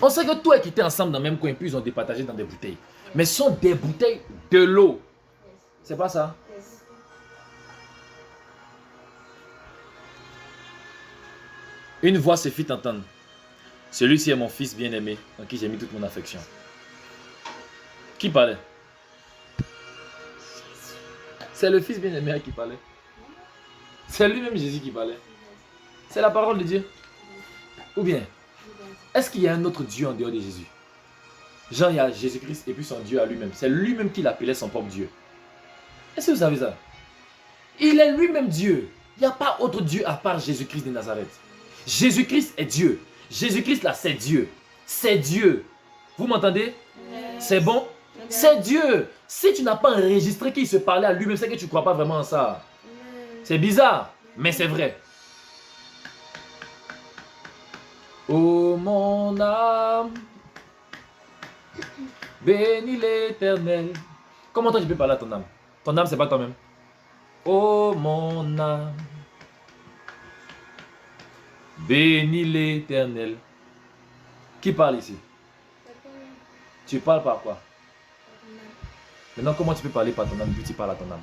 On sait que tout est quitté ensemble dans le même coin, puis ils ont départagé dans des bouteilles. Mais ce sont des bouteilles de l'eau. C'est pas ça? Une voix se fit entendre. Celui-ci est mon fils bien-aimé, en qui j'ai mis toute mon affection. Qui parlait? C'est le fils bien-aimé à qui parlait. C'est lui-même Jésus qui parlait. C'est la parole de Dieu. Ou bien, est-ce qu'il y a un autre Dieu en dehors de Jésus? Jean, il y a Jésus-Christ et puis son Dieu à lui-même. C'est lui-même qui l'appelait son propre Dieu. Est-ce que vous savez ça? Il est lui-même Dieu. Il n'y a pas autre Dieu à part Jésus-Christ de Nazareth. Jésus-Christ est Dieu. Jésus-Christ là, c'est Dieu. C'est Dieu. Vous m'entendez? C'est bon? C'est Dieu. Si tu n'as pas enregistré qu'il se parlait à lui-même, c'est que tu ne crois pas vraiment en ça. C'est bizarre, mais c'est vrai. Oh mon âme, bénis l'Éternel. Comment toi tu peux parler à ton âme? Ton âme, c'est pas toi-même. Oh mon âme, bénis l'Éternel. Qui parle ici? Tu parles par quoi? Maintenant, comment tu peux parler par ton âme, puis tu parles à ton âme?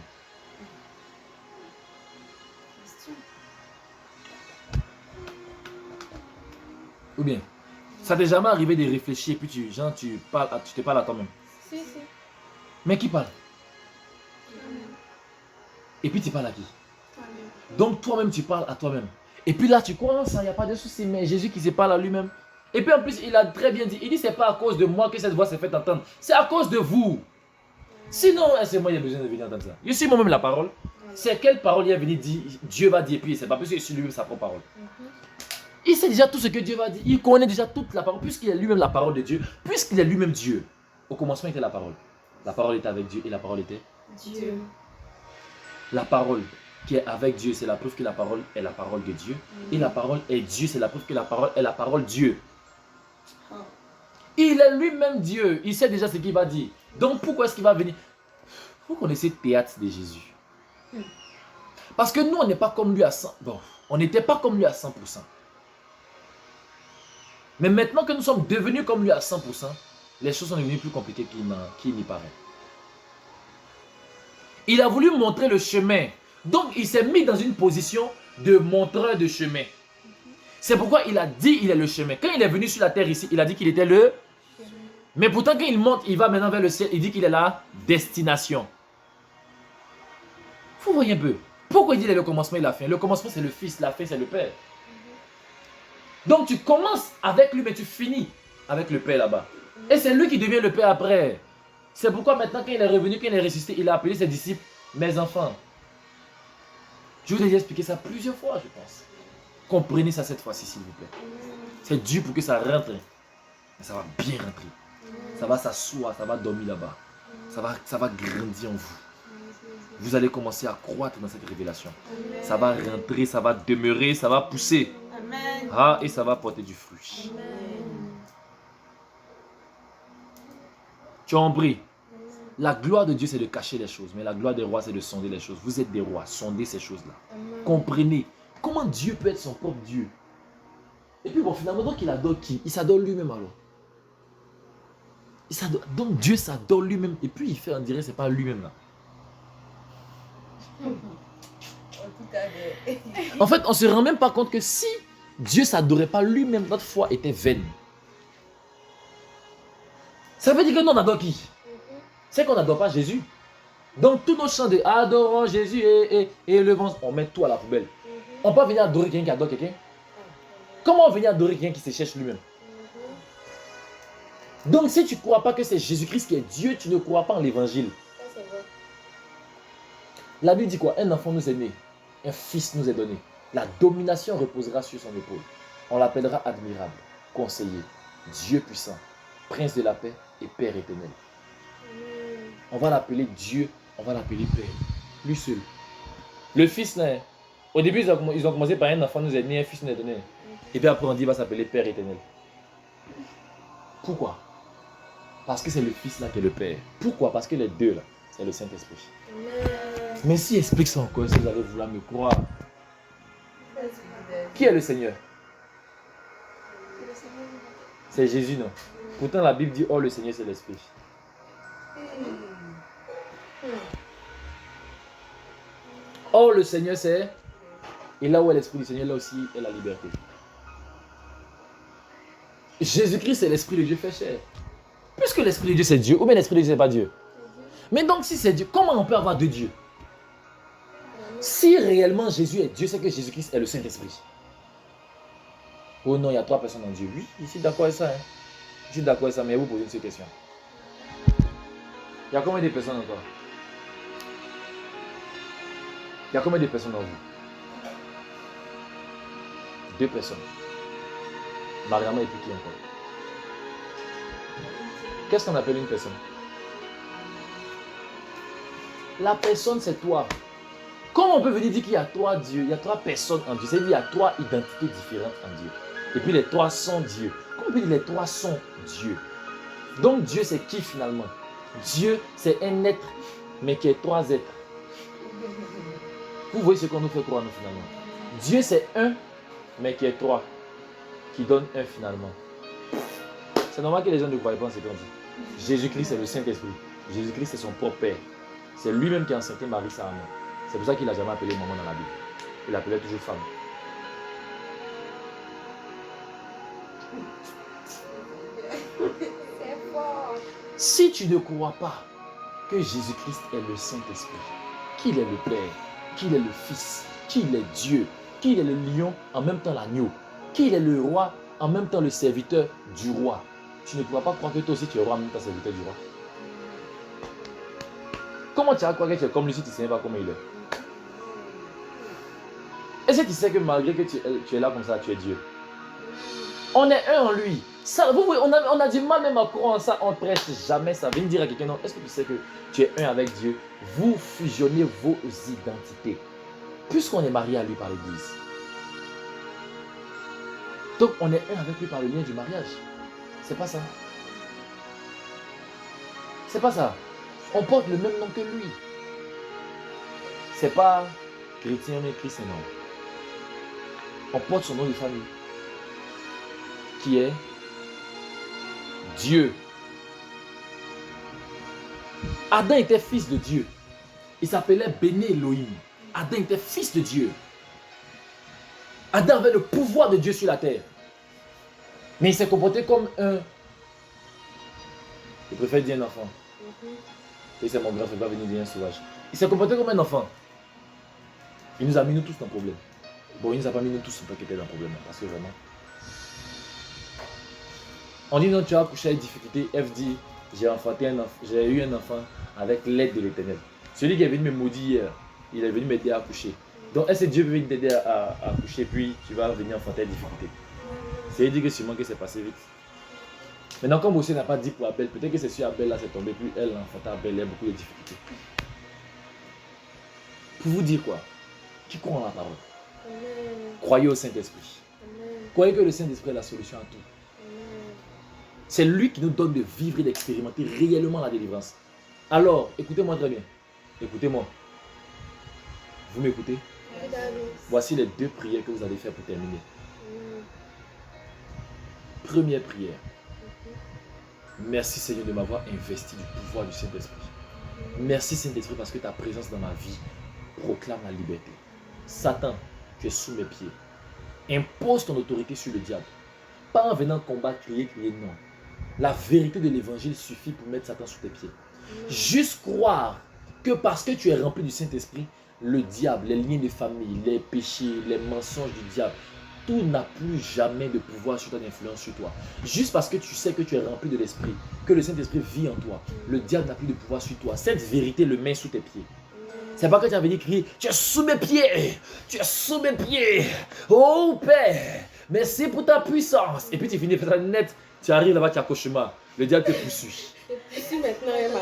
Ou bien, ça t'est jamais arrivé de réfléchir et puis tu te parles à toi-même? Si. Mais qui parle? Et puis tu parles à qui? Donc toi-même tu parles à toi-même. Et puis là tu crois en ça, il n'y a pas de souci, mais Jésus qui se parle à lui-même. Et puis en plus il a très bien dit, il dit c'est pas à cause de moi que cette voix s'est fait entendre, c'est à cause de vous. Sinon, c'est moi qui ai besoin de venir entendre ça. Je suis moi-même la parole. C'est quelle parole il est venu dire, Dieu va dire, et puis c'est pas parce que je suis lui-même sa propre parole. Il sait déjà tout ce que Dieu va dire. Il connaît déjà toute la parole, puisqu'il est lui-même la parole de Dieu, puisqu'il est lui-même Dieu. Au commencement était la parole. La parole était avec Dieu et la parole était Dieu. la parole qui est avec Dieu, c'est la preuve que la parole est la parole de Dieu. Et la parole est Dieu, c'est la preuve que la parole est la parole de Dieu. Il est lui-même Dieu. Il sait déjà ce qu'il va dire. Donc pourquoi est-ce qu'il va venir? Vous connaissez le théâtre de Jésus. Parce que nous, on n'est pas comme lui à 100%. Bon, on n'était pas comme lui à 100%. Mais maintenant que nous sommes devenus comme lui à 100%, les choses sont devenues plus compliquées qu'il n'y paraît. Il a voulu montrer le chemin. Donc, il s'est mis dans une position de montreur de chemin. C'est pourquoi il a dit qu'il est le chemin. Quand il est venu sur la terre ici, il a dit qu'il était le... Mais pourtant, quand il monte, il va maintenant vers le ciel, il dit qu'il est la destination. Vous voyez un peu. Pourquoi il dit le commencement et la fin? Le commencement, c'est le Fils, la fin, c'est le Père. Donc, tu commences avec lui, mais tu finis avec le Père là-bas. Et c'est lui qui devient le Père après. C'est pourquoi maintenant, quand il est revenu, quand il est ressuscité, il a appelé ses disciples mes enfants. Je vous ai déjà expliqué ça plusieurs fois, je pense. Comprenez ça cette fois-ci, s'il vous plaît. C'est dur pour que ça rentre. Mais ça va bien rentrer. Ça va s'asseoir, ça va dormir là-bas. Ça va grandir en vous. Vous allez commencer à croître dans cette révélation. Ça va rentrer, ça va demeurer, ça va pousser. Amen. Ah, et ça va porter du fruit. Tu as compris? La gloire de Dieu, c'est de cacher les choses. Mais la gloire des rois, c'est de sonder les choses. Vous êtes des rois, sondez ces choses-là. Comprenez. Comment Dieu peut être son propre Dieu? Et puis bon, finalement, donc il adore qui? Il s'adore lui-même alors. Donc Dieu s'adore lui-même. Et puis il fait, on dirait, c'est pas lui-même là. En fait, on ne se rend même pas compte que si Dieu ne s'adorait pas lui-même, notre foi était vaine. Ça veut dire que nous, on adore qui? C'est qu'on n'adore pas Jésus. Donc, tous nos chants de adorons Jésus et le vent, on met tout à la poubelle. On peut venir adorer quelqu'un qui adore quelqu'un? Comment on venir adorer quelqu'un qui se cherche lui-même? Donc, si tu ne crois pas que c'est Jésus-Christ qui est Dieu, tu ne crois pas en l'évangile. La Bible dit quoi? Un enfant nous est né, un fils nous est donné. La domination reposera sur son épaule. On l'appellera admirable, conseiller, Dieu puissant, prince de la paix et Père éternel. On va l'appeler Dieu, on va l'appeler Père, lui seul. Le fils, là, au début, ils ont commencé par un enfant nous est né, un fils nous est donné. Et puis après, on dit qu'il va s'appeler Père éternel. Pourquoi? Parce que c'est le fils là qui est le Père. Pourquoi? Parce que les deux là, c'est le Saint-Esprit. Mais si explique ça encore, si vous allez vouloir me croire. Qui est le Seigneur? C'est Jésus, non? Pourtant la Bible dit, oh le Seigneur c'est l'Esprit. Oh le Seigneur c'est... Et là où est l'Esprit du Seigneur, là aussi est la liberté. Jésus-Christ c'est l'Esprit de Dieu fait chair. Puisque l'Esprit de Dieu c'est Dieu, ou bien l'Esprit de Dieu c'est pas Dieu. Mais donc si c'est Dieu, comment on peut avoir deux dieux? Si réellement Jésus est Dieu, c'est que Jésus-Christ est le Saint-Esprit. Oh non, il y a trois personnes en Dieu. Oui, je suis d'accord avec ça. Hein. Je suis d'accord avec ça, mais vous posez une seule question. Il y a combien de personnes encore? Il y a combien de personnes en vous? Deux personnes. Mariama et puis qui encore? Qu'est-ce qu'on appelle une personne? La personne, c'est toi. Comment on peut venir dire qu'il y a trois dieux? Il y a trois personnes en Dieu. C'est-à-dire qu'il y a trois identités différentes en Dieu. Et puis les trois sont Dieu. Comment on peut dire les trois sont Dieu? Donc Dieu, c'est qui finalement? Dieu, c'est un être, mais qui est trois êtres. Vous voyez ce qu'on nous fait croire, nous, finalement. Dieu, c'est un, mais qui est trois. Qui donne un finalement. C'est normal que les gens ne croient pas en ce qu'on dit. Jésus-Christ, c'est le Saint-Esprit. Jésus-Christ, c'est son propre Père. C'est lui-même qui a enceinté Marie, sa mère. C'est pour ça qu'il n'a jamais appelé maman dans la Bible. Il l'appelait toujours femme. C'est fort. Si tu ne crois pas que Jésus-Christ est le Saint-Esprit, qu'il est le Père, qu'il est le Fils, qu'il est Dieu, qu'il est le lion, en même temps l'agneau, qu'il est le roi, en même temps le serviteur du roi, tu ne pourras pas croire que toi aussi tu es roi, en même temps serviteur du roi. Comment tu vas croire que tu es comme lui si tu ne sais pas comment il est? Est-ce que tu sais que malgré que tu es là comme ça, tu es Dieu? On est un en lui. Ça, vous voyez, on a du mal même à croire en ça. On ne prêche jamais ça. Viens dire à quelqu'un, non, est-ce que tu sais que tu es un avec Dieu? Vous fusionnez vos identités. Puisqu'on est marié à lui par l'église. Donc on est un avec lui par le lien du mariage. C'est pas ça. C'est pas ça. On porte le même nom que lui. C'est pas chrétien mais Christ, non. On porte son nom de famille. Qui est Dieu. Adam était fils de Dieu. Il s'appelait Béné Elohim. Adam était fils de Dieu. Adam avait le pouvoir de Dieu sur la terre. Mais il s'est comporté comme un... Je préfère dire un enfant. Et c'est mon grand frère, pas venir dire un sauvage. Il s'est comporté comme un enfant. Il nous a mis nous tous dans le problème. Bon, il nous a pas mis nous tous pas qu'il était dans le problème. Parce que vraiment... On dit non, tu as accouché avec difficulté. F dit, j'ai eu un enfant avec l'aide de l'Éternel. Celui qui est venu me maudire hier, il est venu m'aider à accoucher. Donc, est-ce que Dieu veut venir t'aider à accoucher, puis tu vas venir enfanter avec difficulté? C'est dire que sûrement que c'est passé vite. Maintenant, comme Moïse n'a pas dit pour Abel, peut-être que c'est sur Abel là c'est tombé, puis elle enfantait Abel, elle a beaucoup de difficultés. Pour vous dire quoi? Qui croit en la parole? Croyez au Saint-Esprit. Croyez que le Saint-Esprit est la solution à tout. C'est lui qui nous donne de vivre et d'expérimenter réellement la délivrance. Alors, écoutez-moi très bien. Écoutez-moi. Vous m'écoutez? Voici les 2 prières que vous allez faire pour terminer. Première prière. Merci Seigneur de m'avoir investi du pouvoir du Saint-Esprit. Merci Saint-Esprit parce que ta présence dans ma vie proclame la liberté. Satan, tu es sous mes pieds. Impose ton autorité sur le diable. Pas en venant combattre, crier, non. La vérité de l'évangile suffit pour mettre Satan sous tes pieds. Juste croire que parce que tu es rempli du Saint-Esprit, le diable, les liens de famille, les péchés, les mensonges du diable, tout n'a plus jamais de pouvoir sur ton influence sur toi. Juste parce que tu sais que tu es rempli de l'Esprit, que le Saint-Esprit vit en toi, le diable n'a plus de pouvoir sur toi. Cette vérité le met sous tes pieds. C'est pas que tu as venu crier, tu es sous mes pieds, tu es sous mes pieds. Oh Père, merci pour ta puissance. Et puis tu finis par net, tu arrives là-bas, tu as cauchemar. Le diable te poursuit. Ici maintenant, il y a ma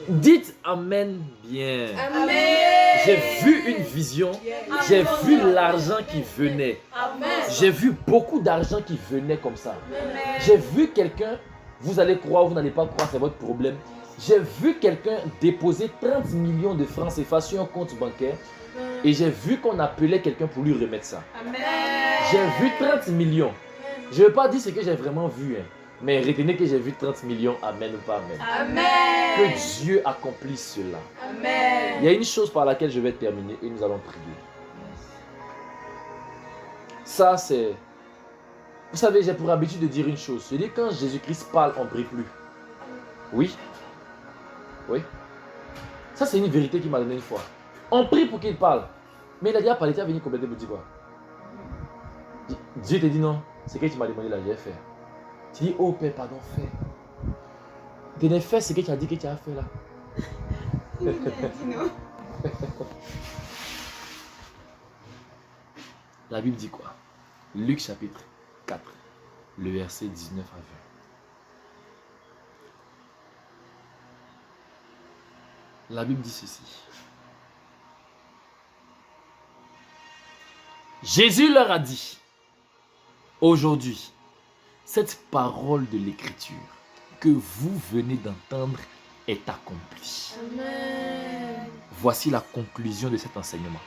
Dites Amen bien. Amen. J'ai vu une vision. J'ai vu l'argent qui venait. J'ai vu beaucoup d'argent qui venait comme ça. J'ai vu quelqu'un, vous allez croire ou vous n'allez pas croire, c'est votre problème. J'ai vu quelqu'un déposer 30 millions de francs CFA sur un compte bancaire et j'ai vu qu'on appelait quelqu'un pour lui remettre ça. J'ai vu 30 millions. Je ne vais pas dire ce que j'ai vraiment vu. Mais retenez que j'ai vu 30 millions, amen ou pas amen. Amen. Que Dieu accomplisse cela. Amen. Il y a une chose par laquelle je vais terminer et nous allons prier. Ça c'est... Vous savez, j'ai pour habitude de dire une chose. Je dis quand Jésus-Christ parle, on ne brille plus. Oui. Oui. Ça c'est une vérité qu'il m'a donnée une fois. On prie pour qu'il parle. Mais il a déjà parlé, tu as venu compléter pour dire quoi? Dieu te dit non. C'est que tu m'as demandé là, j'ai fait. Tu dis, oh Père, pardon, fais. Tu n'as fait ce que tu as dit que tu as fait là. Il a dit non. La Bible dit quoi? Luc chapitre 4, le verset 19 à 20. La Bible dit ceci. Jésus leur a dit, aujourd'hui, cette parole de l'écriture que vous venez d'entendre est accomplie. Amen. Voici la conclusion de cet enseignement.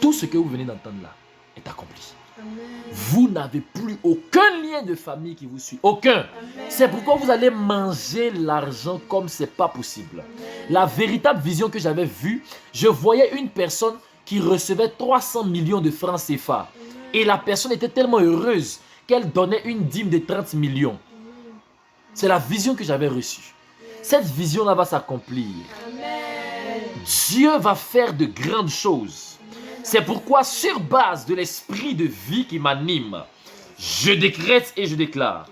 Tout ce que vous venez d'entendre là est accompli. Amen. Vous n'avez plus aucun lien de famille qui vous suit. Aucun. C'est pourquoi vous allez manger l'argent comme ce n'est pas possible. La véritable vision que j'avais vue, je voyais une personne qui recevait 300 millions de francs CFA. Et la personne était tellement heureuse qu'elle donnait une dîme de 30 millions. C'est la vision que j'avais reçue. Cette vision-là va s'accomplir. Dieu va faire de grandes choses. C'est pourquoi, sur base de l'esprit de vie qui m'anime, je décrète et je déclare.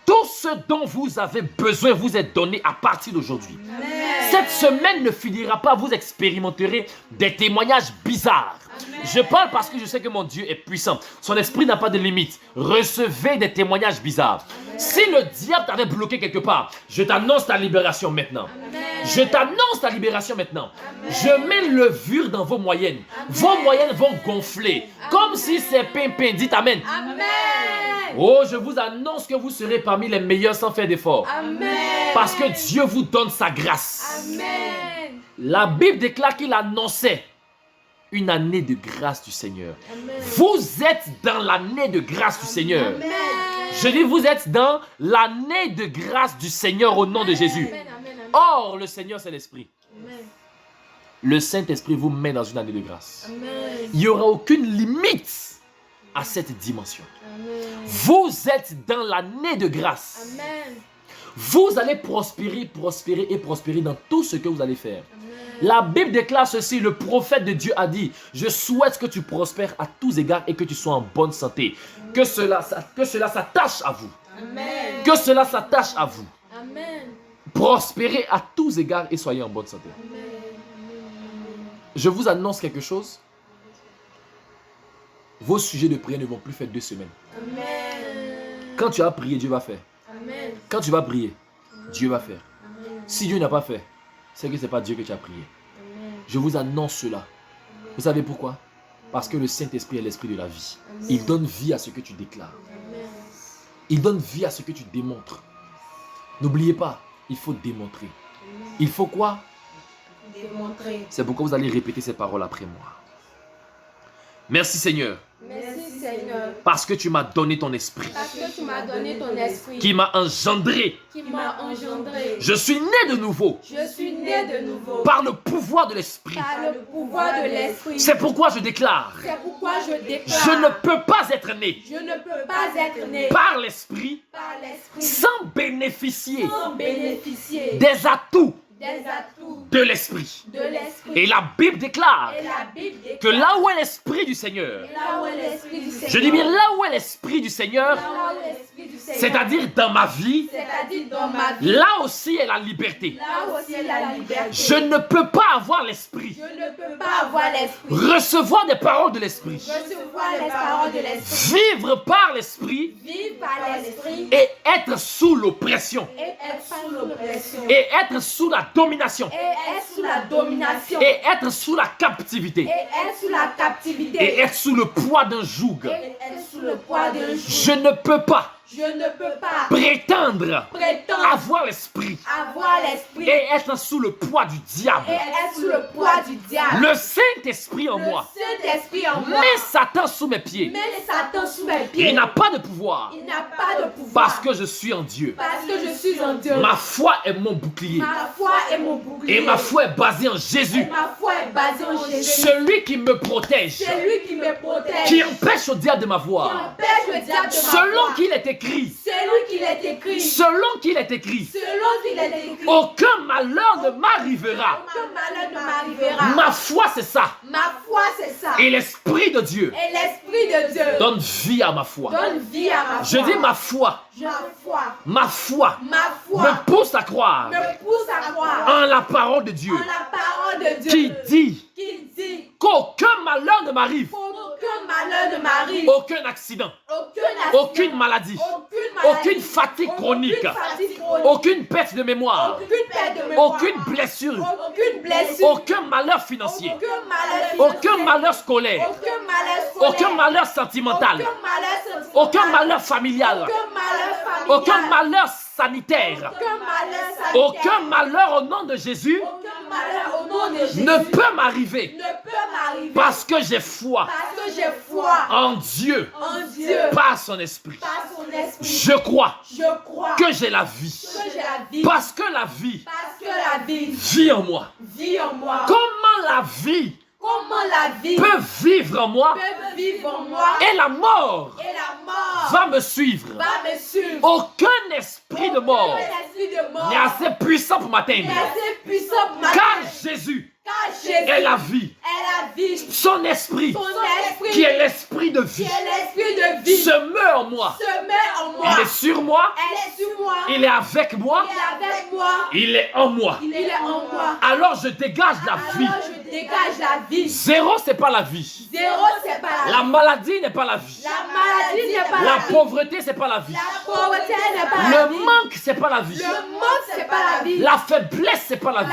Tout ce dont vous avez besoin vous est donné à partir d'aujourd'hui. Cette semaine ne finira pas, vous expérimenterez des témoignages bizarres. Je parle parce que je sais que mon Dieu est puissant. Son esprit n'a pas de limite. Recevez des témoignages bizarres. Si le diable t'avait bloqué quelque part, je t'annonce ta libération maintenant. Je t'annonce ta libération maintenant. Je mets levure dans vos moyennes. Vos moyennes vont gonfler. Comme si c'est pimpin. Dites amen. Oh, je vous annonce que vous serez parmi les meilleurs sans faire d'effort. Parce que Dieu vous donne sa grâce. La Bible déclare qu'il annonçait une année de grâce du Seigneur. Amen. Vous êtes dans l'année de grâce du Seigneur. Amen. Je dis, vous êtes dans l'année de grâce du Seigneur au nom de Jésus. Amen, amen, amen. Or, le Seigneur, c'est l'Esprit. Amen. Le Saint-Esprit vous met dans une année de grâce. Amen. Il n'y aura aucune limite à cette dimension. Amen. Vous êtes dans l'année de grâce. Amen. Vous allez prospérer, prospérer et prospérer dans tout ce que vous allez faire. Amen. La Bible déclare ceci, le prophète de Dieu a dit, je souhaite que tu prospères à tous égards et que tu sois en bonne santé. Que cela s'attache à vous. Amen. Que cela s'attache à vous. Amen. Prospérez à tous égards et soyez en bonne santé. Amen. Je vous annonce quelque chose. Vos sujets de prière ne vont plus faire 2 semaines. Amen. Quand tu as prié, Dieu va faire. Amen. Quand tu vas prier, Dieu va faire. Amen. Si Dieu n'a pas fait, c'est que ce n'est pas Dieu que tu as prié. Amen. Je vous annonce cela. Vous savez pourquoi? Parce que le Saint-Esprit est l'esprit de la vie. Amen. Il donne vie à ce que tu déclares. Amen. Il donne vie à ce que tu démontres. N'oubliez pas, il faut démontrer. Il faut quoi? Démontrer. C'est pourquoi vous allez répéter ces paroles après moi. Merci Seigneur, Merci Seigneur. parce que tu m'as donné ton esprit, Parce que tu m'as donné ton esprit qui m'a engendré. qui m'a engendré. Je suis né de nouveau Je suis né de nouveau par le pouvoir de l'esprit. par le pouvoir de l'esprit. C'est pourquoi je déclare, C'est pourquoi je déclare. je ne peux pas être né Je ne peux pas être né par l'esprit par l'esprit sans bénéficier sans bénéficier des atouts des atouts de l'esprit. de l'esprit. Et la Bible déclare Et la Bible déclare que là où est l'esprit du Seigneur, là où est l'esprit du Seigneur. je dis bien là où est l'esprit du Seigneur, Là où est l'esprit du Seigneur. c'est-à-dire dans ma vie, C'est-à-dire dans ma vie. là aussi est la liberté. Là aussi est la liberté. Je ne peux pas avoir l'esprit, Je ne peux pas avoir l'esprit. recevoir des paroles de l'esprit, Recevoir les paroles de l'esprit. vivre par l'esprit Vivre par l'esprit et être sous l'oppression et être sous l'oppression. et être sous la domination Et être sous la domination. et être sous la captivité Et être sous la captivité. et être sous le poids d'un joug. Et être sous le poids d'un joug. Je ne peux pas Je ne peux pas prétendre prétendre avoir l'esprit avoir l'esprit et être sous le poids du diable. et être sous le poids du diable. Le Saint-Esprit en Le moi Saint-Esprit en moi. met Satan sous mes pieds. Mets Satan sous mes pieds. Il n'a pas de pouvoir Il n'a pas de pouvoir. parce que je suis en Dieu. Parce que je suis en Dieu. Ma foi est mon bouclier Ma foi est mon bouclier. et ma foi est basée en Jésus. Et ma foi est basée en Jésus. Celui qui me protège, C'est lui qui me protège. qui empêche au diable de Qui m'avoir. empêche le diable de Selon m'avoir. qu'il est écrit, Selon qu'il est écrit. selon qu'il est écrit, Selon qu'il est écrit. aucun malheur ne m'arrivera. Aucun malheur ne m'arrivera. Ma foi, c'est ça. Ma foi, c'est ça. Et l'Esprit de Dieu Et l'Esprit de Dieu donne vie à ma foi. donne vie à ma foi. Je dis ma foi, Ma foi. ma foi Ma foi me pousse à croire me pousse à croire en la parole de Dieu en la parole de Dieu qui dit qui dit qu'aucun malheur ne m'arrive, qu'aucun malheur ne m'arrive, aucun accident, aucune maladie, aucune fatigue chronique, aucune perte de mémoire, aucune blessure, aucun malheur financier, aucun malheur scolaire, aucun malheur sentimental, aucun malheur familial, aucun malheur sanitaire, aucun malheur au nom de Jésus ne peut m'arriver parce que j'ai foi en Dieu par son esprit. Je crois que j'ai la vie parce que la vie vit en moi. Comment la vie peut vivre en moi et la mort va me suivre. Aucun esprit de mort n'est assez puissant pour m'atteindre. Car Jésus est la vie. Son esprit, qui est l'esprit de vie, se meurt en moi. Il est sur moi. Il est avec moi. Il est en moi. Alors je dégage la vie. Zéro, c'est pas la vie. La maladie n'est pas la vie. La pauvreté, c'est pas la vie. Le manque, c'est pas la vie. La faiblesse, c'est pas la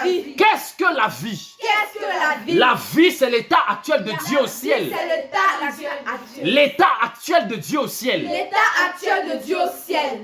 vie. Qu'est-ce que la vie? La vie, c'est l'état actuel de Dieu au ciel. L'état actuel de Dieu au ciel.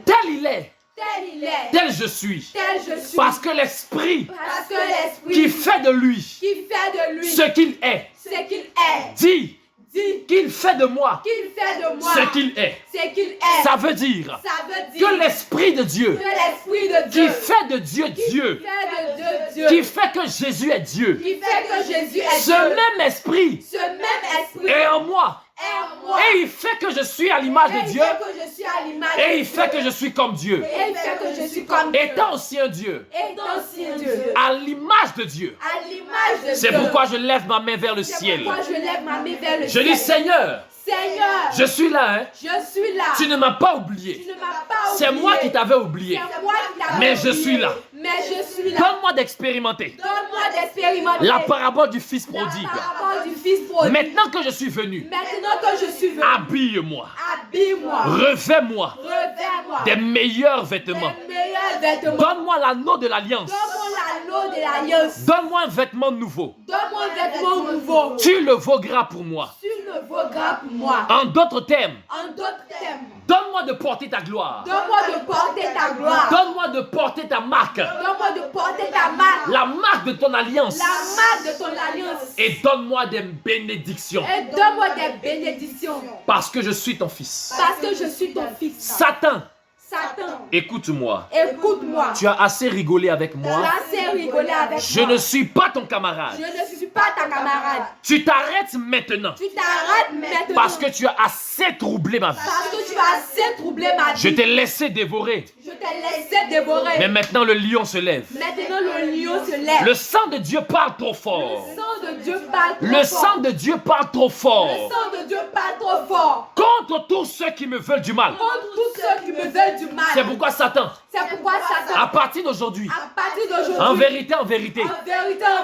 Tel il est. tel il est, tel je suis. tel je suis. Parce que l'Esprit Parce que l'Esprit qui fait de lui qui fait de lui ce qu'il est, ce qu'il est, dit dit qu'il fait de moi qu'il fait de moi ce qu'il est. ce qu'il est. Ça veut dire Ça veut dire que l'Esprit de Dieu que l'Esprit de qui Dieu fait de Dieu Dieu, fait de Dieu, qui fait que Jésus est Dieu, qui fait que Jésus est ce Dieu, même Esprit ce même Esprit est en moi. est en moi. Et il fait que je suis à l'image Et de il Dieu. fait que je suis à l'image Et de il fait Dieu. que je suis comme Dieu. Et il fait que je suis comme Dieu. Étant aussi un Dieu, Étant aussi un Dieu, à l'image de Dieu. à l'image de Dieu. C'est pourquoi je lève ma main vers le C'est ciel. pourquoi je lève ma main vers le Je ciel. dis, Seigneur, Seigneur, je suis là, hein. je suis là. Tu ne m'as pas Tu oublié. ne m'as pas oublié. C'est moi qui t'avais oublié. C'est moi qui t'avais Mais je oublié. suis là. Mais je suis là. Donne-moi d'expérimenter Donne-moi d'expérimenter la parabole du Fils la prodigue. parabole du Fils prodigue. Maintenant que je suis venu, Maintenant que je suis venu, habille-moi, habille-moi, revêt-moi revêt-moi des meilleurs vêtements. des meilleurs vêtements. Donne-moi l'anneau de l'alliance. Donne-moi l'anneau de l'alliance. Donne-moi un vêtement nouveau. Donne-moi un vêtement nouveau. Tu le vaudras pour moi. Tu le vaudras pour moi. En d'autres termes, En d'autres termes, donne-moi de porter ta gloire. donne-moi de porter ta gloire. Donne-moi de porter ta marque. Donne-moi de porter ta marque. La marque de ton alliance. La marque de ton alliance. Et donne-moi des bénédictions. Et donne-moi des bénédictions. Parce que je suis ton fils. Parce que je suis ton fils. Satan, Satan, écoute-moi. écoute-moi. Tu as assez rigolé avec Tu moi. as assez rigolé avec Je moi. ne suis pas ton camarade. Je ne suis pas ta camarade. Tu t'arrêtes maintenant. Tu t'arrêtes maintenant. Parce que tu as assez troublé ma vie. Parce que tu as assez troublé ma vie. Je t'ai laissé dévorer. Je t'ai laissé dévorer. Mais maintenant le lion se lève. Maintenant le lion se lève. Le sang de Dieu parle trop fort. Le sang de Dieu parle trop Le fort. sang de Dieu parle trop Le fort. sang de Dieu parle trop fort. Contre tous ceux qui me veulent du mal. Contre tous ceux qui me veulent du mal. C'est pourquoi Satan, C'est pourquoi Satan, à partir d'aujourd'hui, à partir d'aujourd'hui, en vérité, en vérité,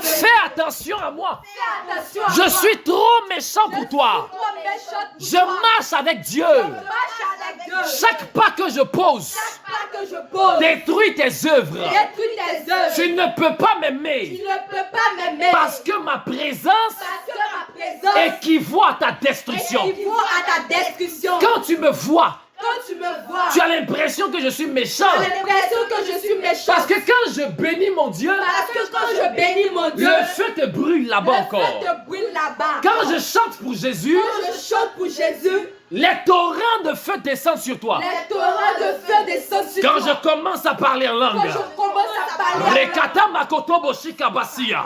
fais attention à moi. fais attention à Je moi. suis trop méchant pour toi. Trop méchante pour Je toi. marche avec Dieu. Je marche avec Dieu. Chaque pas que je pose Chaque pas que je pose, détruit tes œuvres. détruis tes œuvres. Tu ne peux pas Tu m'aimer ne peux pas m'aimer. parce que ma présence Parce que ma présence équivaut à ta destruction. équivaut à ta destruction. Quand tu me vois, Quand tu me vois, tu as l'impression que je suis méchant. j'ai l'impression que je suis méchante. Parce que quand je bénis mon Dieu, Parce que quand je bénis mon Dieu, le feu te brûle là-bas le encore. feu te brûle là-bas. Quand je chante pour Jésus, Quand je chante pour Jésus, les torrents de feu descendent sur toi. les torrents de feu descendent sur Quand toi. je commence à parler en Quand langue, je commence à parler, Rekata makoto boshika basia.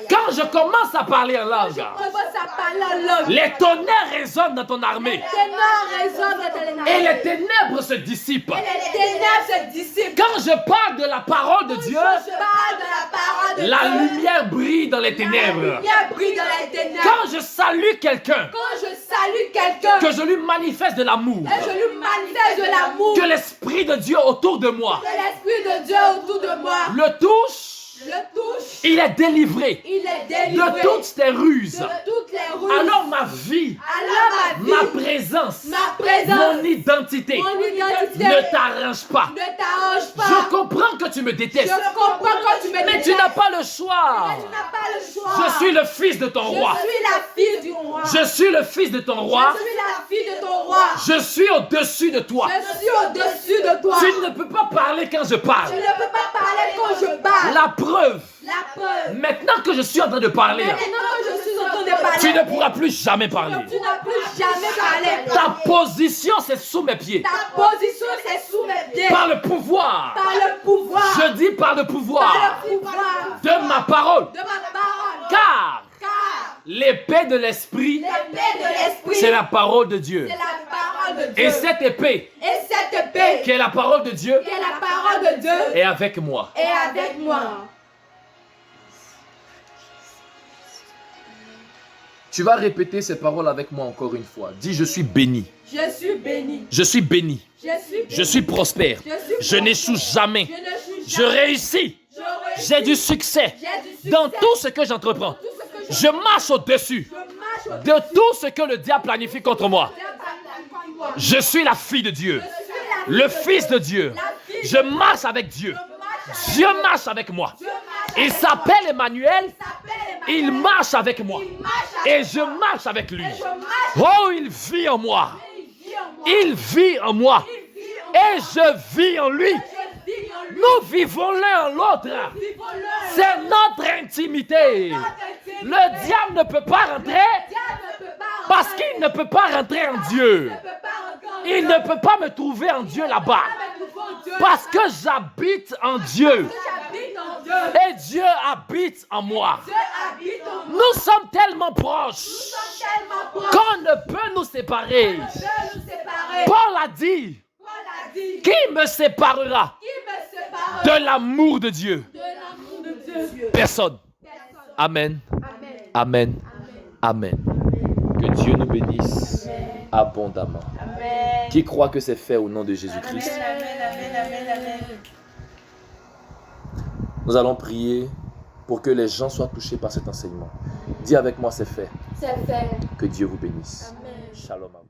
Quand je commence à parler en langue, commence à parler en langue. les tonnerres résonnent dans ton Les armée ténors résonnent dans ta et les ténèbres se dissipent. Et les ténèbres se dissipent. Quand je parle de la parole de Dieu, Je parle de la parole de la Dieu. lumière brille dans les La ténèbres. lumière brille dans les ténèbres. Quand je salue quelqu'un, Quand je salue quelqu'un, que je lui manifeste de l'amour, et je lui manifeste de l'amour, que l'Esprit de Dieu autour de moi que l'Esprit de Dieu autour de moi le touche, le touche, il est délivré il est délivré de toutes tes ruses. de toutes les ruses. Alors ma vie, Alors ma ma vie, présence, ma présence, mon identité mon identité ne t'arrange pas. ne t'arrange pas. Je comprends que tu me détestes, Je comprends quand tu me mais tu détestes. n'as pas le choix. Mais tu n'as pas le choix. Je suis le fils de ton roi. Je suis la fille du roi. Je suis le fils de ton roi. Je suis la fille de ton roi. Je suis au-dessus de toi. Je suis au-dessus de toi. Tu ne peux pas parler quand je Je parle. ne peux pas parler quand je parle. La preuve, La preuve. maintenant que je suis en train de parler, Maintenant que je suis en train de parler, tu ne pourras plus jamais parler. tu n'as plus jamais parlé. Ta position, c'est sous mes pieds. Ta position, c'est sous mes pieds. Par le pouvoir. Par le pouvoir. Je dis par le pouvoir Par le pouvoir de ma parole. de ma parole. Car Car l'épée de l'esprit, l'épée de l'esprit, c'est la parole de Dieu. c'est la parole de Dieu. Et cette épée, Et cette épée, qui est la parole de Dieu, qui est la parole de Dieu, est avec moi. est avec moi. Tu vas répéter ces paroles avec moi encore une fois. Dis, je suis béni. Je suis béni. Je suis béni. Je suis béni. Je suis prospère. Je n'échoue jamais. Je ne suis Je jamais. réussis. Je réussis. J'ai du succès J'ai du succès. dans tout ce que j'entreprends. Tout ce que Je marche au-dessus je marche au de tout ce que le diable planifie contre moi. Je suis la fille de Dieu, le fils de Dieu. Je marche avec Dieu. Dieu marche avec moi. Il s'appelle Emmanuel. Il marche avec moi. Et je marche avec lui. Oh, il vit en moi. Il vit en moi. Et je vis en lui. Nous vivons l'un en l'autre. C'est notre intimité. Le diable ne peut pas rentrer parce qu'il ne peut pas rentrer en Dieu. Il ne peut pas me trouver en Dieu là-bas. Parce que j'habite en Dieu. Et Dieu habite en moi. Nous sommes tellement proches qu'on ne peut nous séparer. Paul a dit, qui me séparera de l'amour de Dieu? Personne. Amen. Amen. Amen. Que Dieu nous bénisse abondamment. Qui croit que c'est fait au nom de Jésus-Christ? Nous allons prier pour que les gens soient touchés par cet enseignement. Dis avec moi, c'est fait. C'est fait. Que Dieu vous bénisse. Amen. Shalom.